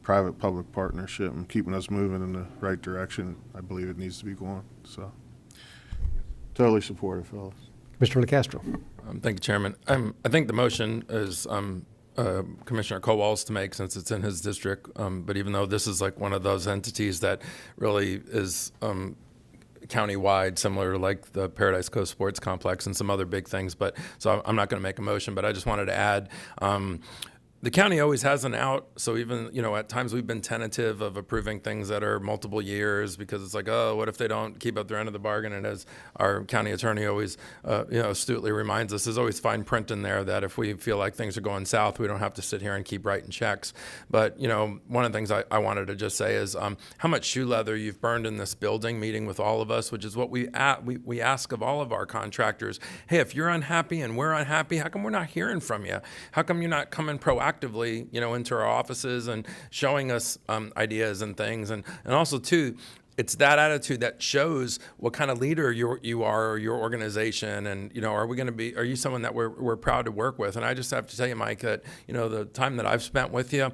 private-public partnership, and keeping us moving in the right direction. I believe it needs to be going. So, totally support it, fellas. Mr. LaCastro. Thank you, Chairman. I think the motion is Commissioner Kowal's to make since it's in his district. But even though this is like one of those entities that really is countywide, similar to like the Paradise Coast Sports Complex and some other big things. But so I'm not going to make a motion, but I just wanted to add. The county always has an out, so even, at times we've been tentative of approving things that are multiple years because it's like, oh, what if they don't keep up their end of the bargain? And as our county attorney always, astutely reminds us, there's always fine print in there that if we feel like things are going south, we don't have to sit here and keep writing checks. But, one of the things I wanted to just say is how much shoe leather you've burned in this building, meeting with all of us, which is what we ask of all of our contractors. Hey, if you're unhappy and we're unhappy, how come we're not hearing from you? How come you're not coming proactively, into our offices and showing us ideas and things, and also too, it's that attitude that shows what kind of leader you are, or your organization, and are you someone that we're proud to work with? And I just have to tell you, Mike, that the time that I've spent with you,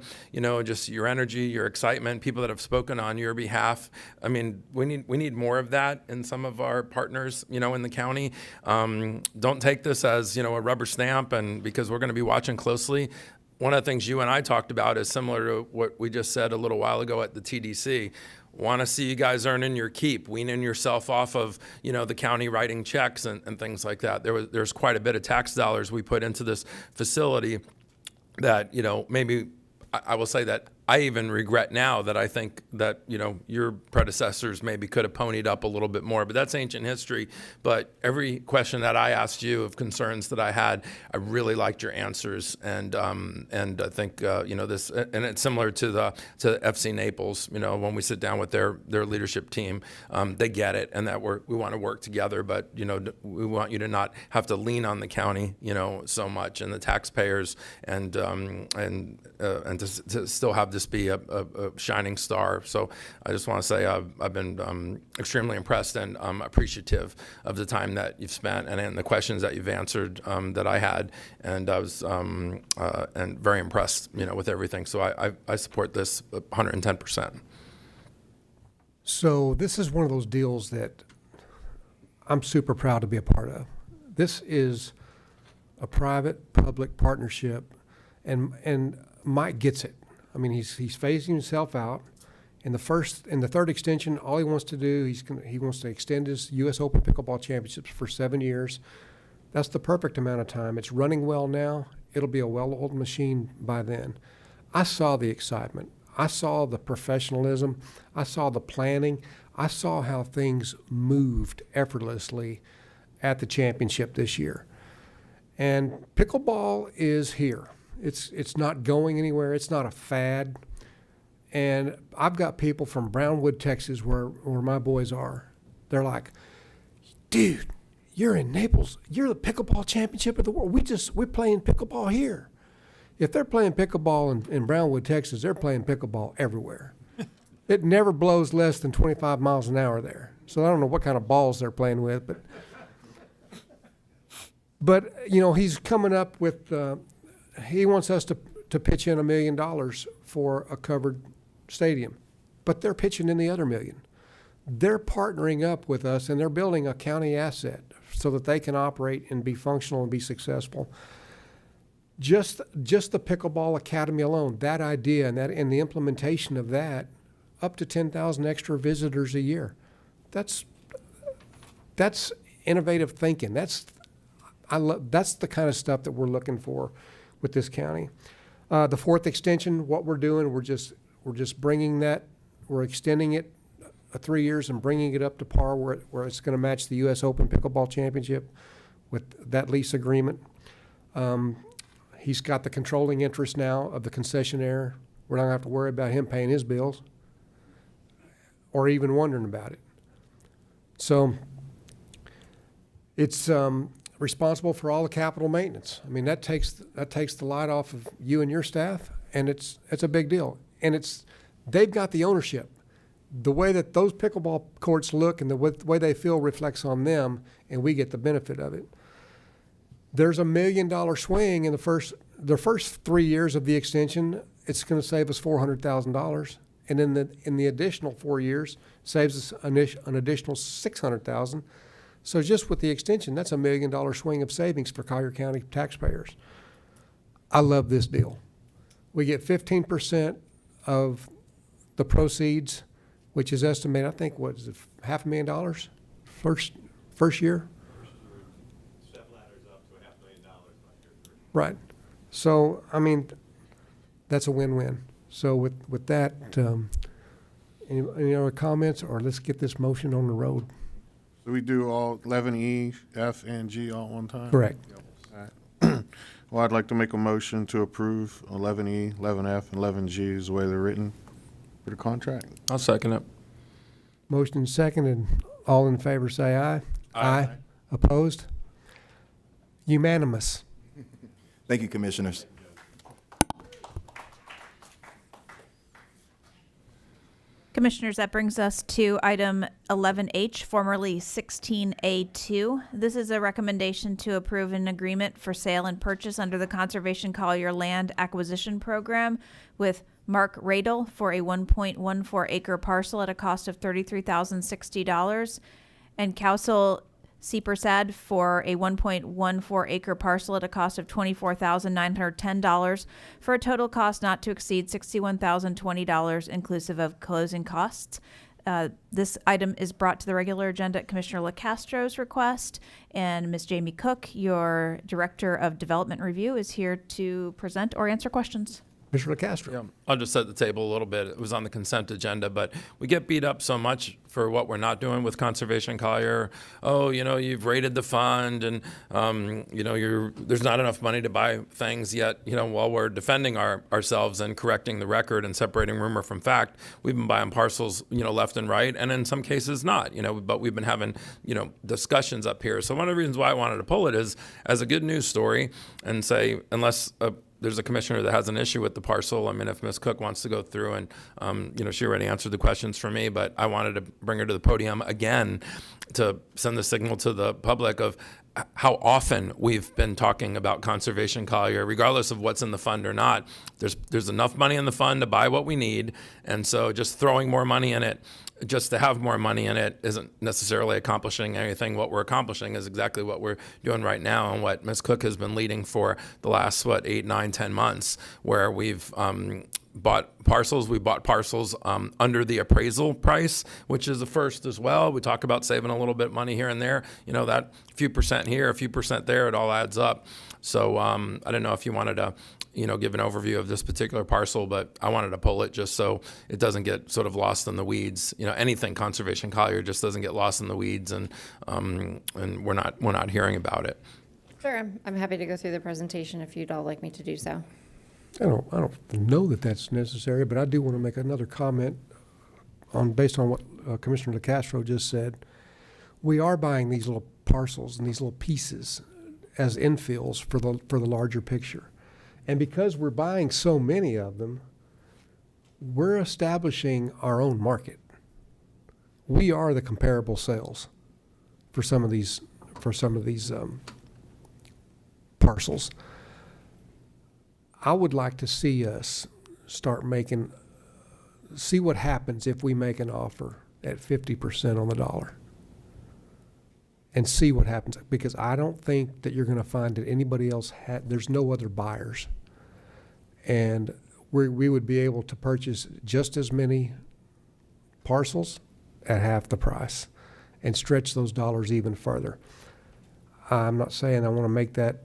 just your energy, your excitement, people that have spoken on your behalf. I mean, we need more of that in some of our partners, in the county. Don't take this as a rubber stamp, and because we're going to be watching closely. One of the things you and I talked about is similar to what we just said a little while ago at the TDC. Want to see you guys earning your keep, weaning yourself off of, the county writing checks and things like that. There's quite a bit of tax dollars we put into this facility that, maybe I will say that I even regret now that I think that, your predecessors maybe could have ponied up a little bit more, but that's ancient history. But every question that I asked you of concerns that I had, I really liked your answers. And I think, this, and it's similar to FC Naples, when we sit down with their leadership team, they get it, and that we want to work together, but, we want you to not have to lean on the county, so much, and the taxpayers, and to still have this be a shining star. So I just want to say I've been extremely impressed and appreciative of the time that you've spent and the questions that you've answered that I had, and I was and very impressed, with everything. So I support this 110%. So this is one of those deals that I'm super proud to be a part of. This is a private-public partnership, and Mike gets it. I mean, he's phasing himself out. In the third extension, all he wants to do, he wants to extend his U.S. Open Pickleball Championships for 7 years. That's the perfect amount of time. It's running well now. It'll be a well-oiled machine by then. I saw the excitement. I saw the professionalism. I saw the planning. I saw how things moved effortlessly at the championship this year. And pickleball is here. It's not going anywhere. It's not a fad. And I've got people from Brownwood, Texas, where my boys are. They're like, dude, you're in Naples. You're the pickleball championship of the world. We're playing pickleball here. If they're playing pickleball in Brownwood, Texas, they're playing pickleball everywhere. It never blows less than 25 miles an hour there. So I don't know what kind of balls they're playing with, but he's coming up with. He wants us to pitch in $1 million for a covered stadium, but they're pitching in the other $1 million. They're partnering up with us, and they're building a county asset so that they can operate and be functional and be successful. Just the Pickleball Academy alone, that idea and the implementation of that, up to 10,000 extra visitors a year. That's innovative thinking. that's the kind of stuff that we're looking for with this county. The fourth extension, what we're doing, we're just bringing that, we're extending it 3 years and bringing it up to par where it's going to match the U.S. Open Pickleball Championship with that lease agreement. He's got the controlling interest now of the concessionaire. We're not going to have to worry about him paying his bills or even wondering about it. So it's responsible for all the capital maintenance. I mean, that takes the light off of you and your staff, and it's a big deal. And they've got the ownership. The way that those pickleball courts look and the way they feel reflects on them, and we get the benefit of it. There's $1 million swing in the first 3 years of the extension. It's going to save us $400,000, and in the additional 4 years saves us an additional $600,000. So just with the extension, that's $1 million swing of savings for Collier County taxpayers. I love this deal. We get 15% of the proceeds, which is estimated, I think, what is it, $500,000 first year? Right. So, I mean, that's a win-win. So with that, any other comments, or let's get this motion on the road? So we do all 11E, F, and G all at one time? Correct. All right. Well, I'd like to make a motion to approve 11E, 11F, and 11G is the way they're written for the contract. I'll second it. Motion seconded. All in favor say aye. Aye. Opposed? Unanimous. Thank you, Commissioners. Commissioners, that brings us to item 11H, formerly 16A2. This is a recommendation to approve an agreement for sale and purchase under the Conservation Collier Land Acquisition Program with Mark Radel for a 1.14 acre parcel at a cost of $33,060, and Council Seepersad for a 1.14 acre parcel at a cost of $24,910 for a total cost not to exceed $61,020 inclusive of closing costs. This item is brought to the regular agenda at Commissioner LaCastro's request, and Ms. Jamie Cook, your Director of Development Review, is here to present or answer questions. Mr. LaCastro. Yeah, I'll just set the table a little bit. It was on the consent agenda, but we get beat up so much for what we're not doing with Conservation Collier. Oh, you've raided the fund, and there's not enough money to buy things yet. While we're defending ourselves and correcting the record and separating rumor from fact, we've been buying parcels, left and right, and in some cases not. But we've been having, discussions up here. So one of the reasons why I wanted to pull it is as a good news story, and say unless there's a commissioner that has an issue with the parcel. I mean, if Ms. Cook wants to go through and, she already answered the questions for me, but I wanted to bring her to the podium again to send the signal to the public of how often we've been talking about Conservation Collier, regardless of what's in the fund or not. There's enough money in the fund to buy what we need, and so just throwing more money in it just to have more money in it isn't necessarily accomplishing anything. What we're accomplishing is exactly what we're doing right now and what Ms. Cook has been leading for the last, 8, 9, 10 months, where we've bought parcels. We bought parcels under the appraisal price, which is a first as well. We talk about saving a little bit of money here and there. That few percent here, a few percent there, it all adds up. So I don't know if you wanted to give an overview of this particular parcel, but I wanted to pull it just so it doesn't get sort of lost in the weeds. Anything Conservation Collier just doesn't get lost in the weeds, and we're not hearing about it. Sure, I'm happy to go through the presentation if you'd all like me to do so. I don't know that that's necessary, but I do want to make another comment based on what Commissioner LaCastro just said. We are buying these little parcels and these little pieces as infills for the larger picture. And because we're buying so many of them, we're establishing our own market. We are the comparable sales for some of these parcels. I would like to see us see what happens if we make an offer at 50% on the dollar and see what happens, because I don't think that you're going to find that anybody else there's no other buyers. And we would be able to purchase just as many parcels at half the price and stretch those dollars even further. I'm not saying I want to make that,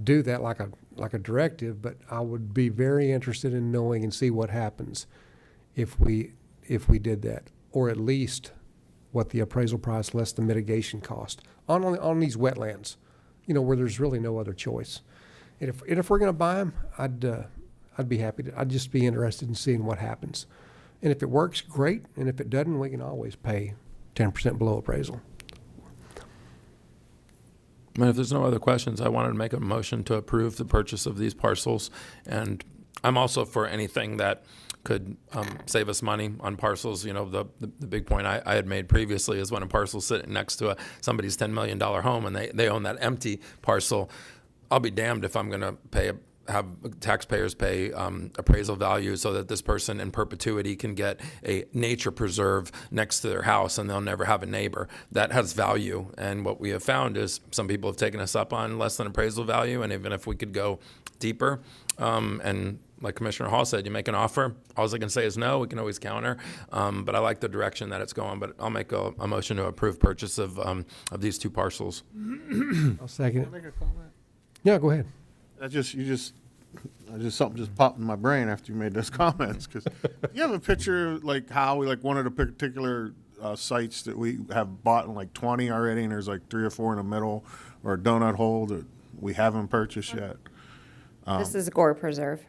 do that like a directive, but I would be very interested in knowing and see what happens if we did that, or at least what the appraisal price less the mitigation cost on these wetlands, where there's really no other choice. And if we're going to buy them, I'd be happy to. I'd just be interested in seeing what happens. And if it works, great. And if it doesn't, we can always pay 10% below appraisal. And if there's no other questions, I wanted to make a motion to approve the purchase of these parcels. And I'm also for anything that could save us money on parcels. The big point I had made previously is when a parcel's sitting next to somebody's $10 million home and they own that empty parcel, I'll be damned if I'm going to have taxpayers pay appraisal value so that this person in perpetuity can get a nature preserve next to their house and they'll never have a neighbor. That has value. And what we have found is some people have taken us up on less than appraisal value. And even if we could go deeper, and like Commissioner Hall said, you make an offer, all I can say is no. We can always counter. But I like the direction that it's going. But I'll make a motion to approve purchase of these 2 parcels. I'll second Can I it. make a comment? Yeah, go ahead. Something just popped in my brain after you made those comments. Because you have a picture like how we one of the particular sites that we have bought in 20 already, and there's 3 or 4 in the middle, or a donut hole that we haven't purchased yet. This is Gore Preserve.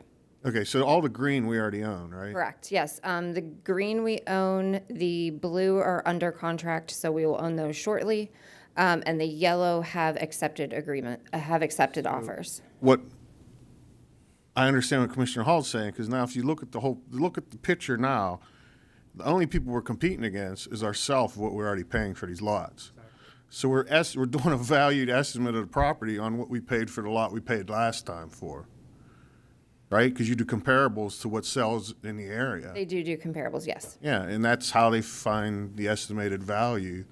Okay, so all the green we already own, right? Correct, yes. The green we own, the blue are under contract, so we will own those shortly. And the yellow have accepted offers. What I understand what Commissioner Hall's saying, because now if you look at the picture now, the only people we're competing against is ourselves, what we're already paying for these lots. So we're doing a valued estimate of the property on what we paid for the lot we paid last time for, right? Because you do comparables to what sells in the area. They do comparables, yes. Yeah, and that's how they find the estimated value.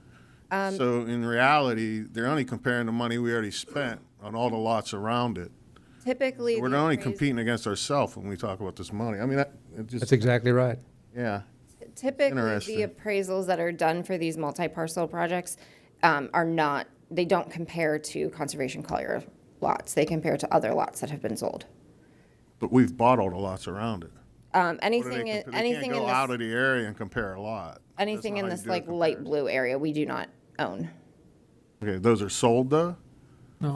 So in reality, they're only comparing the money we already spent on all the lots around it. Typically, We're only competing against ourselves when we talk about this money. I mean, That's exactly right. Yeah. Typically, Interesting. the appraisals that are done for these multi-parcel projects they don't compare to Conservation Collier lots. They compare to other lots that have been sold. But we've bought all the lots around it. Anything They in can't go out of the area and compare a lot. anything in That's this not how you do a light blue area, we do not own. Okay, those are sold though?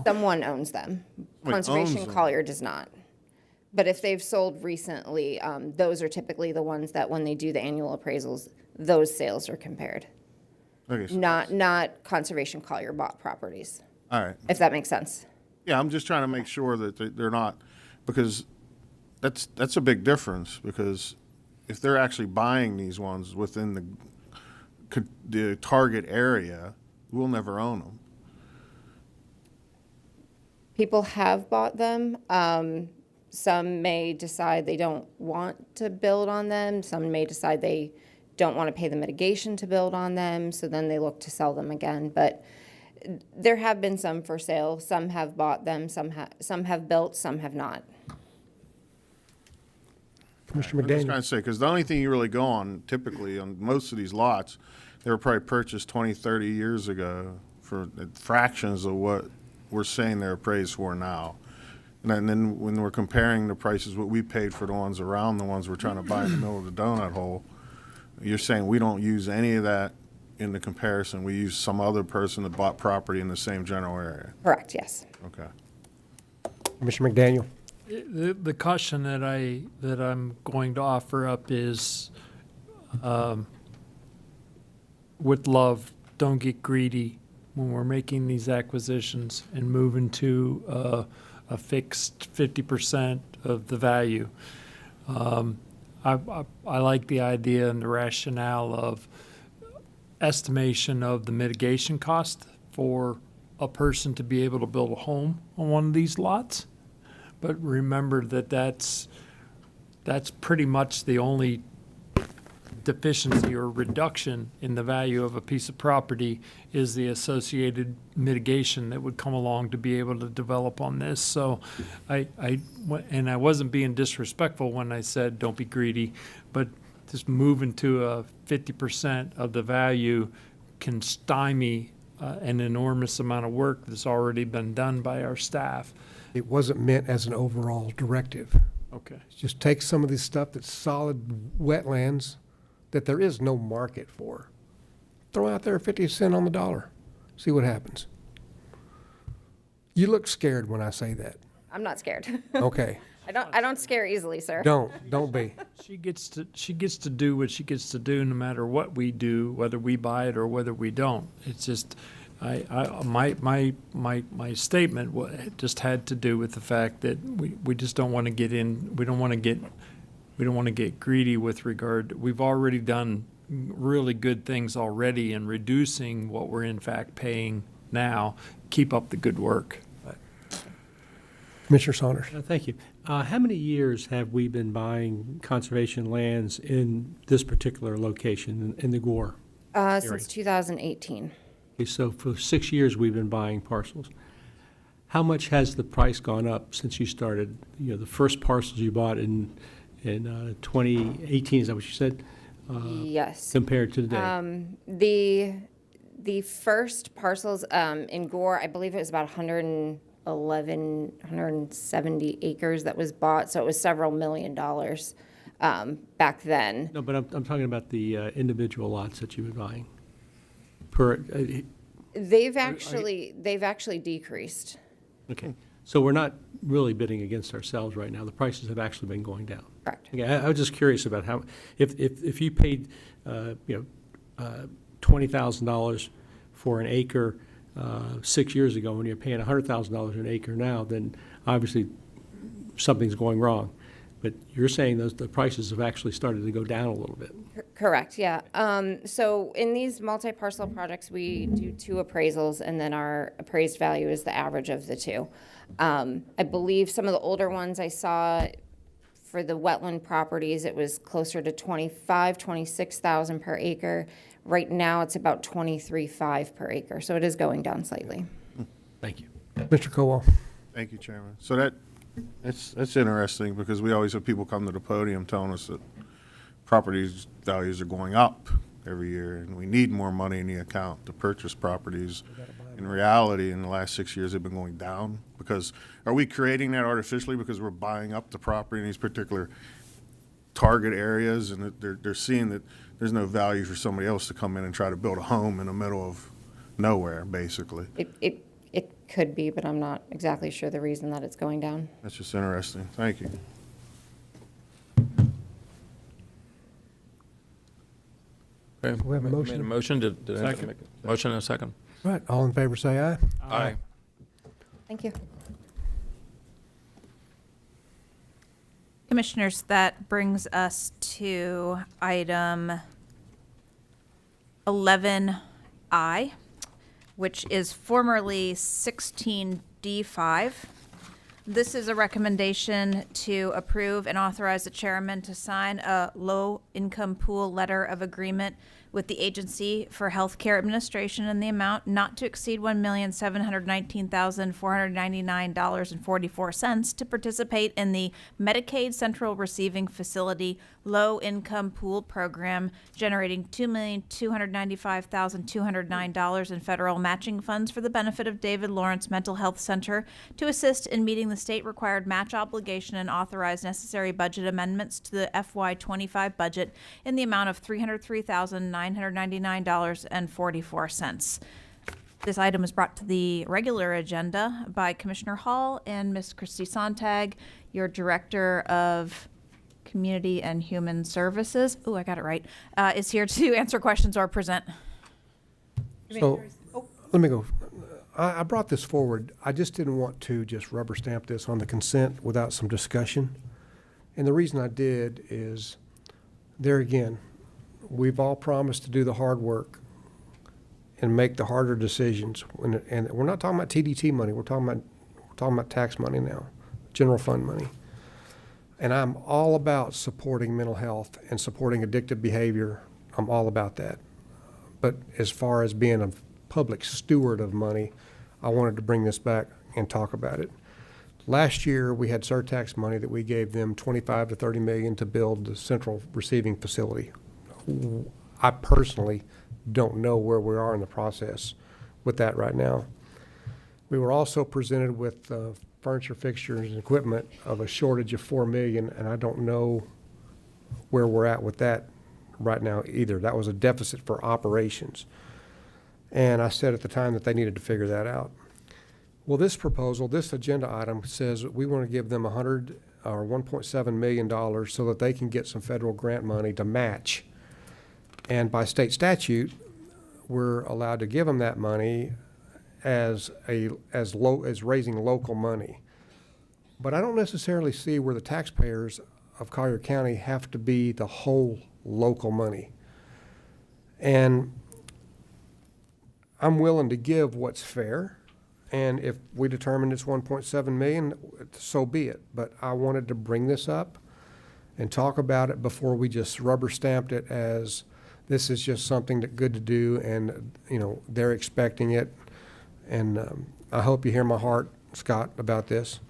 Someone owns them. Wait, Conservation owns them? Collier does not. But if they've sold recently, those are typically the ones that when they do the annual appraisals, those sales are compared. Okay, so- Not Conservation Collier bought properties, All right. if that makes sense. Yeah, I'm just trying to make sure that they're not, because that's a big difference, because if they're actually buying these ones within the target area, we'll never own them. People have bought them. Some may decide they don't want to build on them. Some may decide they don't want to pay the mitigation to build on them, so then they look to sell them again. But there have been some for sale. Some have bought them, some have built, some have not. Commissioner I'm just McDaniel. trying to say, because the only thing you really go on typically on most of these lots, they were probably purchased 20, 30 years ago for fractions of what we're saying they're appraised for now. And then when we're comparing the prices, what we paid for the ones around the ones we're trying to buy in the middle of the donut hole, you're saying we don't use any of that in the comparison. We use some other person that bought property in the same general area. Correct, yes. Okay. Commissioner McDaniel. The caution that I'm going to offer up is, with love, don't get greedy when we're making these acquisitions and moving to a fixed 50% of the value. I like the idea and the rationale of estimation of the mitigation cost for a person to be able to build a home on one of these lots. But remember that's pretty much the only deficiency or reduction in the value of a piece of property is the associated mitigation that would come along to be able to develop on this. So I wasn't being disrespectful when I said don't be greedy, but just moving to a 50% of the value can stymie an enormous amount of work that's already been done by our staff. It wasn't meant as an overall directive. Okay. Just take some of this stuff that's solid wetlands that there is no market for. Throw out there 50 cents on the dollar. See what happens. You look scared when I say that. I'm not scared. Okay. I don't scare easily, sir. Don't be. She gets to do what she gets to do no matter what we do, whether we buy it or whether we don't. It's just, my statement just had to do with the fact that we just don't want to get in, we don't want to get greedy with regard, we've already done really good things already in reducing what we're in fact paying now. Keep up the good work. Commissioner Saunders. Thank you. How many years have we been buying conservation lands in this particular location, in the Gore? Since 2018. Okay, so for 6 years, we've been buying parcels. How much has the price gone up since you started? You know, the first parcels you bought in 2018, is that what you said? Yes. Compared to today? The first parcels in Gore, I believe it was about 170 acres that was bought, so it was several $1 million back then. No, but I'm talking about the individual lots that you've been buying. They've actually decreased. Okay, so we're not really bidding against ourselves right now. The prices have actually been going down. Correct. Okay, I was just curious about how, if you paid, $20,000 for an acre 6 years ago, when you're paying $100,000 an acre now, then obviously something's going wrong. But you're saying the prices have actually started to go down a little bit. Correct, yeah. So in these multi-parcel projects, we do 2 appraisals, and then our appraised value is the average of the 2. I believe some of the older ones I saw for the wetland properties, it was closer to $26,000 per acre. Right now, it's about $23,500 per acre, so it is going down slightly. Thank you. Mr. Cowell. Thank you, Chairman. So that's interesting, because we always have people come to the podium telling us that properties values are going up every year, and we need more money in the account to purchase properties. In reality, in the last 6 years, they've been going down. Because are we creating that artificially because we're buying up the property in these particular target areas, and that they're seeing that there's no value for somebody else to come in and try to build a home in the middle of nowhere, basically? It could be, but I'm not exactly sure the reason that it's going down. That's just interesting. Thank you. Okay. We have a motion. Made a motion. Did anyone Second. make a motion and a second? Right, all in favor say aye. Aye. Thank you. Commissioners, that brings us to item 11I, which is formerly 16D5. This is a recommendation to approve and authorize the chairman to sign a low-income pool letter of agreement with the Agency for Healthcare Administration in the amount not to exceed $1,719,499.44 to participate in the Medicaid Central Receiving Facility Low-Income Pool Program, generating $2,295,209 in federal matching funds for the benefit of David Lawrence Mental Health Center to assist in meeting the state-required match obligation and authorize necessary budget amendments to the FY25 budget in the amount of $303,999.44. This item is brought to the regular agenda by Commissioner Hall, and Ms. Christy Sontag, your Director of Community and Human Services, I got it right, is here to answer questions or present. So, let me go. I brought this forward. I just didn't want to just rubber stamp this on the consent without some discussion. And the reason I did is, there again, we've all promised to do the hard work and make the harder decisions. And we're not talking about TDT money. We're talking about tax money now, general fund money. And I'm all about supporting mental health and supporting addictive behavior. I'm all about that. But as far as being a public steward of money, I wanted to bring this back and talk about it. Last year, we had surtax money that we gave them $25 to $30 million to build the central receiving facility. I personally don't know where we are in the process with that right now. We were also presented with furniture, fixtures, and equipment of a shortage of $4 million, and I don't know where we're at with that right now either. That was a deficit for operations. And I said at the time that they needed to figure that out. Well, this proposal, this agenda item says we want to give them $1.7 million so that they can get some federal grant money to match. And by state statute, we're allowed to give them that money as raising local money. But I don't necessarily see where the taxpayers of Collier County have to be the whole local money. And I'm willing to give what's fair. And if we determine it's 1.7 million, so be it. But I wanted to bring this up and talk about it before we just rubber stamped it as this is just something that's good to do, and they're expecting it. And I hope you hear my heart, Scott, about this.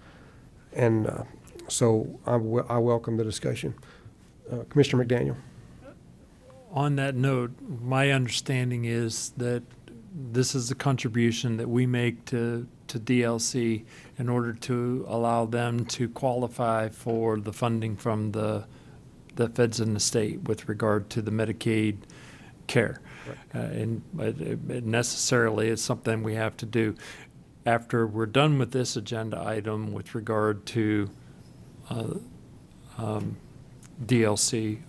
And so I welcome the discussion. Commissioner McDaniel. On that note, my understanding is that this is the contribution that we make to DLC in order to allow them to qualify for the funding from the feds and the state with regard to the Medicaid care. And it necessarily is something we have to do. After we're done with this agenda item with regard to DLC,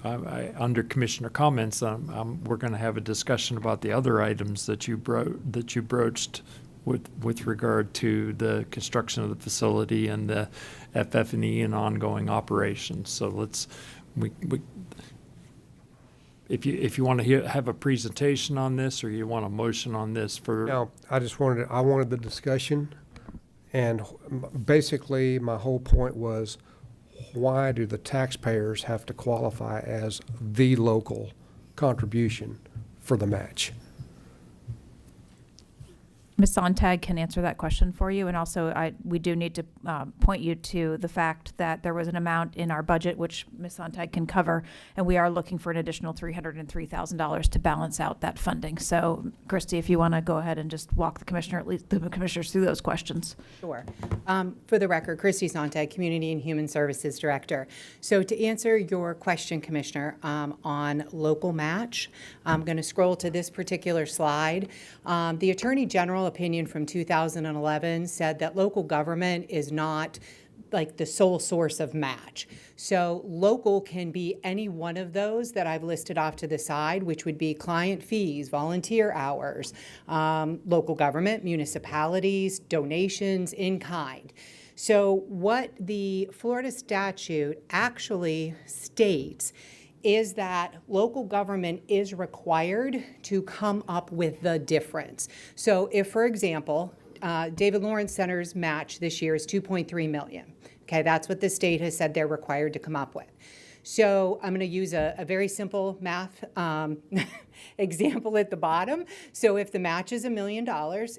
under Commissioner comments, we're going to have a discussion about the other items that you broached with regard to the construction of the facility and the FF&E and ongoing operations. So if you want to have a presentation on this, or you want a motion on this for. No, I wanted the discussion, and basically my whole point was, why do the taxpayers have to qualify as the local contribution for the match? Ms. Sontag can answer that question for you. And also, we do need to point you to the fact that there was an amount in our budget, which Ms. Sontag can cover, and we are looking for an additional $303,000 to balance out that funding. So, Christy, if you want to go ahead and just walk the commissioners through those questions. Sure. For the record, Christy Sontag, Community and Human Services Director. So to answer your question, Commissioner, on local match, I'm going to scroll to this particular slide. The Attorney General opinion from 2011 said that local government is not like the sole source of match. So local can be any one of those that I've listed off to the side, which would be client fees, volunteer hours, local government, municipalities, donations, in kind. So what the Florida statute actually states is that local government is required to come up with the difference. So if, for example, David Lawrence Center's match this year is $2.3 million. Okay, that's what the state has said they're required to come up with. So I'm going to use a very simple math example at the bottom. So if the match is $1 million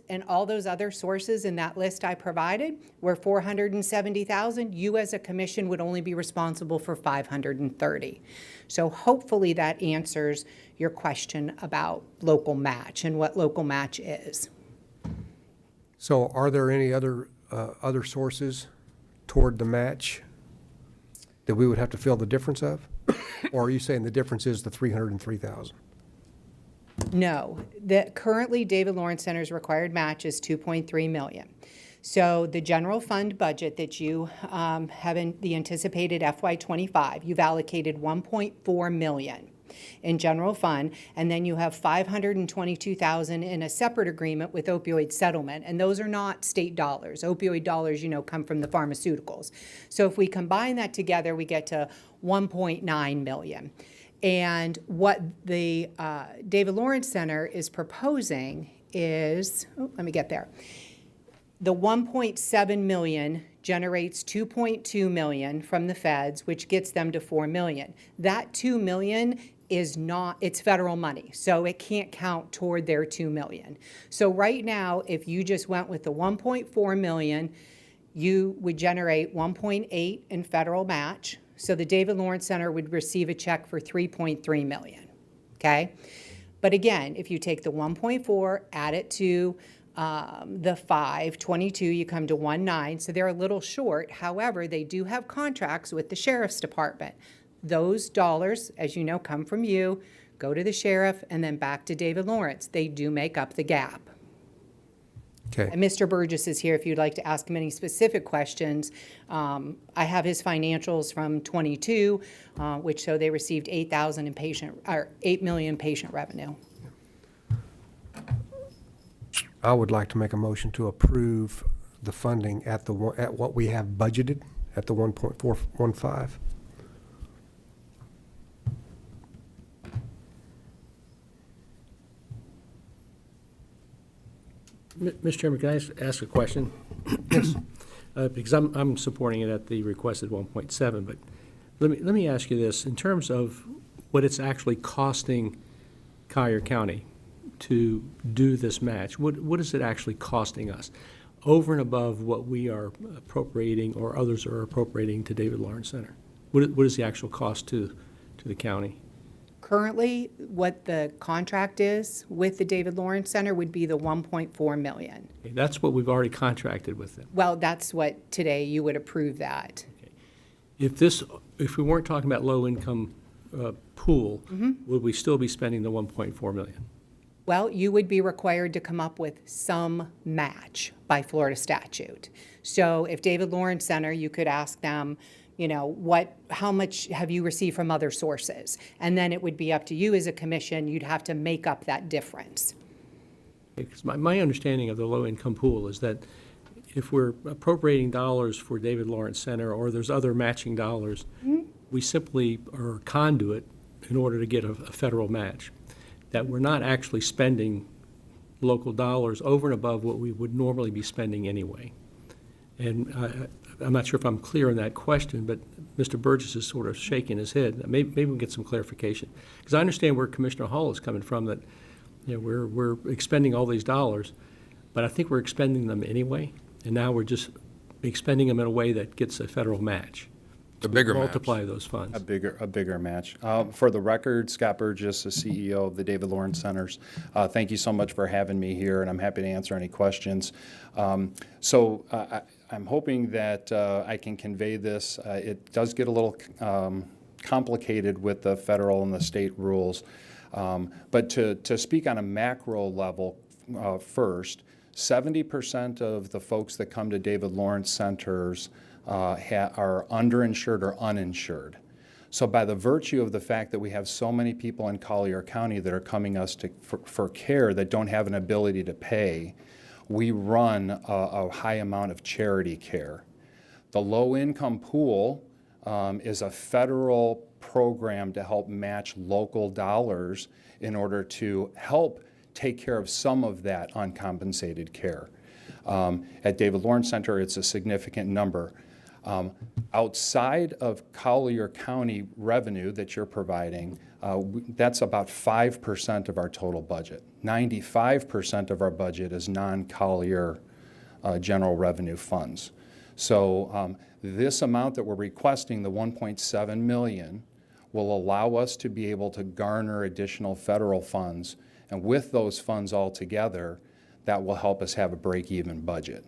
and all those other sources in that list I provided were $470,000, you as a commission would only be responsible for $530,000. So hopefully that answers your question about local match and what local match is. So are there any other sources toward the match that we would have to fill the difference of? Or are you saying the difference is the $303,000? No, currently David Lawrence Center's required match is $2.3 million. So the general fund budget that you have in the anticipated FY25, you've allocated $1.4 million in general fund, and then you have $522,000 in a separate agreement with opioid settlement, and those are not state dollars. Opioid dollars, come from the pharmaceuticals. So if we combine that together, we get to $1.9 million. And what the David Lawrence Center is proposing is, let me get there. The $1.7 million generates $2.2 million from the feds, which gets them to $4 million. That $2 million is not, it's federal money, so it can't count toward their $2 million. So right now, if you just went with the $1.4 million, you would generate $1.8 in federal match. So the David Lawrence Center would receive a check for $3.3 million, okay? But again, if you take the 1.4, add it to the 5, 22, you come to 1.9, so they're a little short. However, they do have contracts with the sheriff's department. Those dollars, as you know, come from you, go to the sheriff, and then back to David Lawrence. They do make up the gap. Okay. And Mr. Burgess is here if you'd like to ask him any specific questions. I have his financials from 22, which show they received 8,000 in patient, or 8 million patient revenue. I would like to make a motion to approve the funding at what we have budgeted at the 1.415. Mr. Chairman, can I ask a question? Yes. Because I'm supporting it at the requested 1.7, but let me ask you this. In terms of what it's actually costing Collier County to do this match, what is it actually costing us over and above what we are appropriating or others are appropriating to David Lawrence Center? What is the actual cost to the county? Currently, what the contract is with the David Lawrence Center would be the 1.4 million. Okay, that's what we've already contracted with them. Well, that's what today you would approve that. If we weren't talking about low-income pool, would we still be spending the 1.4 million? Well, you would be required to come up with some match by Florida statute. So if David Lawrence Center, you could ask them, you know, how much have you received from other sources? And then it would be up to you as a commission, you'd have to make up that difference. Because my understanding of the low-income pool is that if we're appropriating dollars for David Lawrence Center or there's other matching dollars, we simply are a conduit in order to get a federal match. That we're not actually spending local dollars over and above what we would normally be spending anyway. And I'm not sure if I'm clear on that question, but Mr. Burgess is sort of shaking his head. Maybe we can get some clarification. Because I understand where Commissioner Hall is coming from, that you know, we're expending all these dollars, but I think we're expending them anyway, and now we're just expending them in a way that gets a federal match. A bigger match. Multiply those funds. A bigger match. For the record, Scott Burgess, the CEO of the David Lawrence Centers. Thank you so much for having me here, and I'm happy to answer any questions. I'm hoping that I can convey this. It does get a little complicated with the federal and the state rules. But to speak on a macro level first, 70% of the folks that come to David Lawrence Centers are underinsured or uninsured. So by the virtue of the fact that we have so many people in Collier County that are coming us for care that don't have an ability to pay, we run a high amount of charity care. The low-income pool is a federal program to help match local dollars in order to help take care of some of that uncompensated care. At David Lawrence Center, it's a significant number. Outside of Collier County revenue that you're providing, that's about 5% of our total budget. 95% of our budget is non-Collier general revenue funds. So this amount that we're requesting, the 1.7 million, will allow us to be able to garner additional federal funds. And with those funds all together, that will help us have a break-even budget.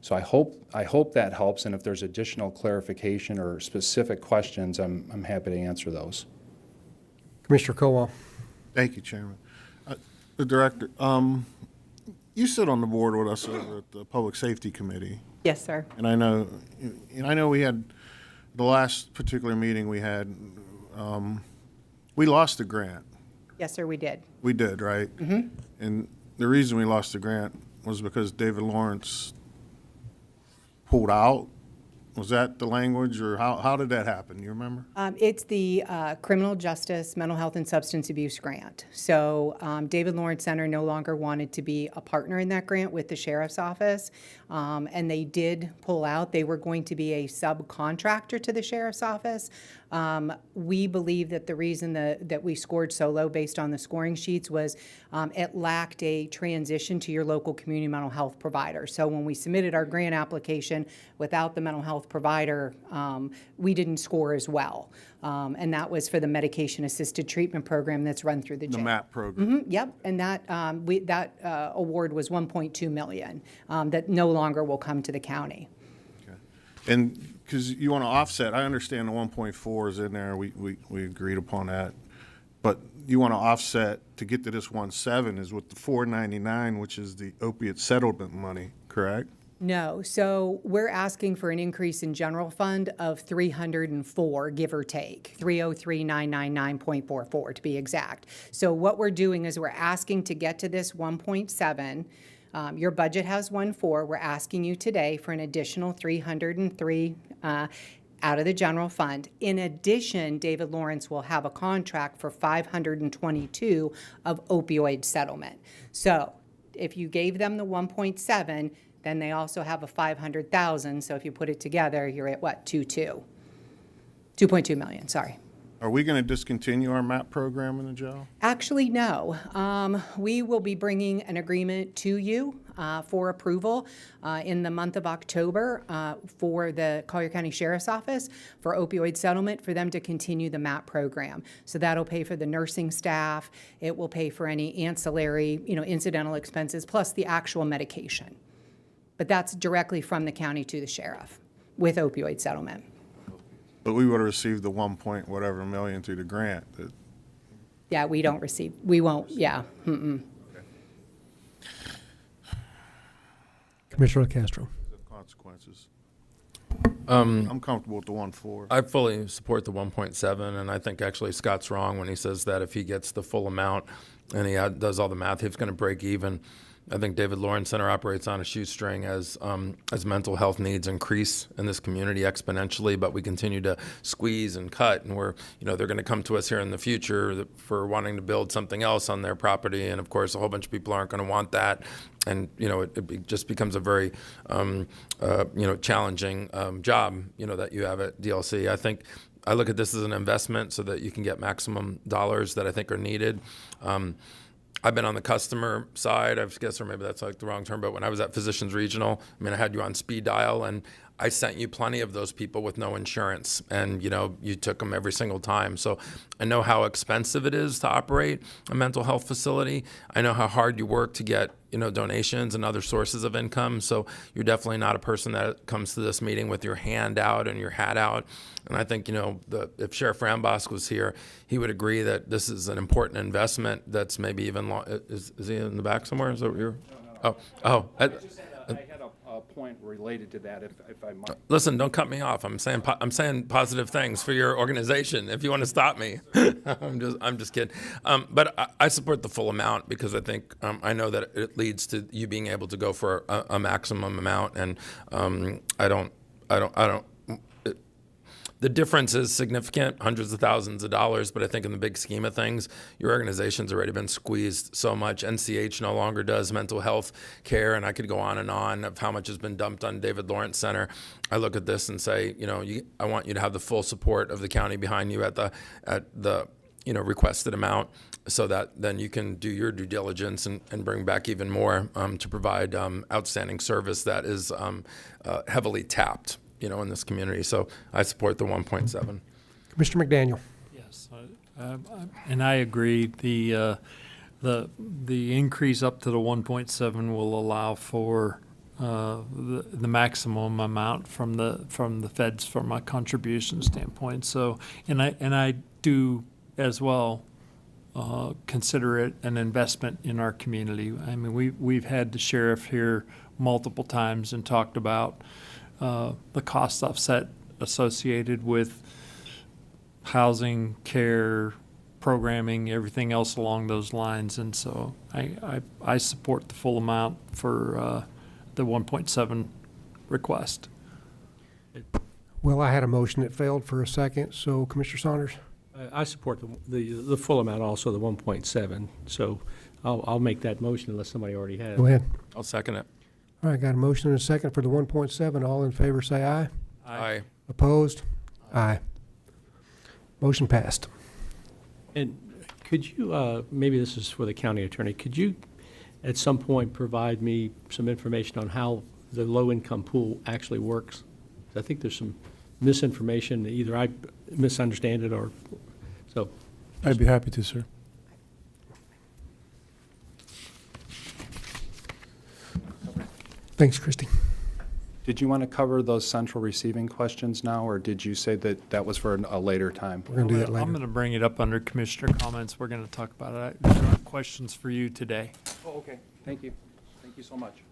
So I hope that helps, and if there's additional clarification or specific questions, I'm happy to answer those. Commissioner Kowal. Thank you, Chairman. The Director, you sit on the board with us over at the Public Safety Committee. Yes, sir. And I know we had, the last particular meeting we had, we lost the grant. Yes, sir, we did. We did, right? Mm-hmm. And the reason we lost the grant was because David Lawrence pulled out. Was that the language, or how did that happen? You remember? It's the Criminal Justice, Mental Health, and Substance Abuse Grant. So David Lawrence Center no longer wanted to be a partner in that grant with the Sheriff's Office, and they did pull out. They were going to be a subcontractor to the Sheriff's Office. We believe that the reason that we scored so low based on the scoring sheets was it lacked a transition to your local community mental health provider. So when we submitted our grant application without the mental health health provider, we didn't score as well. And that was for the medication-assisted treatment program that's run through the jail. The MAP program. Yep, and that, award was 1.2 million, that no longer will come to the county. And because you want to offset, I understand the 1.4 is in there, we agreed upon that. But you want to offset to get to this 1.7 is with the 499, which is the opiate settlement money, correct? No, so we're asking for an increase in general fund of 304, give or take, 303,999.44 to be exact. So what we're doing is we're asking to get to this 1.7. Your budget has 1.4. We're asking you today for an additional 303 out of the general fund. In addition, David Lawrence will have a contract for 522 of opioid settlement. So if you gave them the 1.7, then they also have a 500,000. So if you put it together, you're at what, 2.2 million, sorry. Are we going to discontinue our MAP program in the jail? Actually, no. We will be bringing an agreement to you for approval in the month of October for the Collier County Sheriff's Office for opioid settlement for them to continue the MAP program. So that'll pay for the nursing staff. It will pay for any ancillary, incidental expenses plus the actual medication. But that's directly from the county to the sheriff with opioid settlement. But we would have received the 1 point whatever million through the grant. Yeah, we won't, yeah. Commissioner Castro. Consequences. I'm comfortable with the 1.4. I fully support the 1.7, and I think actually Scott's wrong when he says that if he gets the full amount and he does all the math, he's going to break even. I think David Lawrence Center operates on a shoestring as mental health needs increase in this community exponentially, but we continue to squeeze and cut, and they're going to come to us here in the future for wanting to build something else on their property, and of course a whole bunch of people aren't going to want that, and it just becomes a very challenging job that you have at DLC. I look at this as an investment so that you can get maximum dollars that I think are needed. I've been on the customer side, I guess, or maybe that's like the wrong term, but when I was at Physicians Regional, I had you on speed dial, and I sent you plenty of those people with no insurance, and you took them every single time. So I know how expensive it is to operate a mental health facility. I know how hard you work to get donations and other sources of income. So you're definitely not a person that comes to this meeting with your hand out and your hat out. And I think if Sheriff Rambosk was here, he would agree that this is an important investment. That's maybe even is he in the back somewhere? Is that what you're? Oh. I had a point related to that, if I might. Listen, don't cut me off. I'm saying positive things for your organization. If you want to stop me, I'm just kidding. But I support the full amount because I think I know that it leads to you being able to go for a maximum amount, and I don't. The difference is significant, hundreds of thousands of dollars, but I think in the big scheme of things, your organization's already been squeezed so much. NCH no longer does mental health care, and I could go on and on of how much has been dumped on David Lawrence Center. I look at this and say, I want you to have the full support of the county behind you at the requested amount, so that then you can do your due diligence and bring back even more to provide outstanding service that is heavily tapped in this community. So I support the 1.7. Commissioner McDaniel. Yes, and I agree. The increase up to the 1.7 will allow for the maximum amount from the feds from a contribution standpoint. So, and I do as well consider it an investment in our community. We've had the sheriff here multiple times and talked about the cost offset associated with housing, care, programming, everything else along those lines. And so I support the full amount for the 1.7 request. Well, I had a motion that failed for a second, so Commissioner Saunders. I support the full amount, also the 1.7. So I'll make that motion unless somebody already has. Go ahead. I'll second it. All right, got a motion and a second for the 1.7. All in favor say aye. Aye. Opposed? Aye. Motion passed. And could you, maybe this is for the county attorney, could you at some point provide me some information on how the low-income pool actually works? I think there's some misinformation, either I misunderstand it or, so. I'd be happy to, sir. Thanks, Christie. Did you want to cover those central receiving questions now, or did you say that that was for a later time? We're going to do that I'm later. going to bring it up under commissioner comments. We're going to talk about it. There are questions for you today. Oh, okay. Thank you. Thank you so much.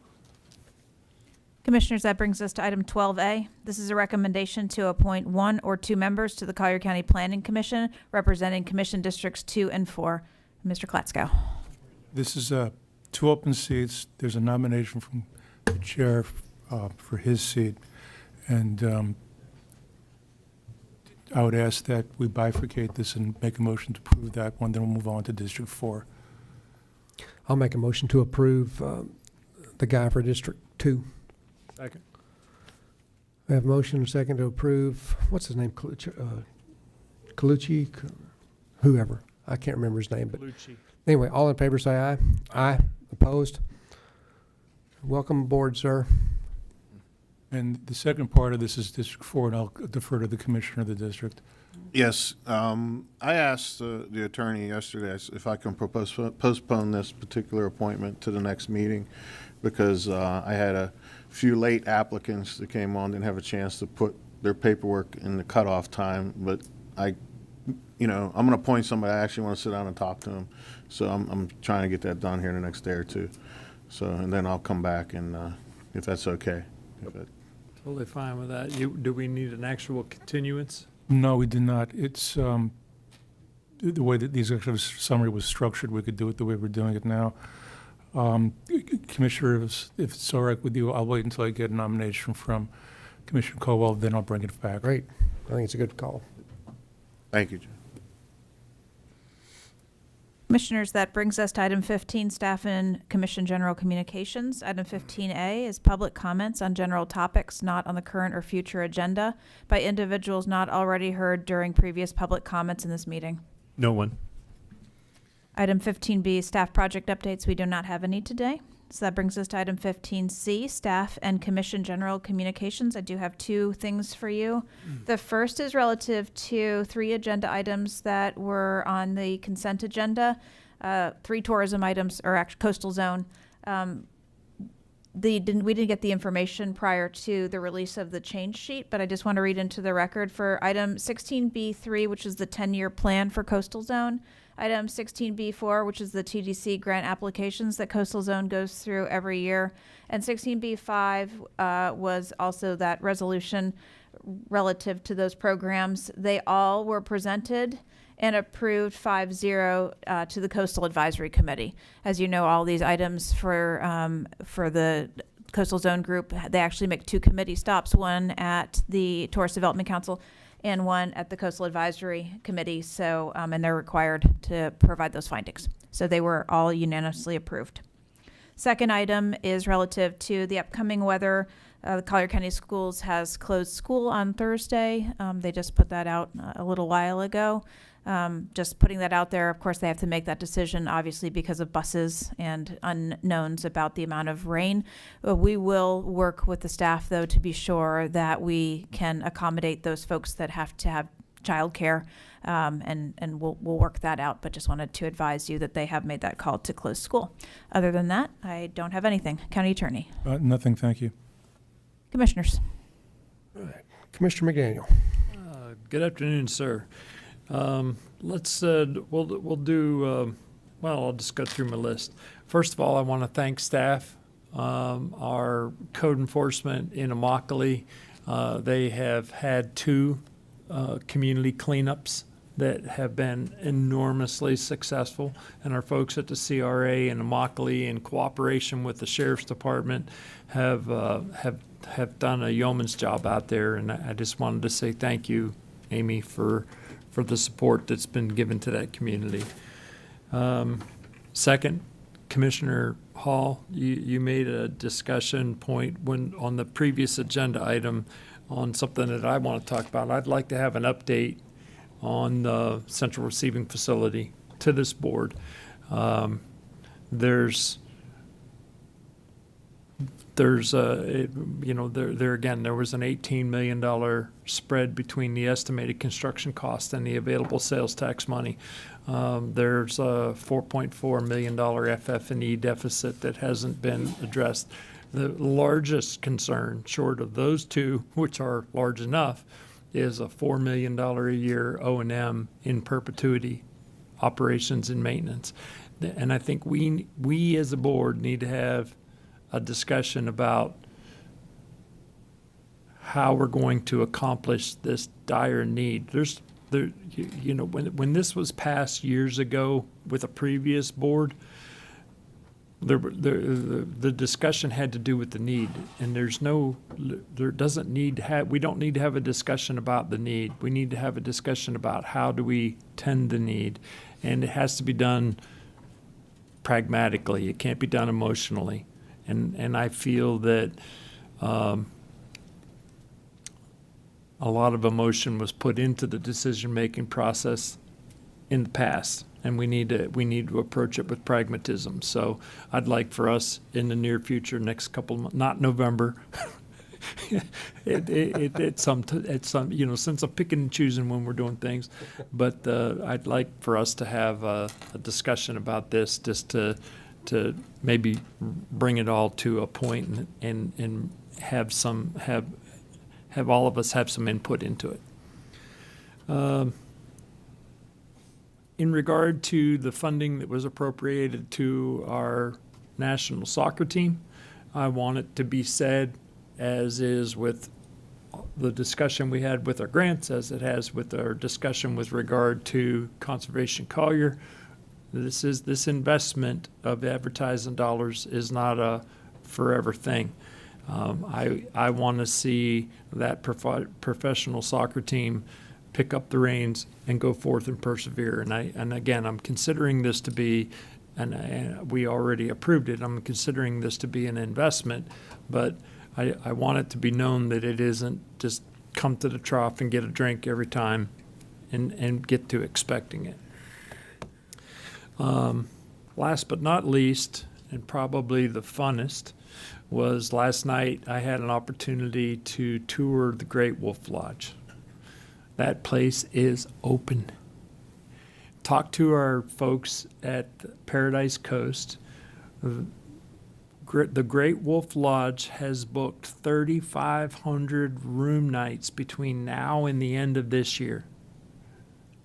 Commissioners, that brings us to item 12A. This is a recommendation to appoint 1 or 2 members to the Collier County Planning Commission representing Commission Districts 2 and 4. Mr. Klatskow. This is 2 open seats. There's a nomination from the chair for his seat. And I would ask that we bifurcate this and make a motion to approve that one, then we'll move on to District 4. I'll make a motion to approve the guy for District 2. Second. We have a motion and a second to approve, what's his name, Colucci, whoever. I can't remember his name, but Lucci. anyway, all in favor say aye. Aye. Opposed? Welcome aboard, sir. And the second part of this is District 4, and I'll defer to the commissioner of the district. Yes, I asked the attorney yesterday if I can postpone this particular appointment to the next meeting because I had a few late applicants that came on, didn't have a chance to put their paperwork in the cutoff time, but I'm going to appoint somebody. I actually want to sit down and talk to them. So I'm trying to get that done here in the next day or two. So, and then I'll come back and if that's okay. Totally fine with that. Do we need an actual continuance? No, we did not. It's the way that the executive summary was structured, we could do it the way we're doing it now. Commissioner, if it's all right with you, I'll wait until I get a nomination from Commissioner Colwell, then I'll bring it back. Great. I think it's a good call. Thank you, Jim. Commissioners, that brings us to item 15, Staff and Commission General Communications. Item 15A is public comments on general topics not on the current or future agenda by individuals not already heard during previous public comments in this meeting. No one. Item 15B, staff project updates. We do not have any today. So that brings us to item 15C, Staff and Commission General Communications. I do have 2 things for you. The first is relative to 3 agenda items that were on the consent agenda, 3 tourism items, or actually coastal zone. We didn't get the information prior to the release of the change sheet, but I just want to read into the record for item 16B3, which is the 10-year plan for coastal zone. Item 16B4, which is the TDC grant applications that Coastal Zone goes through every year. And 16B5 was also that resolution relative to those programs. They all were presented and approved 5-0 to the Coastal Advisory Committee. As you know, all these items for the Coastal Zone Group, they actually make 2 committee stops, one at the Tourist Development Council and one at the Coastal Advisory Committee, so, and they're required to provide those findings. So they were all unanimously approved. Second item is relative to the upcoming weather. The Collier County Schools has closed school on Thursday. They just put that out a little while ago. Just putting that out there. Of course, they have to make that decision, obviously, because of buses and unknowns about the amount of rain. We will work with the staff, though, to be sure that we can accommodate those folks that have to have childcare, and we'll work that out. But just wanted to advise you that they have made that call to close school. Other than that, I don't have anything. County Attorney. Nothing, thank you. Commissioners. All right. Commissioner McDaniel. Good afternoon, sir. Let's we'll do well. I'll just go through my list. First of all, I want to thank staff, our code enforcement in Immokalee. They have had 2 community cleanups that have been enormously successful, and our folks at the CRA in Immokalee, in cooperation with the Sheriff's Department, have done a yeoman's job out there. And I just wanted to say thank you, Amy, for the support that's been given to that community. Second, Commissioner Hall, you made a discussion point on the previous agenda item on something that I want to talk about. I'd like to have an update on the central receiving facility to this board. There's there's there again, there was an $18 million spread between the estimated construction cost and the available sales tax money. There's a $4.4 million FF&E deficit that hasn't been addressed. The largest concern, short of those two, which are large enough, is a $4 million a year O&M in perpetuity, operations and maintenance. And I think we as a board need to have a discussion about how we're going to accomplish this dire need. When this was passed years ago with a previous board, the discussion had to do with the need, and we don't need to have a discussion about the need. We need to have a discussion about how do we tend the need, and it has to be done pragmatically. It can't be done emotionally. And I feel that a lot of emotion was put into the decision-making process in the past, and we need to approach it with pragmatism. So I'd like for us in the near future, next couple of months, not November. It's some sense of picking and choosing when we're doing things, but I'd like for us to have a discussion about this, just to maybe bring it all to a point and have all of us have some input into it. In regard to the funding that was appropriated to our national soccer team, I want it to be said, as is with the discussion we had with our grants, as it has with our discussion with regard to Conservation Collier, this investment of advertising dollars is not a forever thing. I want to see that professional soccer team pick up the reins and go forth and persevere. And again, I'm considering this to be, and we already approved it, I'm considering this to be an investment, but I want it to be known that it isn't just come to the trough and get a drink every time and get to expecting it. Last but not least, and probably the funnest, was last night I had an opportunity to tour the Great Wolf Lodge. That place is open. Talk to our folks at Paradise Coast. The Great Wolf Lodge has booked 3,500 room nights between now and the end of this year.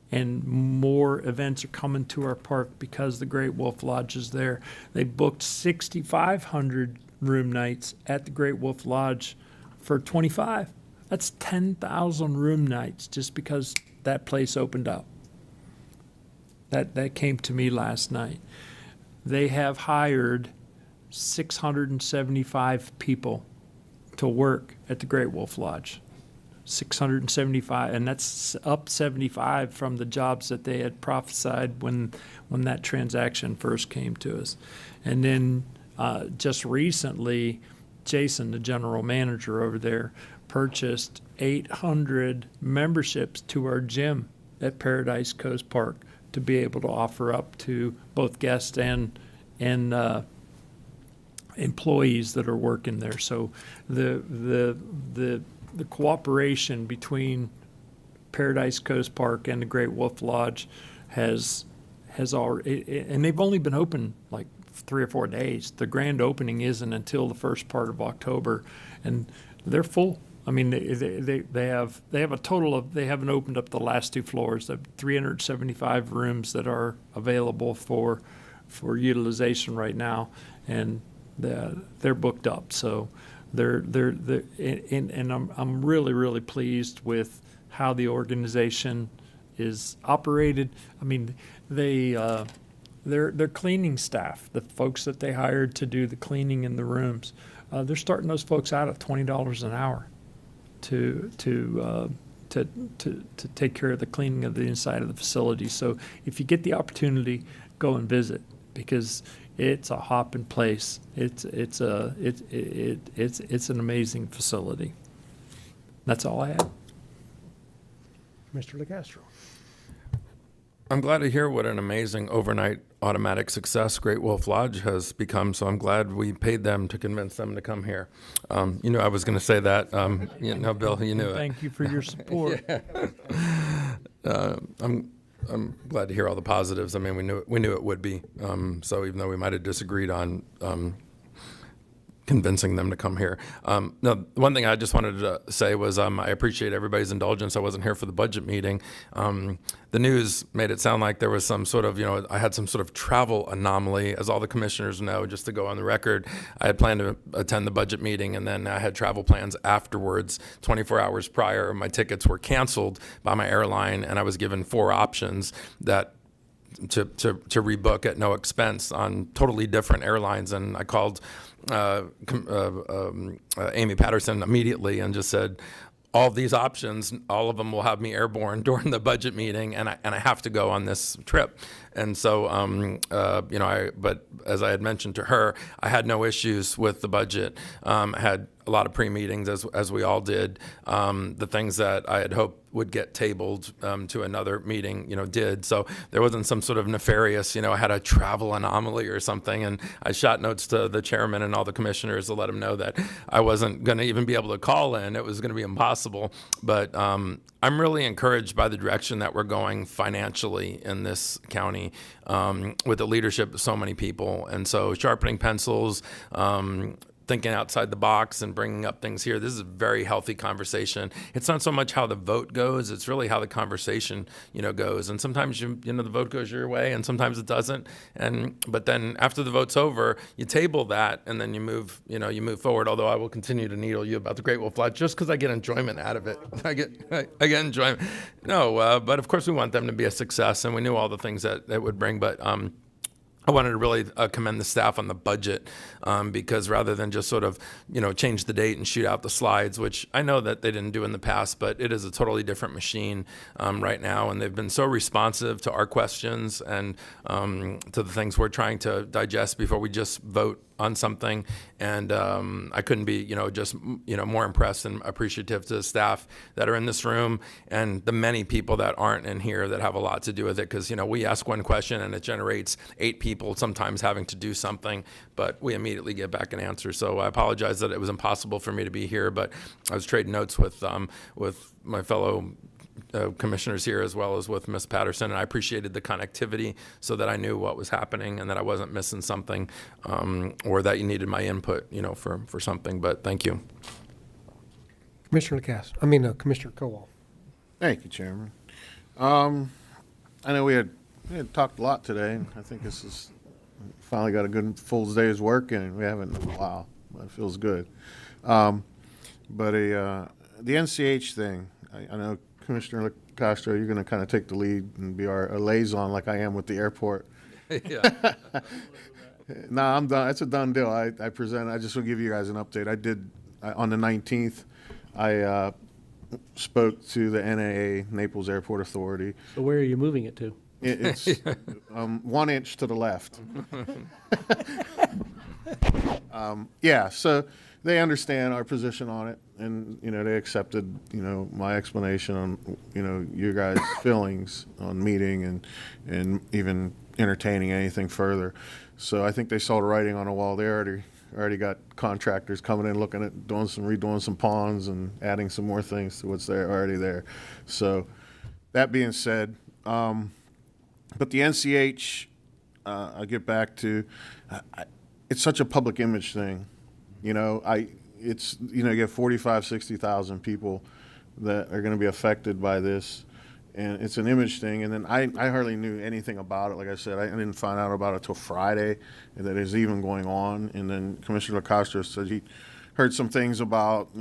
And more events are coming to our park because the Great Wolf Lodge is there. They booked 6,500 room nights at the Great Wolf Lodge for 25. That's 10,000 room nights just because that place opened up. That came to me last night. They have hired 675 people to work at the Great Wolf Lodge. 675, and that's up 75 from the jobs that they had prophesied when that transaction first came to us. And then just recently, Jason, the general manager over there, purchased 800 memberships to our gym at Paradise Coast Park to be able to offer up to both guests and employees that are working there. So the cooperation between Paradise Coast Park and the Great Wolf Lodge has already, and they've only been open like 3 or 4 days. The grand opening isn't until the first part of October, and they're full. I mean, they have a total of, they haven't opened up the last 2 floors. They have 375 rooms that are available for utilization right now, and they're booked up. So I'm really pleased with how the organization is operated. I mean, their cleaning staff, the folks that they hired to do the cleaning in the rooms, they're starting those folks out at $20 an hour to take care of the cleaning of the inside of the facility. So if you get the opportunity, go and visit, because it's a hopping place. It's an amazing facility. That's all I have. Mr. LeCastro. I'm glad to hear what an amazing overnight automatic success Great Wolf Lodge has become. So I'm glad we paid them to convince them to come here. You knew I was going to say that. Bill, you knew it. Thank you for your support. I'm glad to hear all the positives. I mean, we knew it would be. So even though we might have disagreed on convincing them to come here. No, one thing I just wanted to say was I appreciate everybody's indulgence. I wasn't here for the budget meeting. The news made it sound like there was some sort of, I had some sort of travel anomaly. As all the commissioners know, just to go on the record, I had planned to attend the budget meeting, and then I had travel plans afterwards. 24 hours prior, my tickets were canceled by my airline, and I was given 4 options that to rebook at no expense on totally different airlines. And I called Amy Patterson immediately and just said, all of these options, all of them will have me airborne during the budget meeting, and I have to go on this trip. And so, but as I had mentioned to her, I had no issues with the budget. I had a lot of pre-meetings, as we all did. The things that I had hoped would get tabled to another meeting, did. So there wasn't some sort of nefarious, I had a travel anomaly or something. And I shot notes to the chairman and all the commissioners to let them know that I wasn't going to even be able to call in. It was going to be impossible. But I'm really encouraged by the direction that we're going financially in this county with the leadership of so many people. And so sharpening pencils, thinking outside the box and bringing up things here. This is a very healthy conversation. It's not so much how the vote goes, it's really how the conversation, goes. And sometimes the vote goes your way and sometimes it doesn't. But then after the vote's over, you table that and then you move forward. Although I will continue to needle you about the Great Wolf Lodge just because I get enjoyment out of it. I get enjoyment. No, but of course we want them to be a success, and we knew all the things that it would bring. But I wanted to really commend the staff on the budget because rather than just sort of, change the date and shoot out the slides, which I know that they didn't do in the past, but it is a totally different machine right now. And they've been so responsive to our questions and to the things we're trying to digest before we just vote on something. And I couldn't be, more impressed and appreciative to the staff that are in this room and the many people that aren't in here that have a lot to do with it. Because, we ask one question and it generates 8 people sometimes having to do something, but we immediately get back an answer. So I apologize that it was impossible for me to be here, but I was trading notes with my fellow commissioners here as well as with Ms. Patterson, and I appreciated the connectivity so that I knew what was happening and that I wasn't missing something or that you needed my input, for something. But thank you. Commissioner Kowal. Thank you, Chairman. I know we had talked a lot today, and I think this is finally got a good full day's work in. We haven't in a while, but it feels good. But the NCH thing, I know Commissioner Castro, you're going to kind of take the lead and be our liaison like I am with the airport. Yeah. No, I'm done. It's a done deal. I present. I just will give you guys an update. On the 19th, I spoke to the NAA, Naples Airport Authority. So where are you moving it to? It's 1 inch to the left. So they understand our position on it, and they accepted my explanation on your guys' feelings on meeting and even entertaining anything further. So I think they saw the writing on the wall. They already got contractors coming in, looking at redoing some ponds and adding some more things to what's already there. So that being said. But the NCH, I'll get back to, it's such a public image thing. You get 45, 60,000 people that are going to be affected by this. And it's an image thing. And then I hardly knew anything about it. Like I said, I didn't find out about it till Friday that it was even going on. And then Commissioner Castro said he heard some things about,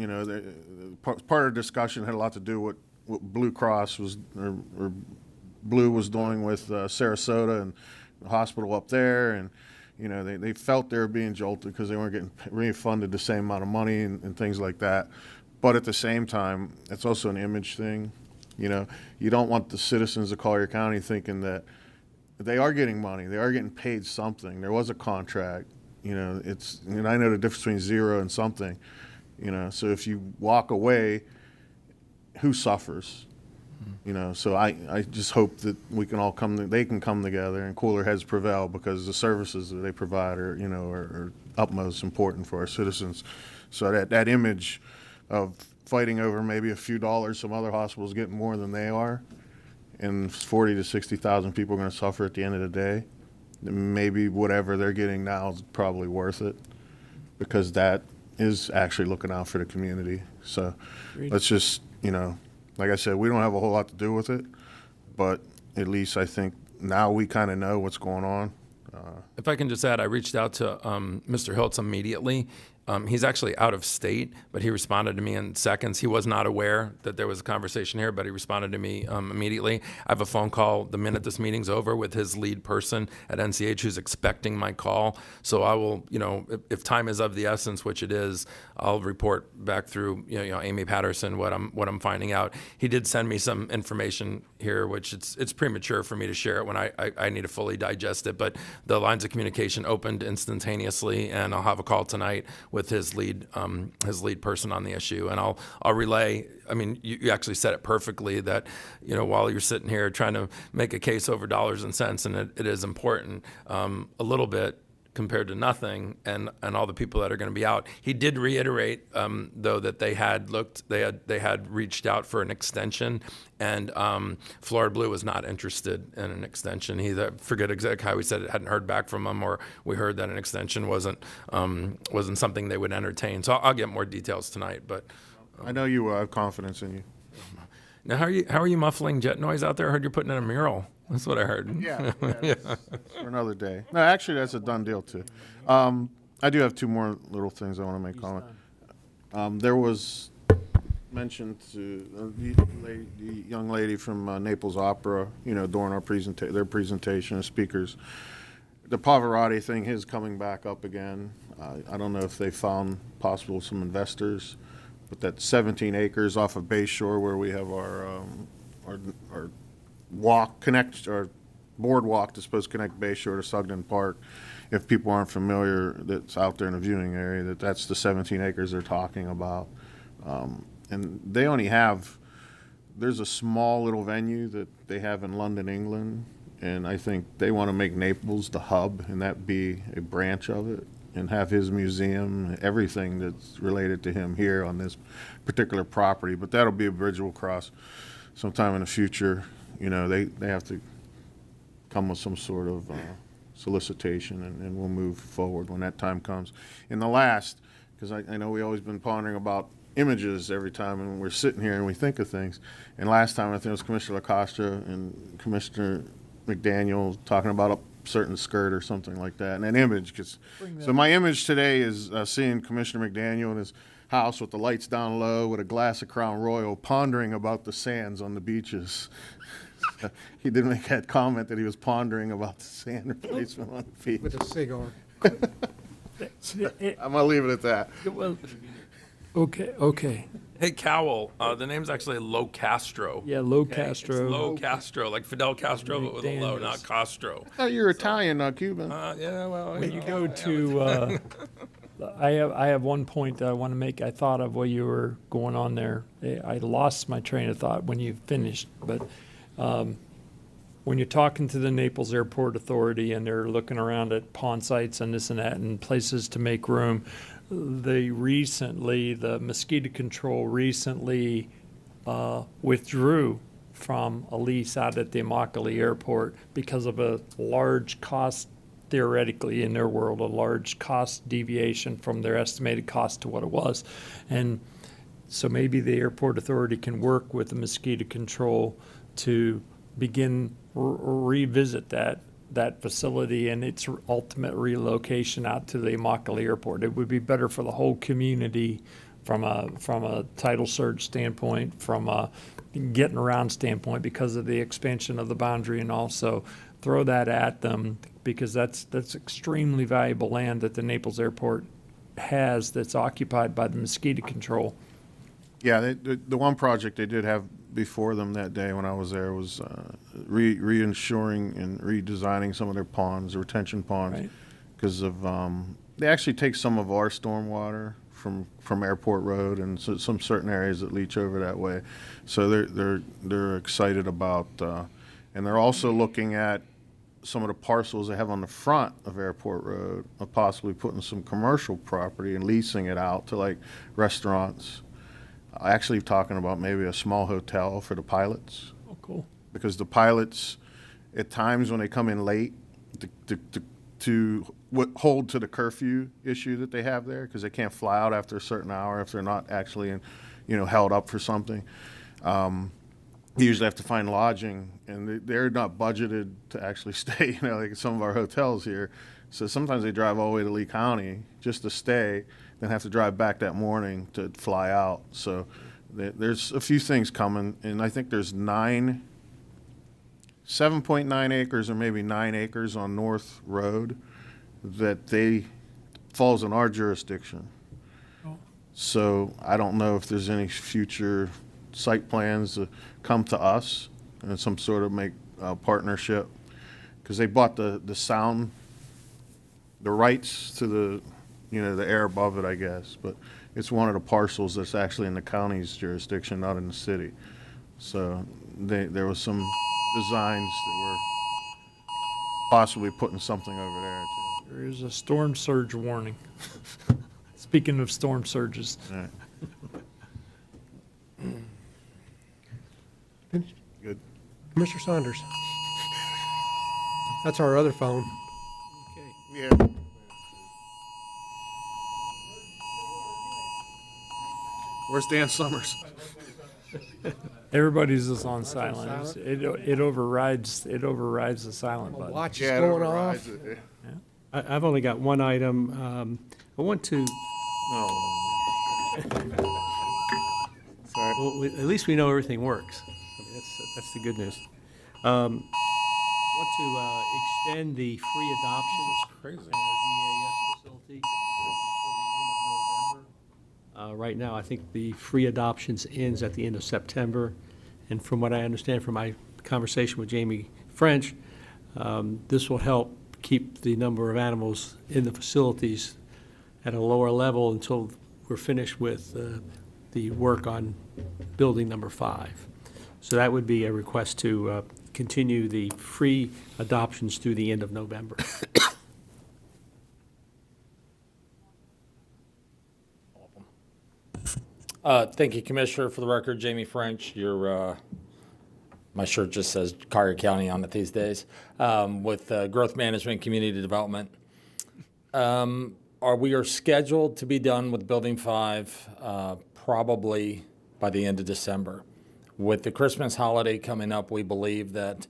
part of the discussion had a lot to do with what Blue Cross was, or Blue was doing with Sarasota and the hospital up there, and they felt they were being jolted because they weren't getting refunded the same amount of money and things like that. But at the same time, it's also an image thing. You don't want the citizens of Collier County thinking that they are getting money, they are getting paid something. There was a contract. I know the difference between zero and something. So if you walk away, who suffers? You know, so I just hope that we can all they can come together and cooler heads prevail, because the services that they provide are, you know, are utmost important for our citizens. So that image of fighting over maybe a few dollars, some other hospitals getting more than they are, and 40 to 60,000 people are going to suffer at the end of the day, maybe whatever they're getting now is probably worth it, because that is actually looking out for the community. So let's just, you know, like I said, we don't have a whole lot to do with it, but at least I think now we kind of know what's going on. If I can just add, I reached out to Mr. Hiltz immediately. He's actually out of state, but he responded to me in seconds. He was not aware that there was a conversation here, but he responded to me immediately. I have a phone call the minute this meeting's over with his lead person at NCH who's expecting my call. So I will, you know, if time is of the essence, which it is, I'll report back through, you know, Amy Patterson what I'm finding out. He did send me some information here, which it's premature for me to share it when I need to fully digest it. But the lines of communication opened instantaneously, and I'll have a call tonight with his lead person on the issue, and I'll relay. I mean, you actually said it perfectly, that, you know, while you're sitting here trying to make a case over dollars and cents, and it is important, a little bit compared to nothing, and all the people that are going to be out. He did reiterate, though, that they had reached out for an extension, and Florida Blue was not interested in an extension. He forget exactly how he said it, hadn't heard back from them, or we heard that an extension wasn't something they would entertain. So I'll get more details tonight. But I know you have confidence in you. Now, how are you muffling jet noise out there? I heard you're putting in a mural. That's what I heard. Yeah, for another day. No, actually, that's a done deal too. I do have two more little things I want to make comment. There was mentioned to the young lady from Naples Opera, you know, during our their presentation as speakers. The Pavarotti thing is coming back up again. I don't know if they found possible some investors, but that 17 acres off of Bayshore where we have our boardwalk that's supposed to connect Bayshore to Sugden Park. If people aren't familiar, that's out there in the viewing area, that's the 17 acres they're talking about. And they only have, there's a small little venue that they have in London, England, and I think they want to make Naples the hub, and that be a branch of it, and have his museum, everything that's related to him here on this particular property. But that'll be a bridge we'll cross sometime in the future. You know, they have to come with some sort of solicitation, and we'll move forward when that time comes. And the last, because I know we always been pondering about images every time, and we're sitting here and we think of things. And last time I think it was Commissioner LaCosta and Commissioner McDaniel talking about a certain skirt or something like that, and an image. So my image today is seeing Commissioner McDaniel in his house with the lights down low with a glass of Crown Royal, pondering about the sands on the beaches. He did make that comment that he was pondering about the sand replacement on the beach. With a cigar. I'm gonna leave it at that. Well, okay. Hey, Cowell, the name's actually Lo Castro. Yeah, Lo Okay? Castro. It's Lo Castro, like Fidel Castro, but with a Lo, not Castro. I thought you were Italian, not Cuban. Yeah, well, When you go to, I have one point that I want to make. I thought of while you were going on there. I lost my train of thought when you finished, but when you're talking to the Naples Airport Authority and they're looking around at pawn sites and this and that and places to make room, the mosquito control recently withdrew from a lease out at the Immokalee Airport because of a large cost, theoretically in their world, a large cost deviation from their estimated cost to what it was. And so maybe the airport authority can work with the mosquito control to begin revisit that facility and its ultimate relocation out to the Immokalee Airport. It would be better for the whole community from a tidal surge standpoint, from a getting around standpoint, because of the expansion of the boundary, and also throw that at them, because that's extremely valuable land that the Naples Airport has that's occupied by the mosquito control. Yeah, the one project they did have before them that day when I was there was reinsuring and redesigning some of their ponds, the retention ponds, because of they actually take some of our stormwater from Airport Road and so, some certain areas that leach over that way. So they're excited about, and they're also looking at some of the parcels they have on the front of Airport Road, of possibly putting some commercial property and leasing it out to like restaurants. Actually talking about maybe a small hotel for the pilots. Oh, cool. Because the pilots, at times when they come in late, to hold to the curfew issue that they have there, because they can't fly out after a certain hour if they're not actually in, held up for something. They usually have to find lodging, and they're not budgeted to actually stay, like some of our hotels here. So sometimes they drive all the way to Lee County just to stay, then have to drive back that morning to fly out. So there's a few things coming, and I think there's 7.9 acres or maybe 9 acres on North Road that falls in our jurisdiction. Oh. So I don't know if there's any future site plans to come to us and some sort of make partnership, because they bought the rights to the air above it, I guess, but it's one of the parcels that's actually in the county's jurisdiction, not in the city. So there was some designs that were possibly putting something over there too. There is a storm surge warning. Speaking of storm surges. All right. Finished? Good. Commissioner Saunders. That's our other phone. Yeah. Where's Dan Summers? Everybody's just on silent. It overrides the silent button. Watch is Yeah, it going overrides off. it, yeah. I've only got one item. I want to, Oh. Sorry. well, at least we know everything works. That's the good news. I want to extend the free adoption Crazy. at our DAS facility until the end of November. Right now, I think the free adoptions ends at the end of September. And from what I understand from my conversation with Jamie French, this will help keep the number of animals in the facilities at a lower level until we're finished with the work on building number 5. So that would be a request to continue the free adoptions through the end of November. Thank you, Commissioner. For the record, Jamie French. My shirt just says Collier County on it these days, with Growth Management Community Development. We are scheduled to be done with Building 5 probably by the end of December. With the Christmas holiday coming up, we believe that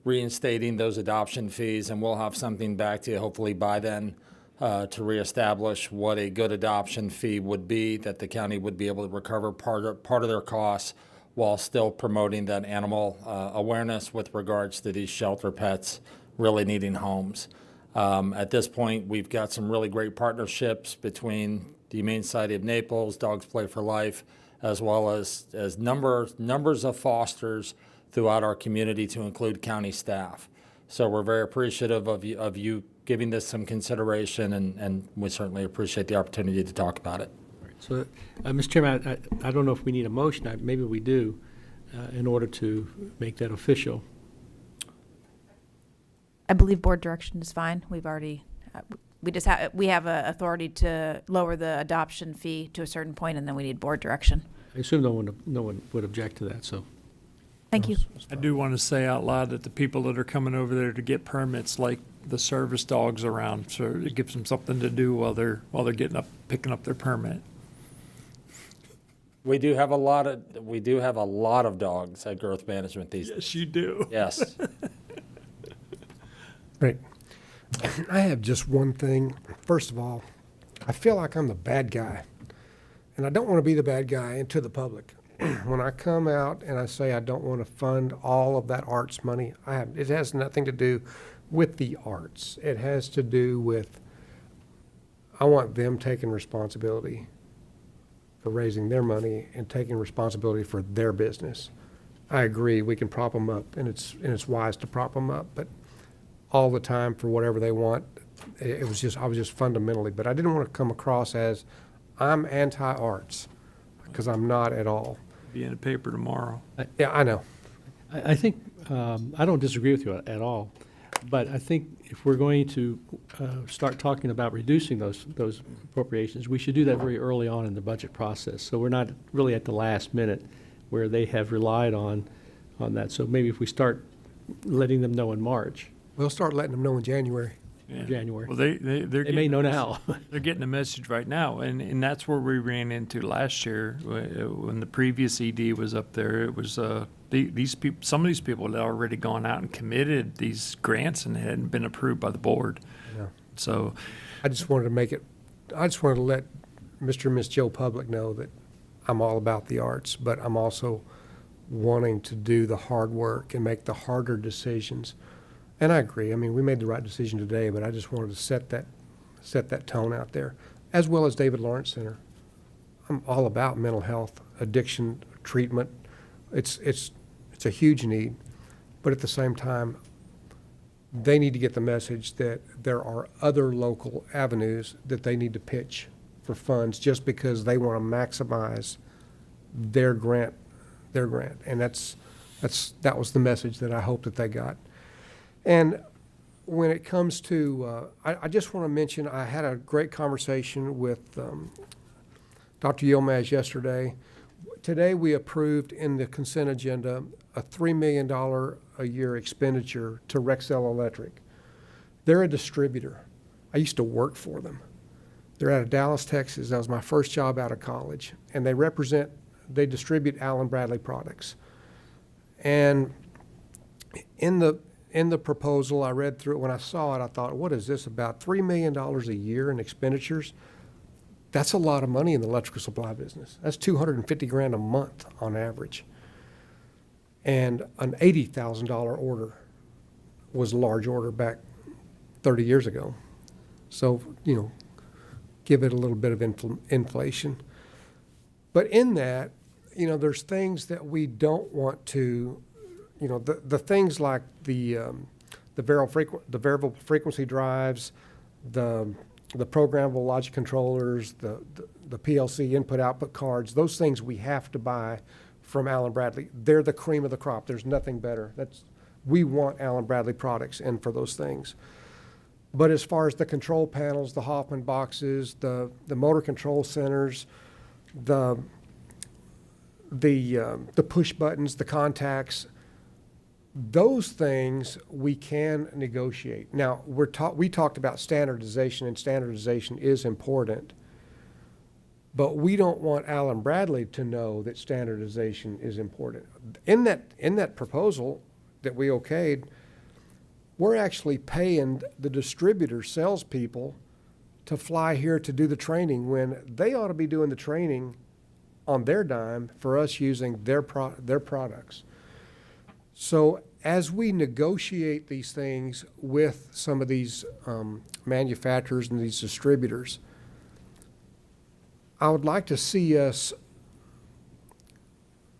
reinstating those adoption fees, and we'll have something back to you hopefully by then, to reestablish what a good adoption fee would be, that the county would be able to recover part of their costs while still promoting that animal awareness with regards to these shelter pets really needing homes. At this point, we've got some really great partnerships between the Humane Society of Naples, Dogs Play for Life, as well as numbers of fosters throughout our community to include county staff. So we're very appreciative of you giving this some consideration, and we certainly appreciate the opportunity to talk about it. So, Mr. Chairman, I don't know if we need a motion. Maybe we do in order to make that official. I believe board direction is fine. We've already, we have a authority to lower the adoption fee to a certain point, and then we need board direction. I assume no one would object to that, so. Thank you. I do want to say out loud that the people that are coming over there to get permits, like the service dogs around, so it gives them something to do while they're picking up their permit. We do have a lot of dogs at Growth Management these days. Yes, you do. Yes. Great. I have just one thing. First of all, I feel like I'm the bad guy, and I don't want to be the bad guy to the public. When I come out and I say I don't want to fund all of that arts money, it has nothing to do with the arts. It has to do with, I want them taking responsibility for raising their money and taking responsibility for their business. I agree, we can prop them up, and it's wise to prop them up, but all the time for whatever they want, I was just fundamentally, but I didn't want to come across as I'm anti-arts, because I'm not at all. Be in the paper tomorrow. Yeah, I know. I think, I don't disagree with you at all, but I think if we're going to start talking about reducing those appropriations, we should do that very early on in the budget process. So we're not really at the last minute where they have relied on that. So maybe if we start letting them know in March. We'll start letting them know in January. Yeah. January. Well, they may know now. They're getting the message right now, and that's where we ran into last year when the previous ED was up there. It was these people. Some of these people had already gone out and committed these grants and hadn't been approved by the board. Yeah. So, I just wanted to let Mr. and Miss Joe Public know that I'm all about the arts, but I'm also wanting to do the hard work and make the harder decisions. And I agree. I mean, we made the right decision today, but I just wanted to set that tone out there, as well as David Lawrence Center. I'm all about mental health, addiction treatment. It's a huge need, but at the same time, they need to get the message that there are other local avenues that they need to pitch for funds just because they want to maximize their grant, and that was the message that I hope that they got. And when it comes to, I just want to mention, I had a great conversation with Dr. Yilmaz yesterday. Today we approved in the consent agenda a $3 million a year expenditure to Rexel Electric. They're a distributor. I used to work for them. They're out of Dallas, Texas. That was my first job out of college. And they distribute Allen Bradley products. And in the proposal, I read through it. When I saw it, I thought, what is this about? $3 million a year in expenditures? That's a lot of money in the electrical supply business. That's $250,000 a month on average. And an $80,000 order was a large order back 30 years ago. So, give it a little bit of inflation. But in that, there's things that we don't want to, the things like the variable frequency drives, the programmable logic controllers, the PLC input-output cards, those things we have to buy from Allen Bradley. They're the cream of the crop. There's nothing better. We want Allen Bradley products in for those things. But as far as the control panels, the Hoffman boxes, the motor control centers, the push buttons, the contacts, those things we can negotiate. Now, we talked about standardization, and standardization is important, but we don't want Allen Bradley to know that standardization is important. In that proposal that we okayed, we're actually paying the distributor salespeople to fly here to do the training when they ought to be doing the training on their dime for us using their products. So as we negotiate these things with some of these manufacturers and these distributors, I would like to see us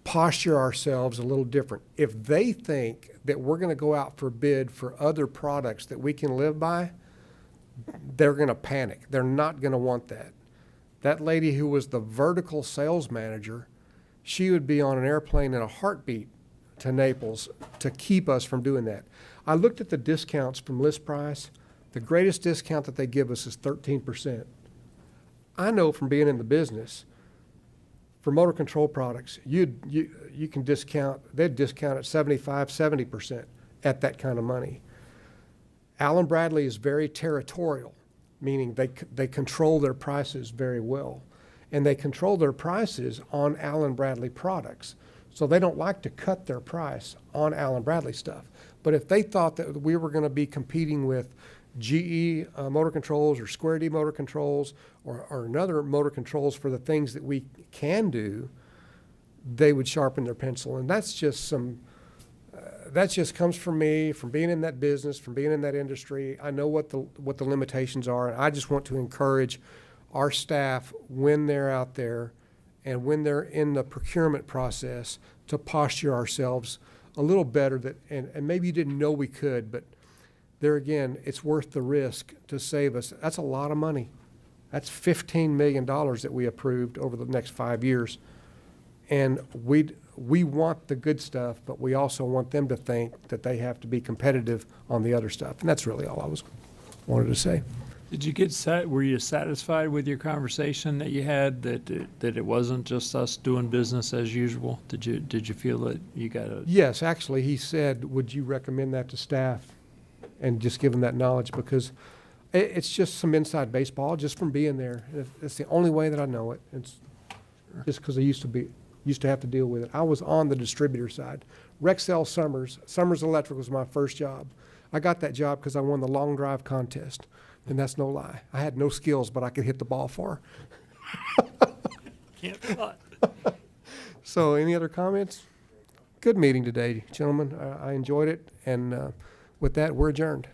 posture ourselves a little different. If they think that we're going to go out for bid for other products that we can live by, they're going to panic. They're not going to want that. That lady who was the vertical sales manager, she would be on an airplane in a heartbeat to Naples to keep us from doing that. I looked at the discounts from list price. The greatest discount that they give us is 13%. I know from being in the business, for motor control products, you can discount, they'd discount at 75, 70% at that kind of money. Allen Bradley is very territorial, meaning they control their prices very well. And they control their prices on Allen Bradley products. So they don't like to cut their price on Allen Bradley stuff. But if they thought that we were going to be competing with GE motor controls or Square D motor controls or another motor controls for the things that we can do, they would sharpen their pencil. And that's just that just comes from me, from being in that business, from being in that industry. I know what the limitations are, and I just want to encourage our staff when they're out there and when they're in the procurement process to posture ourselves a little better. And maybe you didn't know we could, but there again, it's worth the risk to save us. That's a lot of money. That's $15 million that we approved over the next 5 years. And we want the good stuff, but we also want them to think that they have to be competitive on the other stuff. And that's really all I wanted to say. Did you were you satisfied with your conversation that you had, that it wasn't just us doing business as usual? Did you feel that you got a? Yes, actually, he said, would you recommend that to staff? And just give them that knowledge, because it's just some inside baseball just from being there. It's the only way that I know it. It's just because I used to have to deal with it. I was on the distributor side. Rexel Summers Electric was my first job. I got that job because I won the long drive contest, and that's no lie. I had no skills, but I could hit the ball far. Can't thought. So any other comments? Good meeting today, gentlemen. I enjoyed it, and with that, we're adjourned.